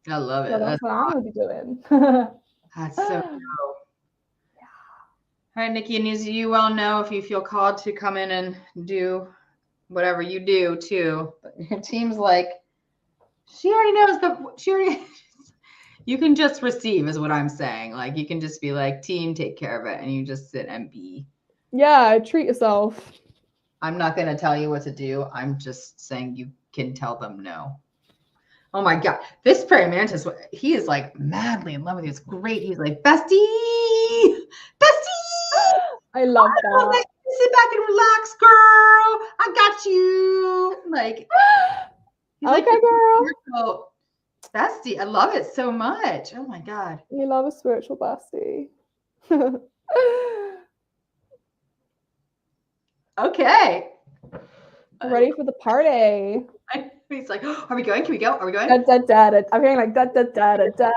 I love it. So that's what I'm going to be doing. That's so cool. All right, Nikki, and as you well know, if you feel called to come in and do whatever you do too, but it seems like she already knows you can just receive is what I'm saying. Like you can just be like, team, take care of it. And you just sit and be. Yeah, treat yourself. I'm not going to tell you what to do. I'm just saying you can tell them no. Oh my God. This praying mantis, he is like madly in love with you. It's great. He's like, bestie. I love that. Like, sit back and relax, girl. I got you. Like, he's okay, like, girl. Bestie. I love it so much. Oh my God. You love a spiritual bestie. Okay. Ready for the party. He's like, oh, are we going? Can we go? Are we going? Da, da, da, da. I'm hearing like da da da da da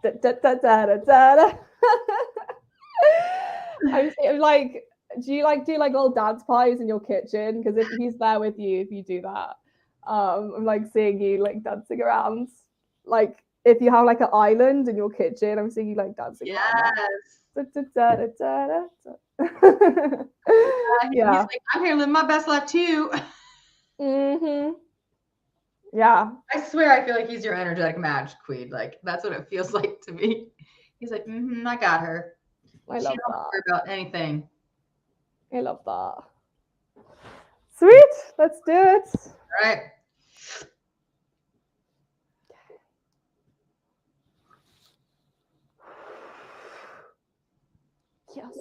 da da da da da da da. I'm like, do you do like little dance parties in your kitchen? Because if he's there with you, if you do that, I'm like seeing you like dancing around. Like if you have like an island in your kitchen, I'm seeing you like dancing around. Da, da, da, da, da, da. Yeah. He's like, I'm here living my best life too. Yeah. I swear I feel like he's your energetic match, Queen. Like that's what it feels like to me. He's like, I got her. I love she don't that. worry about anything. I love that. Sweet. Let's do it. All right. Yes.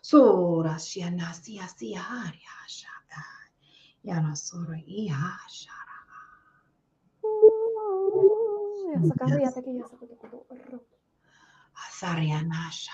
Sora shiana sia sia haria shada. Yana sora iha shara. Asariana sha.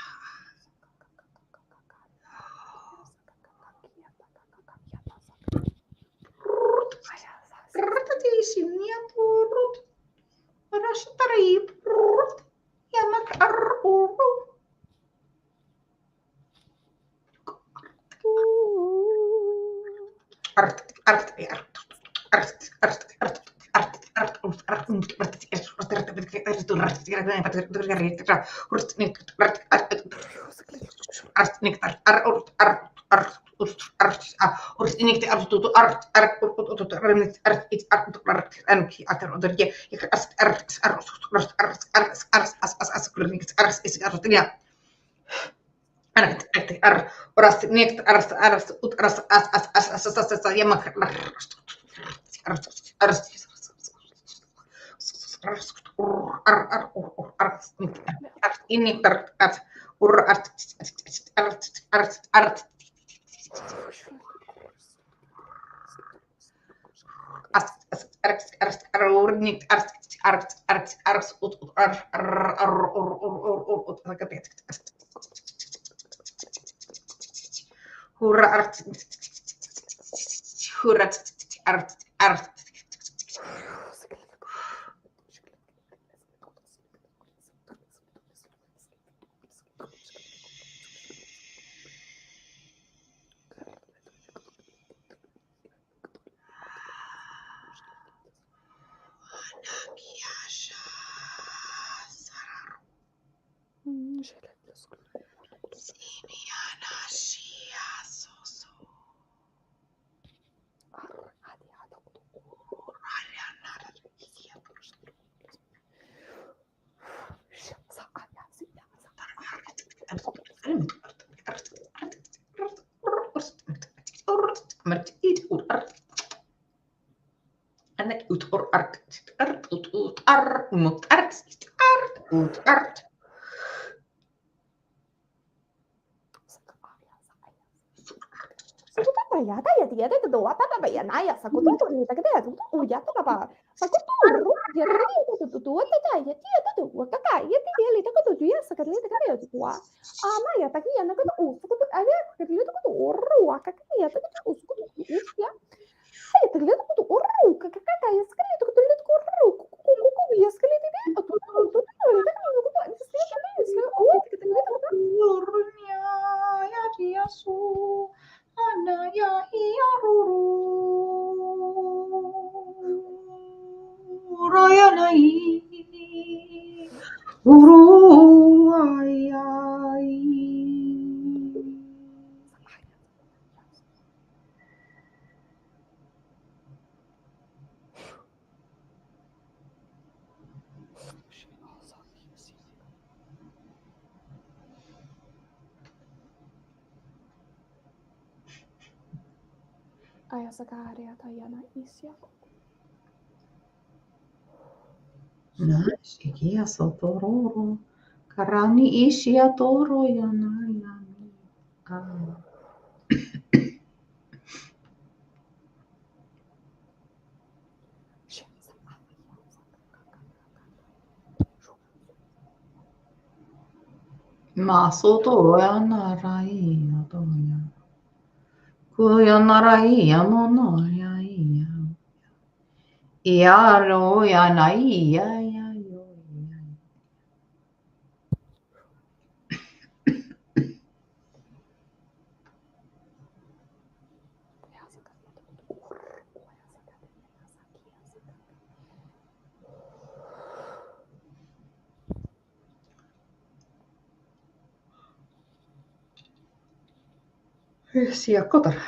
Shikia sotororo. Karani ishia toro yanayami. Masoto yanarai atoya. Kuyanarai yamonoya. Iaro yanai ya. Siakotar.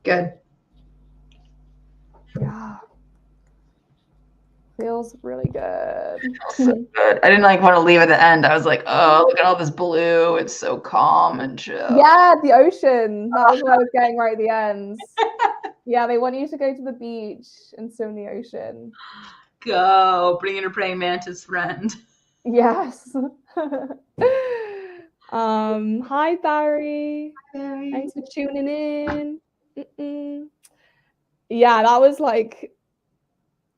Good. Yeah. Feels really good. So good. I didn't want to leave at the end. I was like, oh, look at all this blue. It's so calm and chill. Yeah, the ocean. That was what I was getting right at the end. Yeah, they want you to go to the beach and swim in the ocean. Go. Bring in a praying mantis friend. Yes. Hi, Barry. Thanks for tuning in. Yeah, that was like,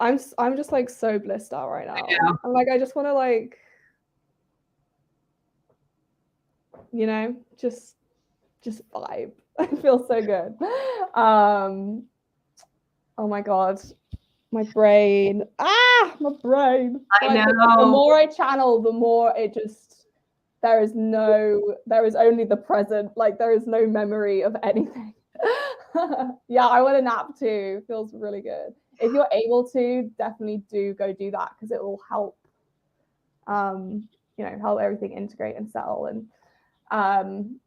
I'm just like so blissed out right now. I'm like, I just want to like, just vibe. I feel so good. Oh my God. My brain. My brain. I know. The more I channel, the more it just, there is only the present. Like there is no memory of anything. Yeah, I want a nap too. Feels really good. If you're able to, definitely do that because it will help, help everything integrate and settle. And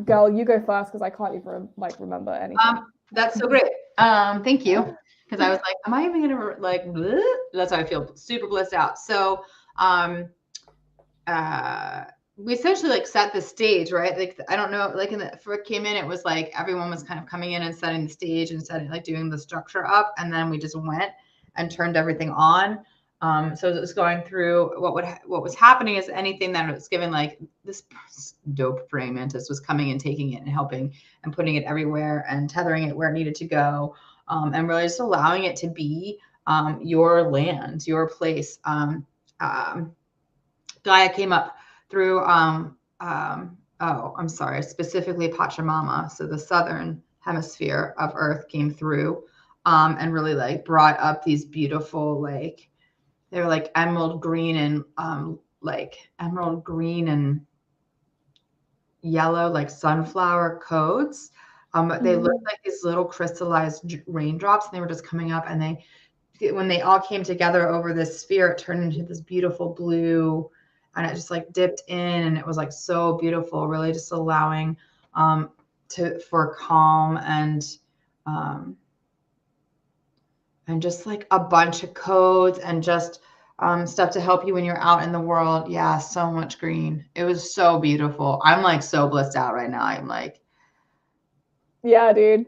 girl, you go first because I can't even remember anything. That's so great. Thank you. Because I was like, am I even gonna that's how I feel, super blissed out. So we essentially like set the stage, right? Like, I don't know, like before it came in, it was like everyone was kind of coming in and setting the stage and setting, like doing the structure up. And then we just went and turned everything on. So it was going through what was happening is anything that was given, like this dope praying mantis was coming and taking it and helping and putting it everywhere and tethering it where it needed to go. And really just allowing it to be your land, your place. Gaia came up through, specifically Pachamama. So the southern hemisphere of Earth came through and really like brought up these beautiful, like, they were like emerald green and yellow, like sunflower codes. They looked like these little crystallized raindrops, and they were just coming up, and when they all came together over this sphere, it turned into this beautiful blue, and it just like dipped in, and it was like so beautiful, really just allowing for calm and just like a bunch of codes and just stuff to help you when you're out in the world. Yeah, so much green. It was so beautiful. I'm like so blissed out right now. I'm like, yeah, dude.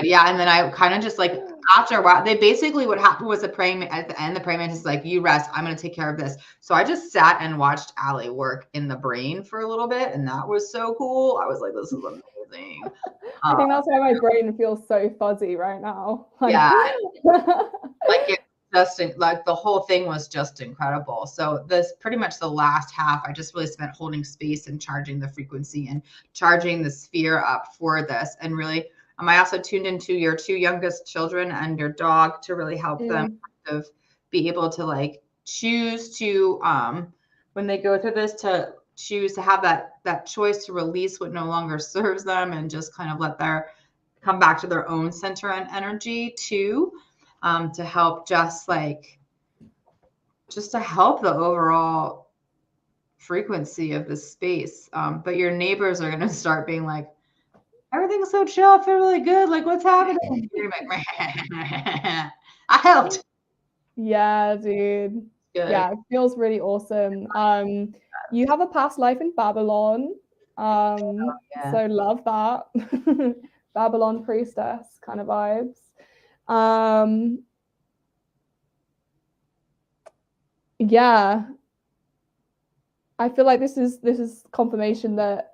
Yeah, and then I kind of just like after a while, they basically, what happened was at the end, the praying mantis is like, you rest, I'm going to take care of this. So I just sat and watched Allie work in the brain for a little bit, and that was so cool. I was like, this is amazing. I think that's why my brain feels so fuzzy right now. Like, yeah, like it just like the whole thing was just incredible. So this pretty much the last half, I just really spent holding space and charging the frequency and charging the sphere up for this, and really. I also tuned into your 2 youngest children and your dog to really help them kind of be able to like choose to, when they go through this, to choose to have that choice to release what no longer serves them and just kind of let come back to their own center and energy too, to help to help the overall frequency of the space. But your neighbors are going to start being like, everything's so chill. I feel really good. Like, what's happening? You're like, I helped. Yeah, dude. Good. Yeah, it feels really awesome. You have a past life in Babylon. So love that. Babylon priestess kind of vibes. Yeah. I feel like this is confirmation that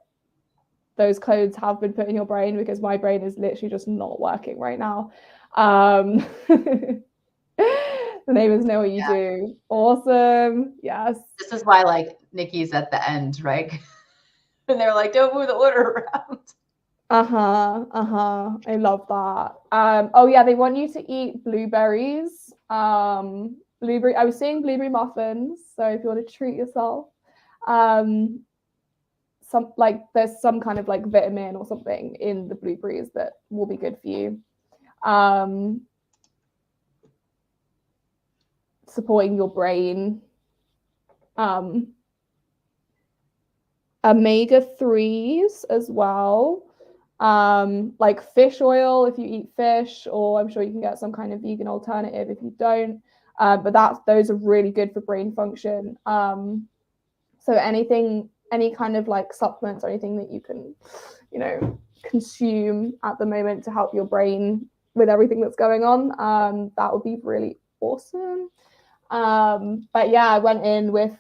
those codes have been put in your brain, because my brain is literally just not working right now. The neighbors know what you do. Awesome. Yes. This is why like Nikki's at the end, right? And they're like, don't move the order around. I love that. Oh yeah, they want you to eat blueberries. I was seeing blueberry muffins, so if you want to treat yourself. There's some kind of like vitamin or something in the blueberries that will be good for you. Supporting your brain. Omega-3s as well. Like fish oil if you eat fish, or I'm sure you can get some kind of vegan alternative if you don't. But those are really good for brain function. So any kind of like supplements or anything that you can, consume at the moment to help your brain with everything that's going on, that would be really awesome. But yeah, I went in with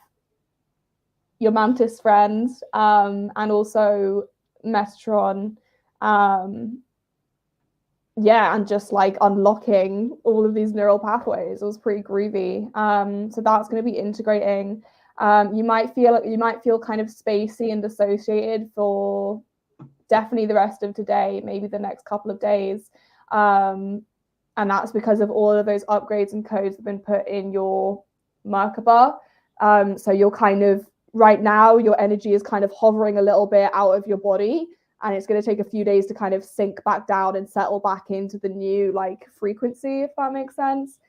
your mantis friends, and also Metatron, and just like unlocking all of these neural pathways. It was pretty groovy. So that's going to be integrating. You might feel kind of spacey and dissociated for definitely the rest of today, maybe the next couple of days. And that's because of all of those upgrades and codes that have been put in your Merkaba. So you're kind of, right now, your energy is kind of hovering a little bit out of your body, and it's going to take a few days to kind of sink back down and settle back into the new like frequency, if that makes sense.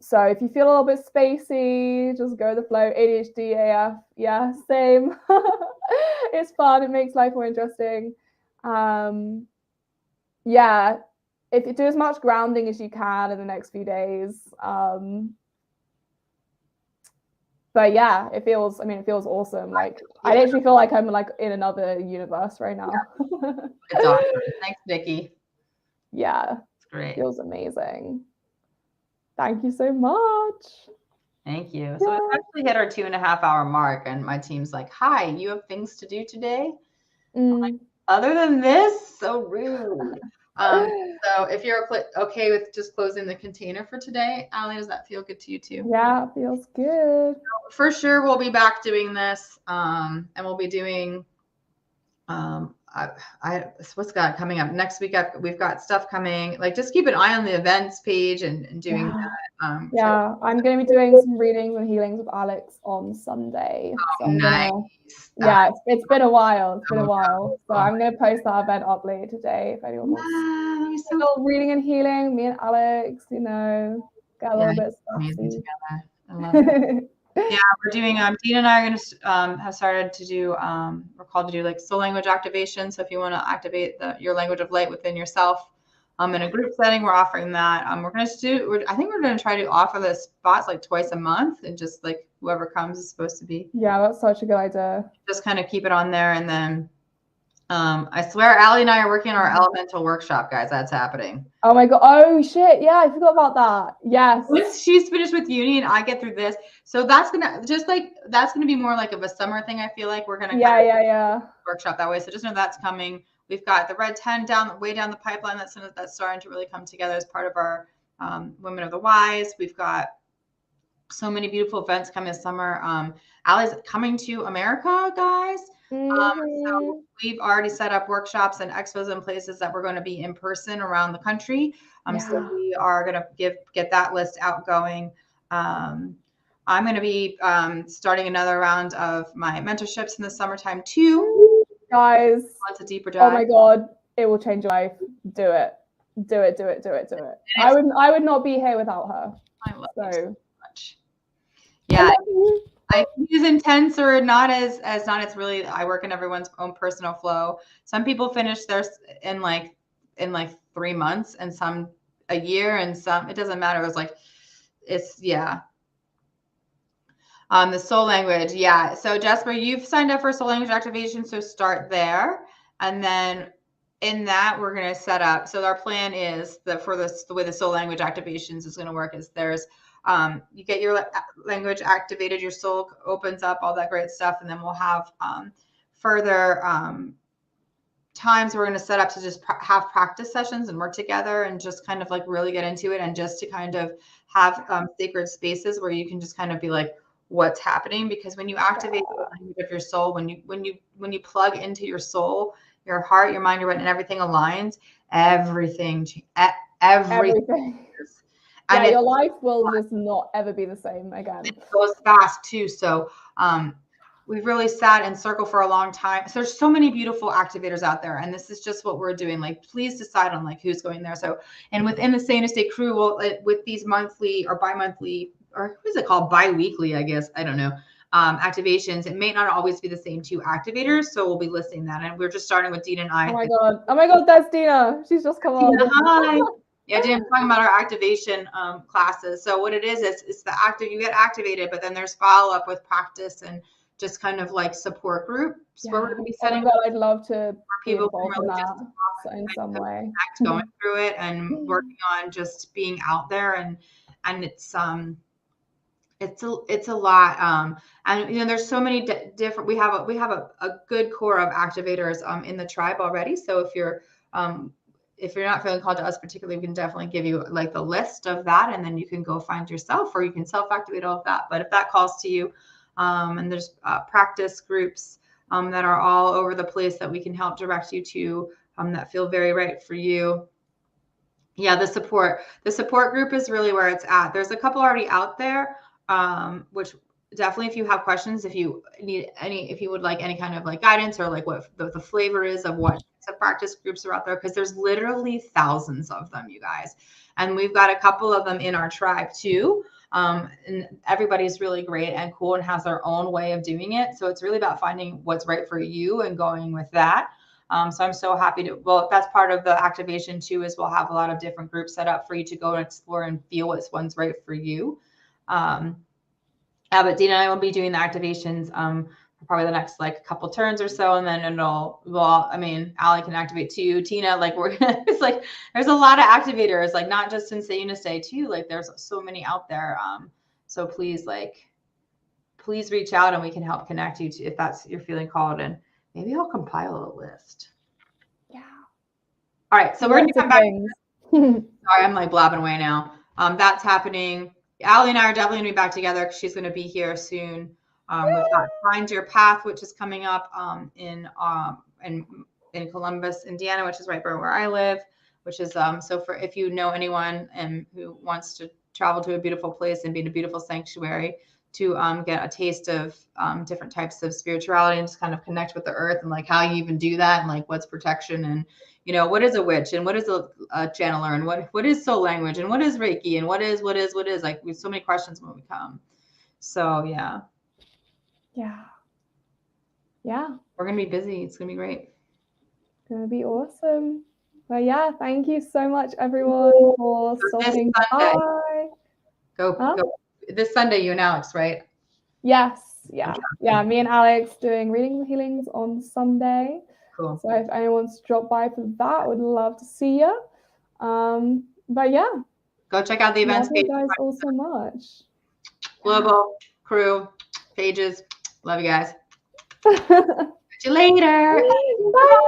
So if you feel a little bit spacey, just go with the flow. ADHD AF, yeah, same. It's fun. It makes life more interesting. Yeah, if you do as much grounding as you can in the next few days. but yeah, it feels awesome. Like I literally feel like I'm like in another universe right now. It's awesome. Thanks, Vicky. Yeah. It's great. Feels amazing. Thank you so much. Thank you. So we've actually hit our 2.5 hour mark, and my team's like, "Hi, you have things to do today?" I'm like, other than this, so rude. So if you're okay with just closing the container for today, Allie, does that feel good to you too? Yeah, it feels good. For sure, we'll be back doing this, and we'll be doing. What's got coming up next week? We've got stuff coming. Like, just keep an eye on the events page and doing that. Yeah, I'm going to be doing some readings and healings with Alex on Sunday. So nice. It's been a while. It's been a while. So I'm going to post that event up later today if anyone wants a little reading and healing. Me and Alex, get a little bit amazing together. I love it. Yeah, we're doing. Dean and I are going to have started to do. We're called to do like soul language activation. So if you want to activate your language of light within yourself, in a group setting, we're offering that. We're going to do. I think we're going to try to offer the spots like twice a month, and just like whoever comes is supposed to be. Yeah, that's such a good idea. Just kind of keep it on there, and then. I swear, Allie and I are working on our elemental workshop, guys. That's happening. Oh my god! Oh shit! Yeah, I forgot about that. Yes. Once she's finished with uni and I get through this, so that's gonna be more like of a summer thing. I feel like we're gonna workshop that way. So just know that's coming. We've got the Red 10 way down the pipeline. That's starting to really come together as part of our Women of the Wise. We've got so many beautiful events coming this summer. Allie's coming to America, guys. So we've already set up workshops and expos in places that we're going to be in person around the country. So we are going to get that list out going. I'm going to be starting another round of my mentorships in the summertime too. Guys, a deeper dive. Oh my god, it will change your life. Do it. Do it. I would not be here without her. I love you so much. Yeah. I use intense or not as really. I work in everyone's own personal flow. Some people finish theirs in like 3 months, and some a year, and some it doesn't matter. The soul language, yeah. So Jasper, you've signed up for soul language activation, so start there, and then in that we're going to set up. So our plan is that the way the soul language activations is going to work is there's. You get your language activated, your soul opens up, all that great stuff. And then we'll have further times we're going to set up to just have practice sessions and work together and just kind of like really get into it, and just to kind of have sacred spaces where you can just kind of be like, what's happening? Because when you activate the language of your soul, when you plug into your soul, your heart, your mind, your brain, and everything aligns, everything. Yeah, your life will just not ever be the same again. It goes fast too. So we've really sat in circle for a long time. So there's so many beautiful activators out there, and this is just what we're doing. Like, please decide on like who's going there. So, and within the SaiYunaste crew, with these monthly or bi-monthly, or what is it called? Bi-weekly, I guess. I don't know. Activations. It may not always be the same 2 activators. So we'll be listing that. And we're just starting with Dina and I. Oh my God, that's Dina. She's just come on. Hi. Yeah, Dina, talking about our activation classes. So what it is it's the you get activated, but then there's follow-up with practice and just kind of like support groups where we're going to be setting up. I'd love to be involved in that in some way. Going through it and working on just being out there, and it's a lot. And there's so many different. We have a good core of activators in the tribe already. So if you're not feeling called to us particularly, we can definitely give you like the list of that, and then you can go find yourself, or you can self-activate all of that. But if that calls to you, and there's practice groups that are all over the place that we can help direct you to that feel very right for you. Yeah, the support group is really where it's at. There's a couple already out there, which definitely, if you have questions, if you would like any kind of like guidance, or like what the flavor is of what the practice groups are out there, because there's literally thousands of them, you guys. And we've got a couple of them in our tribe too. And everybody's really great and cool and has their own way of doing it. So it's really about finding what's right for you and going with that. So I'm so happy that's part of the activation too, is we'll have a lot of different groups set up for you to go and explore and feel which one's right for you. But Dina and I will be doing the activations for probably the next like couple turns or so, and then I mean, Allie can activate too. Tina, like it's like there's a lot of activators, like not just in SaiYunaste too. Like there's so many out there. So please reach out and we can help connect you to if that's you're feeling called, and maybe I'll compile a list. Yeah. All right, so we're gonna come back. Sorry, I'm like blabbing away now. That's happening. Allie and I are definitely gonna be back together because she's gonna be here soon. We've got Find Your Path, which is coming up in Columbus, Indiana, which is right where I live. Which is so for if you know anyone who wants to travel to a beautiful place and be in a beautiful sanctuary to get a taste of different types of spirituality and just kind of connect with the earth and like how you even do that and like what's protection and you know what is a witch and what is a channeler and what is soul language and what is Reiki and what is like we have so many questions when we come. So yeah. We're gonna be busy. It's gonna be great. It's gonna be awesome. But yeah, thank you so much everyone for stopping by. Go this Sunday, you and Alex, right? Yes. Yeah. Me and Alex doing readings and healings on Sunday. Cool. So if anyone wants to drop by for that, would love to see you. But yeah. Go check out the events Love you page. guys all so much. Global crew pages. Love you guys. See you later. Bye.